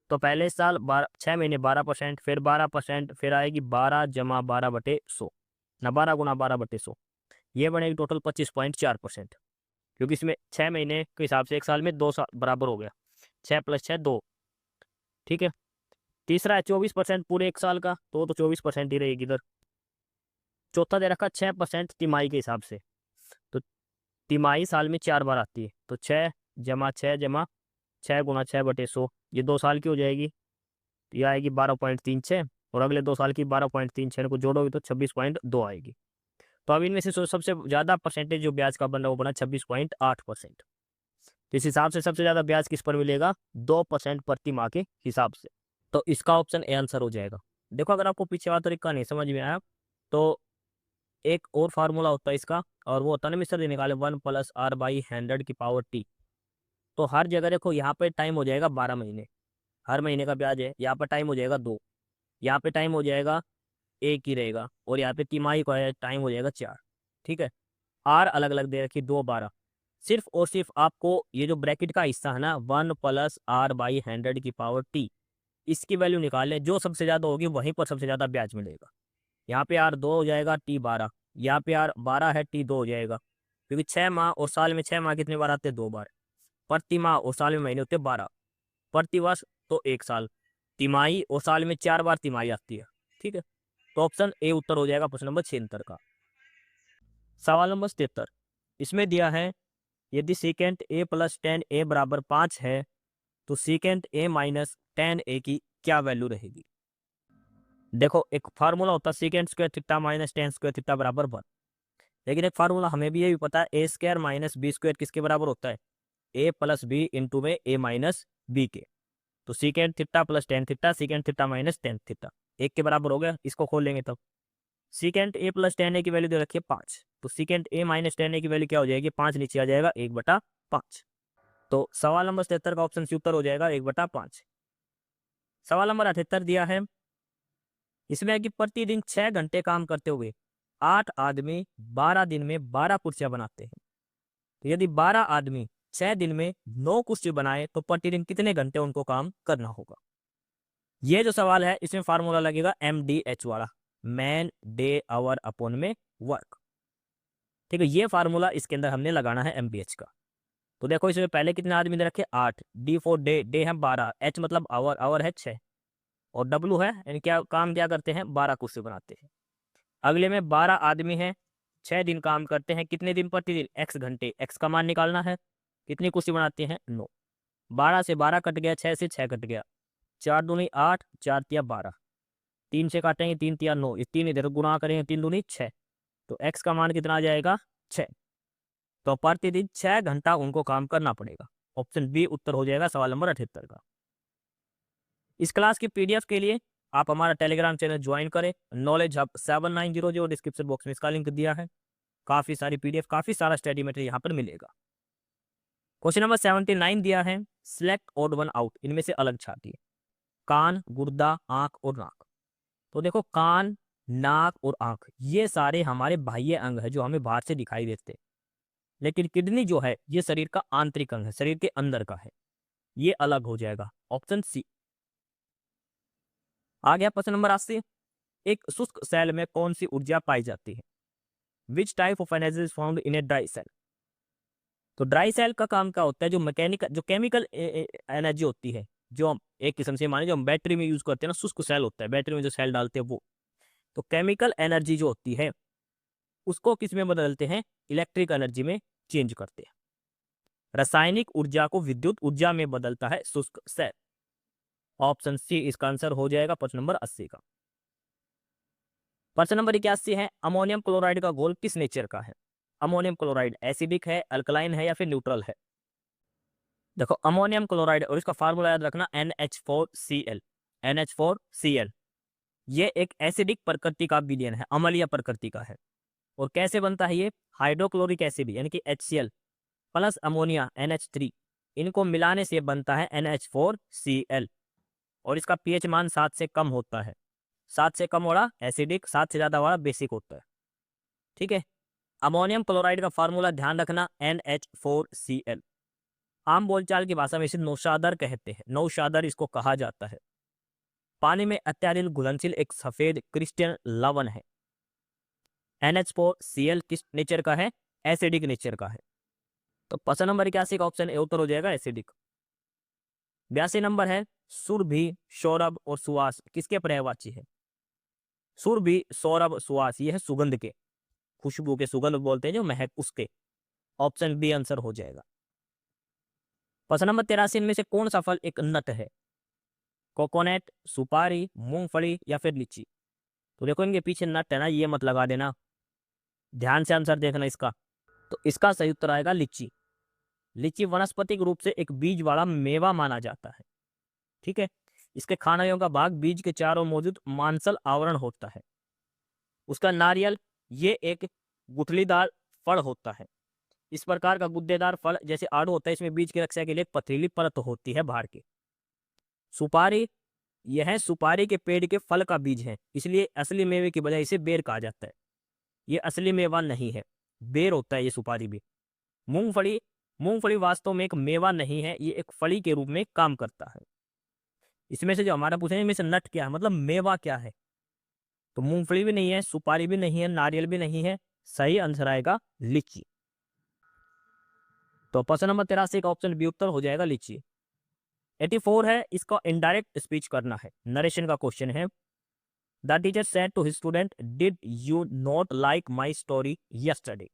तो पहले साल 6 महीने 12%, फिर 12%, फिर आएगी 12 + 12/100 ना 12 गुना 12/100। ये बनेगी टोटल 25.4%, क्योंकि इसमें 6 महीने के हिसाब से एक साल में 2 साल बराबर हो गया, 6 + 6 2। ठीक है, तीसरा है 24% पूरे एक साल का, तो 24% ही रहेगी इधर। चौथा दे रखा 6% तिमाही के हिसाब से, तो तिमाही साल में 4 बार आती है, तो 6 + 6 = 6 गुना 6/100, ये 2 साल की हो जाएगी। ये आएगी 12.36, और अगले 2 साल की 12.36 को जोड़ोगे तो 26.2 आएगी। तो अब इनमें से सबसे ज़्यादा परसेंटेज जो ब्याज का बना वो बना 26.8%। तो इस हिसाब से सबसे ज़्यादा ब्याज किस पर मिलेगा? 2% प्रति माह के हिसाब से। तो इसका ऑप्शन ए आंसर हो जाएगा। देखो अगर आपको पीछे वाला तरीका नहीं समझ में आया तो एक और फार्मूला होता है इसका, और वो होता है ना मिस्टर जी निकाले 1 + r/100⁻t। तो हर जगह देखो यहाँ पे टाइम हो जाएगा 12 महीने, हर महीने का ब्याज है। यहाँ पर टाइम हो जाएगा 2, यहाँ पे टाइम हो जाएगा 1 ही रहेगा, और यहाँ पे तिमाही का टाइम हो जाएगा 4। ठीक है, आर अलग अलग दे रखी 2 12। सिर्फ और सिर्फ आपको ये जो ब्रैकेट का हिस्सा है ना 1 + r/100⁻t, इसकी वैल्यू निकालें, जो सबसे ज़्यादा होगी वहीं पर सबसे ज़्यादा ब्याज मिलेगा। यहाँ पे आर 2 हो जाएगा, टी 12, यहाँ पे आर 12 है, टी 2 हो जाएगा। क्योंकि 6 माह और साल में 6 माह कितने बार आते हैं? 2 बार। प्रति माह और साल में महीने होते हैं 12, प्रतिवर्ष तो 1 साल, तिमाही और साल में 4 बार तिमाही आती है। ठीक है, तो ऑप्शन ए उत्तर हो जाएगा प्रश्न नंबर 76 का। सवाल नंबर 77, इसमें दिया है यदि सेकेंड ए + tan a = 5 है तो सेकेंड a - tan a की क्या वैल्यू रहेगी? देखो एक फार्मूला होता है second square theta - tan square theta = 1। लेकिन एक फार्मूला हमें भी ये भी पता है a स्क्वायर - b स्क्वायर किसके बराबर होता है? a + b इंटू में a - b के। तो second theta + tan theta, second theta - tan theta 1 के बराबर हो गया। इसको खोल लेंगे तब सेकेंड a + tan a की वैल्यू दे रखी है 5, तो सेकेंड a - tan a की वैल्यू क्या हो जाएगी? 5 नीचे आ जाएगा 1/5। तो सवाल नंबर 77 का ऑप्शन सी उत्तर हो जाएगा 1/5। सवाल नंबर 78 दिया है, इसमें है कि प्रतिदिन 6 घंटे काम करते हुए 8 आदमी 12 दिन में 12 कुर्सियां बनाते हैं, तो यदि 12 आदमी 6 दिन में 9 कुर्सी बनाए तो प्रतिदिन कितने घंटे उनको काम करना होगा। ये जो सवाल है इसमें फार्मूला लगेगा MDH वाला, मैन डे आवर अपॉन में वर्क। ठीक है, ये फार्मूला इसके अंदर हमने लगाना है MDH का। तो देखो इसमें पहले कितने आदमी दे रखे 8, D फॉर डे, डे है 12, H मतलब आवर, आवर है 6 और W है यानी क्या काम क्या करते हैं 12 कुर्सी बनाते हैं। अगले में 12 आदमी हैं 6 दिन काम करते हैं, कितने दिन प्रतिदिन x घंटे, x का मान निकालना है, कितनी कुर्सी बनाते हैं 9, 12 से 12 कट गया, 6 से 6 कट गया, 4 दूनी 8, 4 तिया 12, 3 से काटेंगे 3 तिया 9, इस 3 इधर गुणा करेंगे 3 दूनी 6, तो x का मान कितना आ जाएगा 6। तो प्रतिदिन 6 घंटा उनको काम करना पड़ेगा। ऑप्शन बी उत्तर हो जाएगा सवाल नंबर 78 का। इस क्लास की PDF के लिए आप हमारा टेलीग्राम चैनल ज्वाइन करें, नॉलेज हब 7900, डिस्क्रिप्शन बॉक्स में इसका लिंक दिया है। काफी सारी PDF, काफी सारा स्टडी मटेरियल यहाँ पर मिलेगा। क्वेश्चन नंबर 79 दिया है, सिलेक्ट ऑड वन आउट, इनमें से अलग छाटिए, कान, गुर्दा, आंख और नाक। तो देखो कान, नाक और आंख ये सारे हमारे बाह्य अंग है जो हमें बाहर से दिखाई देते हैं, लेकिन किडनी जो है ये शरीर का आंतरिक अंग है, शरीर के अंदर का है, ये अलग हो जाएगा, ऑप्शन सी। आ गया प्रश्न नंबर 80, एक शुष्क सेल में कौन सी ऊर्जा पाई जाती है, which type of energy is found in a dry cell. तो ड्राई सेल का काम क्या होता है, जो मैकेनिकल जो केमिकल एनर्जी होती है, जो हम एक किस्म से माने जो हम बैटरी में यूज करते हैं ना, शुष्क सेल होता है, बैटरी में जो सेल डालते हैं वो, तो केमिकल एनर्जी जो होती है उसको किस में बदलते हैं, इलेक्ट्रिक एनर्जी में चेंज करते हैं। रासायनिक ऊर्जा को विद्युत ऊर्जा में बदलता है शुष्क सेल, ऑप्शन सी इसका आंसर हो जाएगा प्रश्न नंबर 80 का। प्रश्न नंबर 81 है, अमोनियम क्लोराइड का घोल किस नेचर का है। अमोनियम क्लोराइड एसिडिक है, अल्कलाइन है या फिर न्यूट्रल है। देखो अमोनियम क्लोराइड और इसका फार्मूला याद रखना NH4Cl, NH4Cl ये एक एसिडिक प्रकृति का विलयन है, अम्लीय प्रकृति का है। और कैसे बनता है ये, हाइड्रोक्लोरिक एसिड यानी कि HCl प्लस अमोनिया NH3, इनको मिलाने से बनता है NH4Cl और इसका pH मान 7 से कम होता है, 7 से कम वाला एसिडिक, 7 से ज्यादा वाला बेसिक होता है। ठीक है, अमोनियम क्लोराइड का फार्मूला ध्यान रखना NH4Cl। आम बोलचाल की भाषा में इसे नौशादर कहते हैं, नौशादर इसको कहा जाता है। पानी में अत्यधिक घुलनशील एक सफेद क्रिस्टल लवण है। NH4Cl किस नेचर का है, एसिडिक नेचर का है। तो प्रश्न नंबर 81 का ऑप्शन ए उत्तर हो जाएगा एसिडिक। 82 नंबर है, सुरभि, सौरभ और सुवास किसके पर्यायवाची है। सुरभि, सौरभ, सुवास ये है सुगंध के, खुशबू के, सुगंध बोलते हैं जो महक, उसके, ऑप्शन बी आंसर हो जाएगा। प्रश्न नंबर 83 में से कौन सा फल एक नट है, कोकोनट, सुपारी, मूंगफली या फिर लीची। तो देखो इनके पीछे नट है ना, ये मत लगा देना, ध्यान से आंसर देखना इसका। तो इसका सही उत्तर आएगा लीची। लीची वनस्पतिक रूप से एक बीज वाला मेवा माना जाता है। ठीक है, इसके खाने योग्य भाग बीज के चारों मौजूद मांसल आवरण होता है। उसका नारियल ये एक गुठलीदार फल होता है। इस प्रकार का गुद्देदार फल जैसे आड़ू होता है, इसमें बीज की रक्षा के लिए एक पथरीली परत होती है बाहर की। सुपारी, यह सुपारी के पेड़ के फल का बीज है, इसलिए असली मेवे की बजाय इसे बेर कहा जाता है। ये असली मेवा नहीं है, बेर होता है ये सुपारी भी। मूंगफली, मूंगफली वास्तव में एक मेवा नहीं है, ये एक फली के रूप में काम करता है। इसमें से जो हमारा पूछे इनमें से नट क्या है, मतलब मेवा क्या है, तो मूंगफली भी नहीं है, सुपारी भी नहीं है, नारियल भी नहीं है, सही आंसर आएगा लीची। तो प्रश्न नंबर 83 का ऑप्शन बी उत्तर हो जाएगा लीची। 84 है, इसका इनडायरेक्ट स्पीच करना है, नरेशन का क्वेश्चन है। The teacher said to his student, did you not like my story yesterday.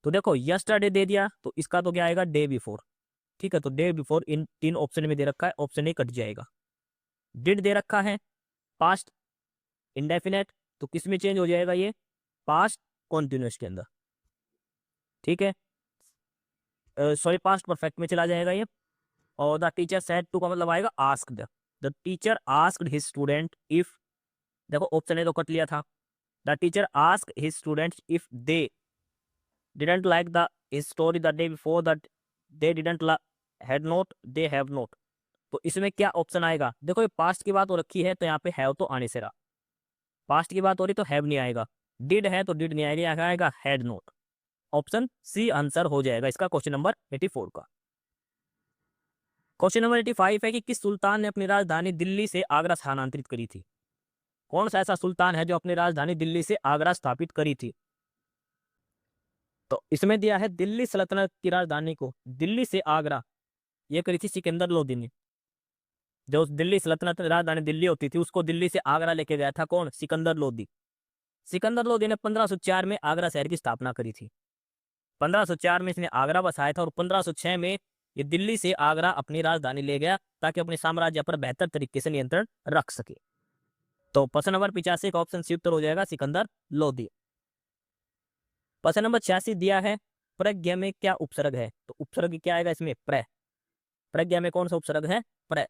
तो देखो यस्टरडे दे दिया तो इसका तो क्या आएगा डे बिफोर। ठीक है, तो डे बिफोर इन 3 ऑप्शन में दे रखा है, ऑप्शन ए कट जाएगा। डिड दे रखा है पास्ट इंडेफिनेट, तो किस में चेंज हो जाएगा ये, पास्ट कॉन्टिन्यूस के अंदर। ठीक है, सॉरी पास्ट परफेक्ट में चला जाएगा ये। और द टीचर सेड टू का मतलब आएगा asked. The teacher asked his student if, देखो ऑप्शन ए तो कट लिया था। The teacher asked his students if they didn't like the story the day before, that they didn't had not, they have not. तो इसमें क्या option आएगा, देखो ये पास्ट की बात हो रखी है तो यहाँ पे हैव तो आने से रहा, पास्ट की बात हो रही तो हैव नहीं आएगा, डिड है तो डिड नहीं आएगा, यहाँ आएगा had not. Option C answer हो जाएगा इसका क्वेश्चन नंबर 84 का। क्वेश्चन नंबर 85 है कि किस सुल्तान ने अपनी राजधानी दिल्ली से आगरा स्थानांतरित करी थी? कौन सा ऐसा सुल्तान है जो अपनी राजधानी दिल्ली से आगरा स्थापित करी थी? तो इसमें दिया है दिल्ली सल्तनत की राजधानी को दिल्ली से आगरा ये करी थी सिकंदर लोदी ने। जो दिल्ली सल्तनत राजधानी दिल्ली होती थी उसको दिल्ली से आगरा लेके गया था कौन? सिकंदर लोदी। सिकंदर लोदी ने 1504 में आगरा शहर की स्थापना करी थी। 1504 में इसने आगरा बसाया था और 1506 में ये दिल्ली से आगरा अपनी राजधानी ले गया ताकि अपने साम्राज्य पर बेहतर तरीके से नियंत्रण रख सके। तो प्रश्न नंबर 85 का ऑप्शन सी उत्तर हो जाएगा सिकंदर लोदी। प्रश्न नंबर 86 दिया है प्रज्ञा में क्या उपसर्ग है? तो उपसर्ग क्या आएगा इसमें? प्र। प्रज्ञा में कौन सा उपसर्ग है? प्र।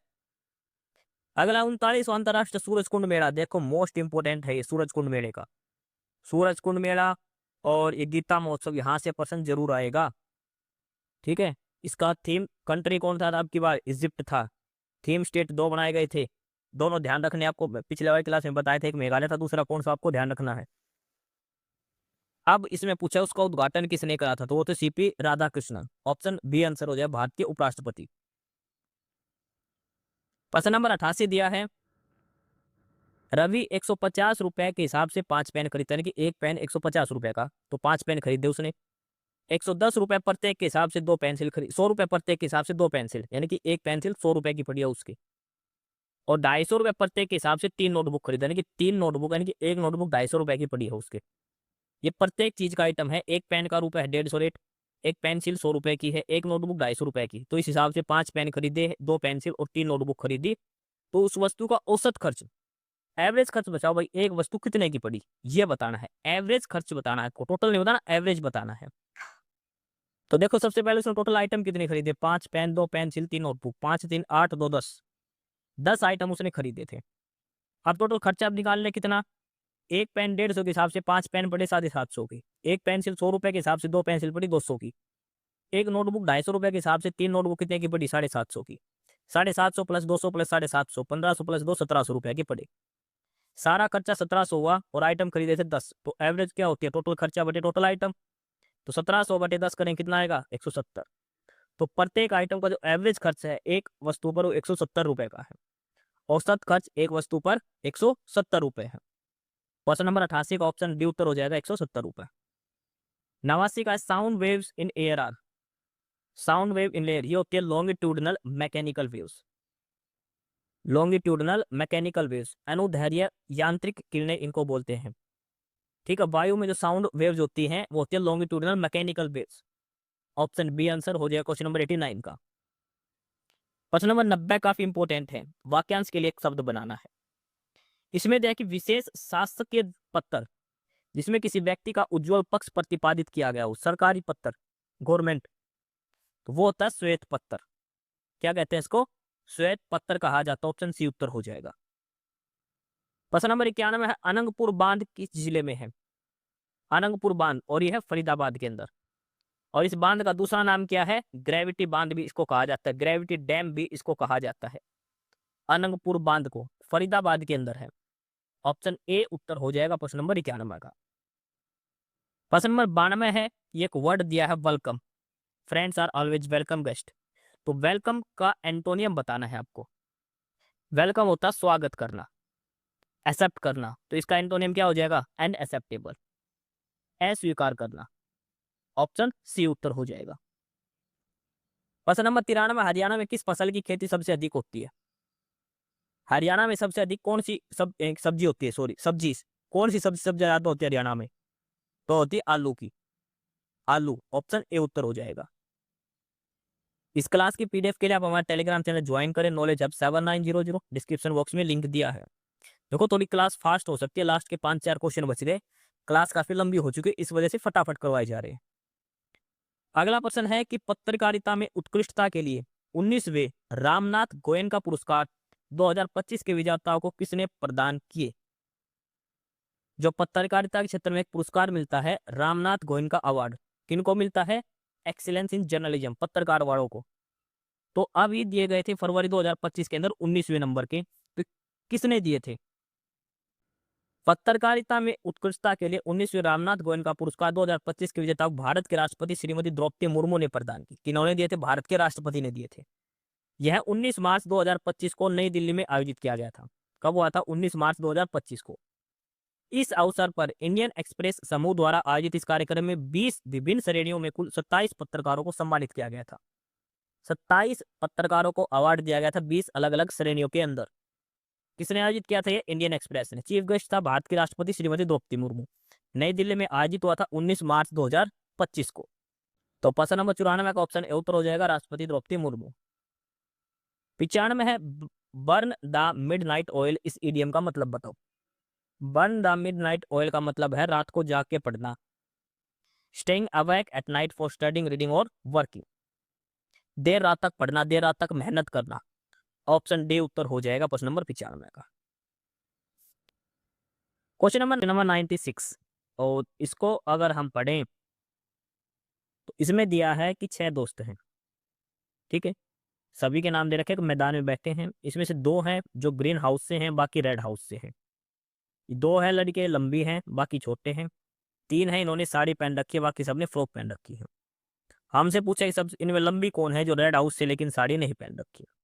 अगला 39वां अंतरराष्ट्रीय सूरज कुंड मेला, देखो मोस्ट इंपोर्टेंट है ये सूरज कुंड मेले का। सूरज कुंड मेला और ये गीता महोत्सव यहाँ से प्रश्न जरूर आएगा, ठीक है। इसका थीम कंट्री कौन था? अब की बार इजिप्ट था। थीम स्टेट दो बनाए गए थे, दोनों ध्यान रखने आपको पिछले वाली क्लास में बताए थे, एक मेघालय था दूसरा कौन सा आपको ध्यान रखना है। अब इसमें पूछा उसका उद्घाटन किसने करा था? तो वो थे CP Radhakrishnan. Option B answer हो जाए भारत के उपराष्ट्रपति। प्रश्न नंबर 88 दिया है रवि 150 रुपए के हिसाब से 5 पेन खरीदता है, यानी कि एक पेन 150 रुपए का, तो 5 पेन खरीदे उसने। 110 रुपए प्रत्येक के हिसाब से 2 पेंसिल खरीद, 100 रुपए प्रत्येक के हिसाब से 2 पेंसिल, यानी कि एक पेंसिल 100 रुपए की पड़ी है उसकी। और 250 रुपए प्रत्येक के हिसाब से 3 नोटबुक खरीदा, यानी कि 3 नोटबुक, यानी कि एक नोटबुक 250 रुपए की पड़ी है उसके। ये प्रत्येक चीज का आइटम है। एक पेन का रुपए है 150 रेट, एक पेंसिल 100 रुपए की है, एक नोटबुक 250 रुपए की। तो इस हिसाब से 5 पेन खरीदे, 2 पेंसिल और 3 नोटबुक खरीदी। तो उस वस्तु का औसत खर्च, एवरेज खर्च बताओ भाई, एक वस्तु कितने की पड़ी ये बताना है। एवरेज खर्च बताना है, टोटल नहीं बताना, एवरेज बताना है। तो देखो सबसे पहले उसने टोटल आइटम कितने खरीदे? 5 पेन, 2 पेंसिल, 3 नोटबुक, 5 3 8 2 10 आइटम उसने खरीदे थे। अब टोटल खर्चा अब निकाल ले कितना। एक पेन 150 के हिसाब से 5 पेन पड़े 750 की, एक पेंसिल 100 रुपए के हिसाब से 2 पेंसिल पड़ी 200 की, एक नोटबुक 250 रुपए के हिसाब से 3 नोटबुक कितने की पड़ी? 750 की। 750 प्लस 200 प्लस 750, 1500 प्लस 2 1700 रुपए की पड़ी। सारा खर्चा 1700 हुआ और आइटम खरीदे थे 10। तो एवरेज क्या होती है? टोटल खर्चा बटे टोटल आइटम। तो 1700 बटे 10 करें कितना आएगा? 170। तो प्रत्येक आइटम का जो एवरेज खर्च है एक वस्तु पर वो 170 रुपए का है। औसत खर्च एक वस्तु पर 170 रुपए है। क्वेश्चन नंबर 88 का ऑप्शन डी उत्तर हो जाएगा 170 रुपए। 89 का sound waves in air are. Sound wave in air ये होती है longitudinal mechanical waves. Longitudinal mechanical waves, अनुदैर्घ्य यांत्रिक किरणें इनको बोलते हैं, ठीक है। वायु में जो साउंड वेव्स होती हैं वो होती है longitudinal mechanical waves. Option B answer हो जाएगा क्वेश्चन नंबर 89 का। प्रश्न नंबर 90 काफी इंपॉर्टेंट है, वाक्यांश के लिए एक शब्द बनाना है। इसमें देखिए विशेष शासकीय पत्र जिसमें किसी व्यक्ति का उज्जवल पक्ष प्रतिपादित किया गया हो, सरकारी पत्र, गवर्नमेंट, तो वो होता है श्वेत पत्र। क्या कहते हैं इसको? श्वेत पत्र कहा जाता है। ऑप्शन सी उत्तर हो जाएगा। प्रश्न नंबर 91 है अनंगपुर बांध किस जिले में है? अनंगपुर बांध, और यह है फरीदाबाद के अंदर। और इस बांध का दूसरा नाम क्या है? ग्रेविटी बांध भी इसको कहा जाता है, ग्रेविटी डैम भी इसको कहा जाता है। अनंगपुर बांध को फरीदाबाद के अंदर है। ऑप्शन ए उत्तर हो जाएगा प्रश्न नंबर 91 का। प्रश्न नंबर 92 है, ये एक वर्ड दिया है welcome. Friends are always welcome guest. तो वेलकम का एंटोनियम बताना है आपको। वेलकम होता है स्वागत करना, एक्सेप्ट करना, तो इसका एंटोनियम क्या हो जाएगा? अनएक्सेप्टेबल, अस्वीकार करना। ऑप्शन सी उत्तर हो जाएगा। प्रश्न नंबर 93, हरियाणा में किस फसल की खेती सबसे अधिक होती है? हरियाणा में सबसे अधिक कौन सी सब्जी होती है? सब्जी कौन सी सब्जी सबसे ज्यादा होती है हरियाणा में? तो होती है आलू की, आलू। ऑप्शन ए उत्तर हो जाएगा। इस क्लास की पीडीएफ के लिए आप हमारे टेलीग्राम चैनल ज्वाइन करें, नॉलेज हब 7900, डिस्क्रिप्शन बॉक्स में लिंक दिया है। देखो थोड़ी क्लास फास्ट हो सकती है, लास्ट के 5-4 क्वेश्चन बच गए, क्लास काफी लंबी हो चुकी है, इस वजह से फटाफट करवाए जा रहे हैं। अगला प्रश्न है कि पत्रकारिता में उत्कृष्टता के लिए 19वें रामनाथ गोयनका पुरस्कार 2025 के विजेताओं को किसने प्रदान किए? जो पत्रकारिता के क्षेत्र में एक पुरस्कार मिलता है रामनाथ गोयनका अवार्ड, किनको मिलता है? एक्सीलेंस इन जर्नलिज्म, पत्रकार वालों को। तो अब ये दिए गए थे फरवरी 2025 के अंदर 19वें नंबर के। तो किसने दिए थे? पत्रकारिता में उत्कृष्टता के लिए 19वीं रामनाथ गोयन का पुरस्कार 2025 के विजेता को भारत के राष्ट्रपति श्रीमती द्रौपदी मुर्मू ने प्रदान की। किन्होंने दिए थे? भारत के राष्ट्रपति ने दिए थे। यह 19 मार्च 2025 को नई दिल्ली में आयोजित किया गया था। कब हुआ था? 19 मार्च 2025 को। इस अवसर पर इंडियन एक्सप्रेस समूह द्वारा आयोजित इस कार्यक्रम में 20 विभिन्न श्रेणियों में कुल 27 पत्रकारों को सम्मानित किया गया था। 27 पत्रकारों को अवार्ड दिया गया था 20 अलग अलग श्रेणियों के अंदर। किसने आयोजित किया था? ये इंडियन एक्सप्रेस ने। चीफ गेस्ट था भारत की राष्ट्रपति श्रीमती द्रौपदी मुर्मू। नई दिल्ली में आयोजित हुआ था 19 मार्च 2025 को। तो प्रश्न नंबर 94 का ऑप्शन ए उत्तर हो जाएगा राष्ट्रपति द्रौपदी मुर्मू। 95 है बर्न द मिडनाइट ऑयल। इस इडियम का मतलब बताओ। बर्न द मिडनाइट ऑयल का मतलब है रात को जाग के पढ़ना। Staying awake at night for studying, reading और वर्किंग। देर रात तक पढ़ना, देर रात तक मेहनत करना। ऑप्शन डी उत्तर हो जाएगा प्रश्न नंबर 95 का। क्वेश्चन नंबर 96, और इसको अगर हम पढ़ें तो इसमें दिया है कि 6 दोस्त हैं, ठीक है। सभी के नाम दे रखे, मैदान में बैठे हैं। इसमें से 2 हैं जो ग्रीन हाउस से हैं, बाकी रेड हाउस से हैं। 2 है लड़के लंबी हैं, बाकी छोटे हैं। 3 है इन्होंने साड़ी पहन रखी है, बाकी सबने फ्रॉक पहन रखी है। हमसे पूछा कि सब इनमें लंबी कौन है जो रेड हाउस से लेकिन साड़ी नहीं पहन रखी है।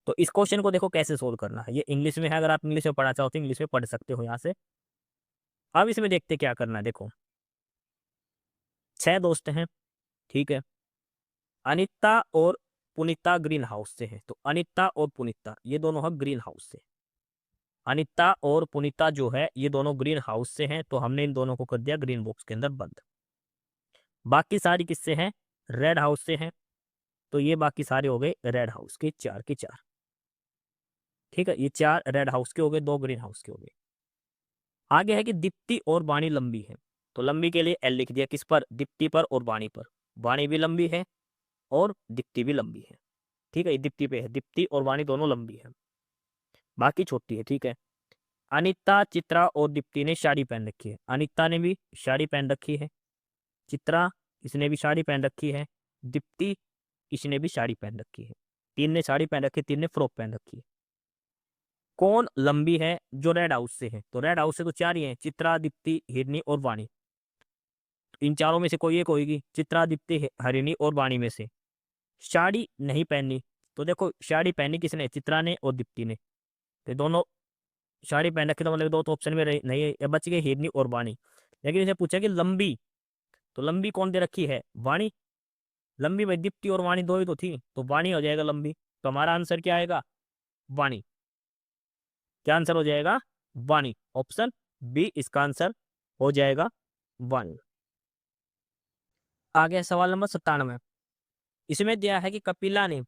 तो इस क्वेश्चन को देखो कैसे सोल्व करना है। ये इंग्लिश में है, अगर आप इंग्लिश में पढ़ना चाहो तो इंग्लिश में पढ़ सकते हो यहाँ से। अब इसमें देखते क्या करना है। देखो 6 दोस्त हैं, ठीक है। अनिता और पुनीता ग्रीन हाउस से है, तो अनिता और पुनीता ये दोनों है ग्रीन हाउस से। अनिता और पुनीता जो है ये दोनों ग्रीन हाउस से हैं, तो हमने इन दोनों को कर दिया ग्रीन बॉक्स के अंदर बंद। बाकी सारी किससे हैं? रेड हाउस से हैं, तो ये बाकी सारे हो गए रेड हाउस के 4 के 4, ठीक है। ये 4 रेड हाउस के हो गए, 2 ग्रीन हाउस के हो गए। आगे है कि दीप्ति और वाणी लंबी है, तो लंबी के लिए एल लिख दिया। किस पर? दीप्ति पर और वाणी पर। वाणी भी लंबी है और दीप्ति भी लंबी है, ठीक है। ये दीप्ति पे है, दीप्ति और वाणी दोनों लंबी है, बाकी छोटी है, ठीक है। अनिता, चित्रा और दीप्ति ने साड़ी पहन रखी है। अनिता ने भी साड़ी पहन रखी है, चित्रा इसने भी साड़ी पहन रखी है, दीप्ति इसने भी साड़ी पहन रखी है। 3 ने साड़ी पहन रखी है, 3 ने फ्रॉक पहन रखी है। कौन लंबी है? जो रेड हाउस से है। तो रेड हाउस से तो 4 ही हैं, चित्रा, दीप्ति, हिरनी और वाणी। इन चारों में से कोई एक होगी, चित्रा, दीप्ति, हरिणी और वाणी में से। साड़ी नहीं पहननी, तो देखो साड़ी पहनी किसने? चित्रा ने और दीप्ति ने, तो दोनों साड़ी पहन रखी, तो मतलब 2 तो ऑप्शन में नहीं है, बच गए हिरनी और वाणी। लेकिन इसे पूछा कि लंबी, तो लंबी कौन दे रखी है? वाणी। लंबी भाई दीप्ति और वाणी 2 ही तो थी, तो वाणी हो जाएगा लंबी। तो हमारा आंसर क्या आएगा? वाणी। क्या आंसर हो जाएगा? वाणी। ऑप्शन बी इसका आंसर हो जाएगा वाणी। आगे सवाल नंबर 97। इसमें दिया है कि कपिला ने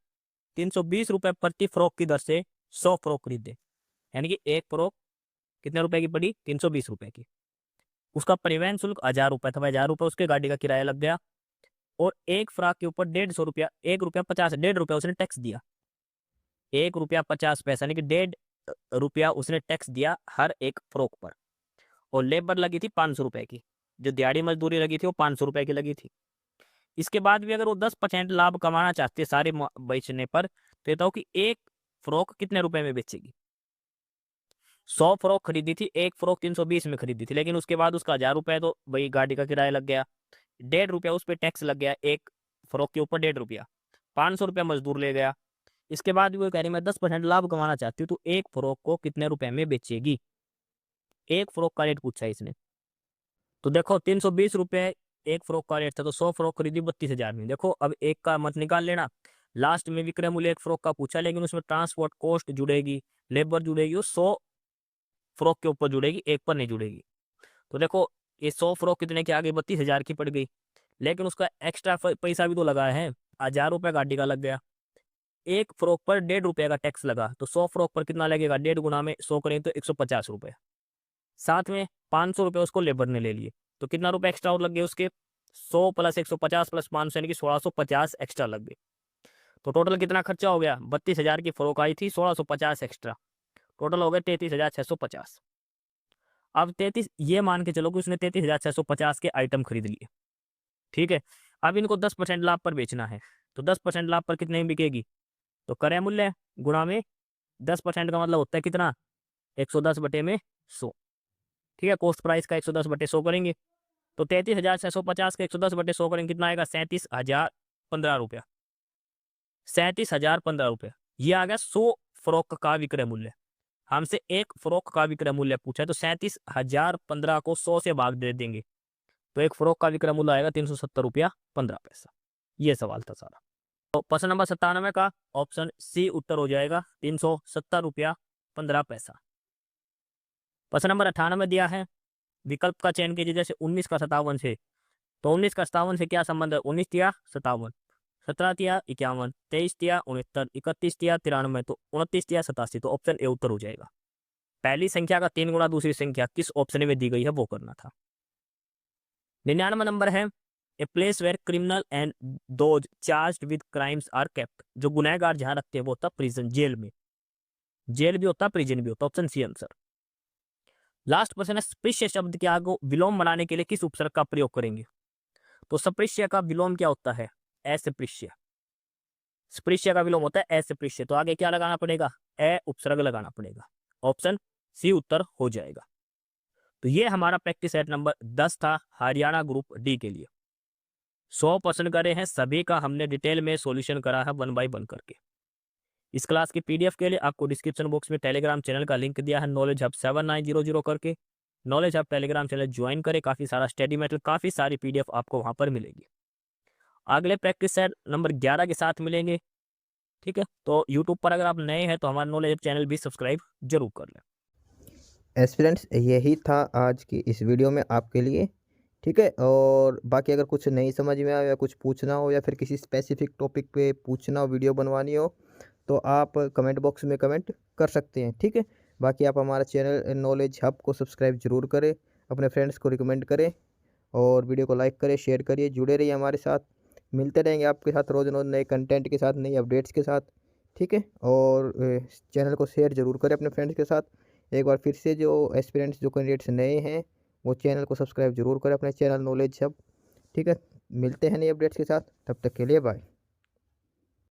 320 रुपए प्रति फ्रॉक की दर से 100 फ्रॉक खरीदे, यानी कि एक फ्रॉक कितने रुपए की पड़ी? 320 रुपए की। उसका परिवहन शुल्क 1000 रुपए था, 1000 रुपए उसके गाड़ी का किराया लग गया, और एक फ्रॉक के ऊपर 150 रुपया, 1 रुपया 50, 1.5 रुपया उसने टैक्स दिया। 1 रुपया 50 पैसा, यानी कि 1.5 रुपया उसने टैक्स दिया हर एक फ्रॉक पर। और लेबर लगी थी 500 रुपए की, जो दिहाड़ी मजदूरी लगी थी वो 500 रुपए की लगी थी। इसके बाद भी अगर वो 10% लाभ कमाना चाहते हैं सारे बेचने पर, तो ये तो कि एक फ्रॉक कितने रुपए में बेचेगी? 100 फ्रॉक खरीदी थी, एक फ्रॉक 320 में खरीदी थी, लेकिन उसके बाद उसका 1000 रुपए तो वही गाड़ी का किराया लग गया, 1.5 रुपया उस पर टैक्स लग गया, एक फ्रॉक के ऊपर 1.5 रुपया, 500 रुपया मजदूर ले गया। इसके बाद भी वो कह रही मैं 10% लाभ कमाना चाहती हूँ, तो एक फ्रॉक को कितने रुपए में बेचेगी? एक फ्रॉक का रेट पूछा है इसने। तो देखो 320 रुपये एक फ्रॉक का रेट था, तो 100 फ्रॉक खरीदी 32,000 में। देखो अब एक का मत निकाल लेना। लास्ट में विक्रय मूल्य एक फ्रॉक का पूछा, लेकिन उसमें ट्रांसपोर्ट कॉस्ट जुड़ेगी, लेबर जुड़ेगी, वो 100 फ्रॉक के ऊपर जुड़ेगी, एक पर नहीं जुड़ेगी। तो देखो ये 100 फ्रॉक कितने के आगे 32,000 की पड़ गई, लेकिन उसका एक्स्ट्रा पैसा भी तो लगा है, 1000 रुपये गाड़ी का लग गया। एक फ्रॉक पर 1.5 रुपये का टैक्स लगा, तो 100 फ्रॉक पर कितना लगेगा? 1.5 गुना में 100 करें तो 150 रुपये। साथ में 500 रुपये उसको लेबर ने ले लिए, तो कितना रुपए एक्स्ट्रा और लग गए उसके? 100 प्लस 150 प्लस 500 यानी कि 1650 एक्स्ट्रा लग गए। तो टोटल कितना खर्चा हो गया? 32,000 की फ्रॉक आई थी, 1650 एक्स्ट्रा, टोटल हो गए 33,650। अब 33 ये मान के चलो कि उसने 33,650 के आइटम खरीद लिए, ठीक है। अब इनको 10% लाभ पर बेचना है, तो 10% लाभ पर कितने में बिकेगी? तो क्रय मूल्य गुणा में 10% का मतलब होता है कितना? 110 बटे में 100। ठीक है। कॉस्ट प्राइस का 110/100 करेंगे तो 33,650 का 110/100 करेंगे, कितना आएगा? 37,015 रुपया। 37,015 रुपया। ये आ गया 100 फ्रॉक का विक्रय मूल्य। हमसे एक फ्रॉक का विक्रय मूल्य पूछा है, तो 37,015 को 100 से भाग दे देंगे तो एक फ्रॉक का विक्रय मूल्य आएगा 370 रुपया 15 पैसा। ये सवाल था सारा। तो प्रश्न नंबर 97 का ऑप्शन सी उत्तर हो जाएगा 370 रुपया 15 पैसा। प्रश्न नंबर 98 दिया है, विकल्प का चयन कीजिए। जैसे 19 का 57 से, तो 19 का 57 से क्या संबंध है? 19 तिया 57, 17 तिया 51, 23 तिया 69, 31 तिया 93, तो 29 तिया 87, तो ऑप्शन ए उत्तर हो जाएगा। पहली संख्या का 3 गुणा दूसरी संख्या किस ऑप्शन में दी गई है वो करना था। 99 नंबर है, a place where criminal and those charged with crimes are kept. जो गुनहगार जहां रखते हैं वो होता प्रिजन, जेल में। जेल भी होता, प्रिजन भी होता, option C answer. Last question है, स्पृश्य शब्द के आगे विलोम बनाने के लिए किस उपसर्ग का प्रयोग करेंगे? तो स्पृश्य का विलोम क्या होता है? अस्पृश्य। स्पृश्य का विलोम होता है अस्पृश्य, तो आगे क्या लगाना पड़ेगा? ए उपसर्ग लगाना पड़ेगा। ऑप्शन सी उत्तर हो जाएगा। तो ये हमारा प्रैक्टिस सेट नंबर 10 था हरियाणा ग्रुप डी के लिए। 100 प्रश्न करे हैं, सभी का हमने डिटेल में सॉल्यूशन करा है 1 बाय 1 करके। इस क्लास की पीडीएफ के लिए आपको डिस्क्रिप्शन बॉक्स में टेलीग्राम चैनल का लिंक दिया है, नॉलेज हब 7900 करके। Knowledge hub Telegram channel join करें, काफ़ी सारा स्टडी मटेरियल, काफ़ी सारी पीडीएफ आपको वहाँ पर मिलेगी। अगले प्रैक्टिस सेट नंबर 11 के साथ मिलेंगे, ठीक है। तो यूट्यूब पर अगर आप नए हैं तो हमारा नॉलेज हब चैनल भी सब्सक्राइब जरूर कर लें। एस्पिरेंट्स, यही था आज की इस वीडियो में आपके लिए, ठीक है। और बाकी अगर कुछ नहीं समझ में आया या कुछ पूछना हो या फिर किसी स्पेसिफिक टॉपिक पे पूछना हो, वीडियो बनवानी हो, तो आप कमेंट बॉक्स में कमेंट कर सकते हैं, ठीक है। बाकी आप हमारा चैनल नॉलेज हब को सब्सक्राइब जरूर करें, अपने फ्रेंड्स को रिकमेंड करें और वीडियो को लाइक करें, शेयर करिए, जुड़े रहिए हमारे साथ। मिलते रहेंगे आपके साथ रोज़ रोज़ नए कंटेंट के साथ, नई अपडेट्स के साथ, ठीक है। और चैनल को शेयर जरूर करें अपने फ्रेंड्स के साथ। एक बार फिर से जो एस्पिरेंट्स, जो कैंडिडेट्स नए हैं, वो चैनल को सब्सक्राइब जरूर करें, अपने चैनल नॉलेज हब, ठीक है। मिलते हैं नई अपडेट्स के साथ, तब तक के लिए बाय।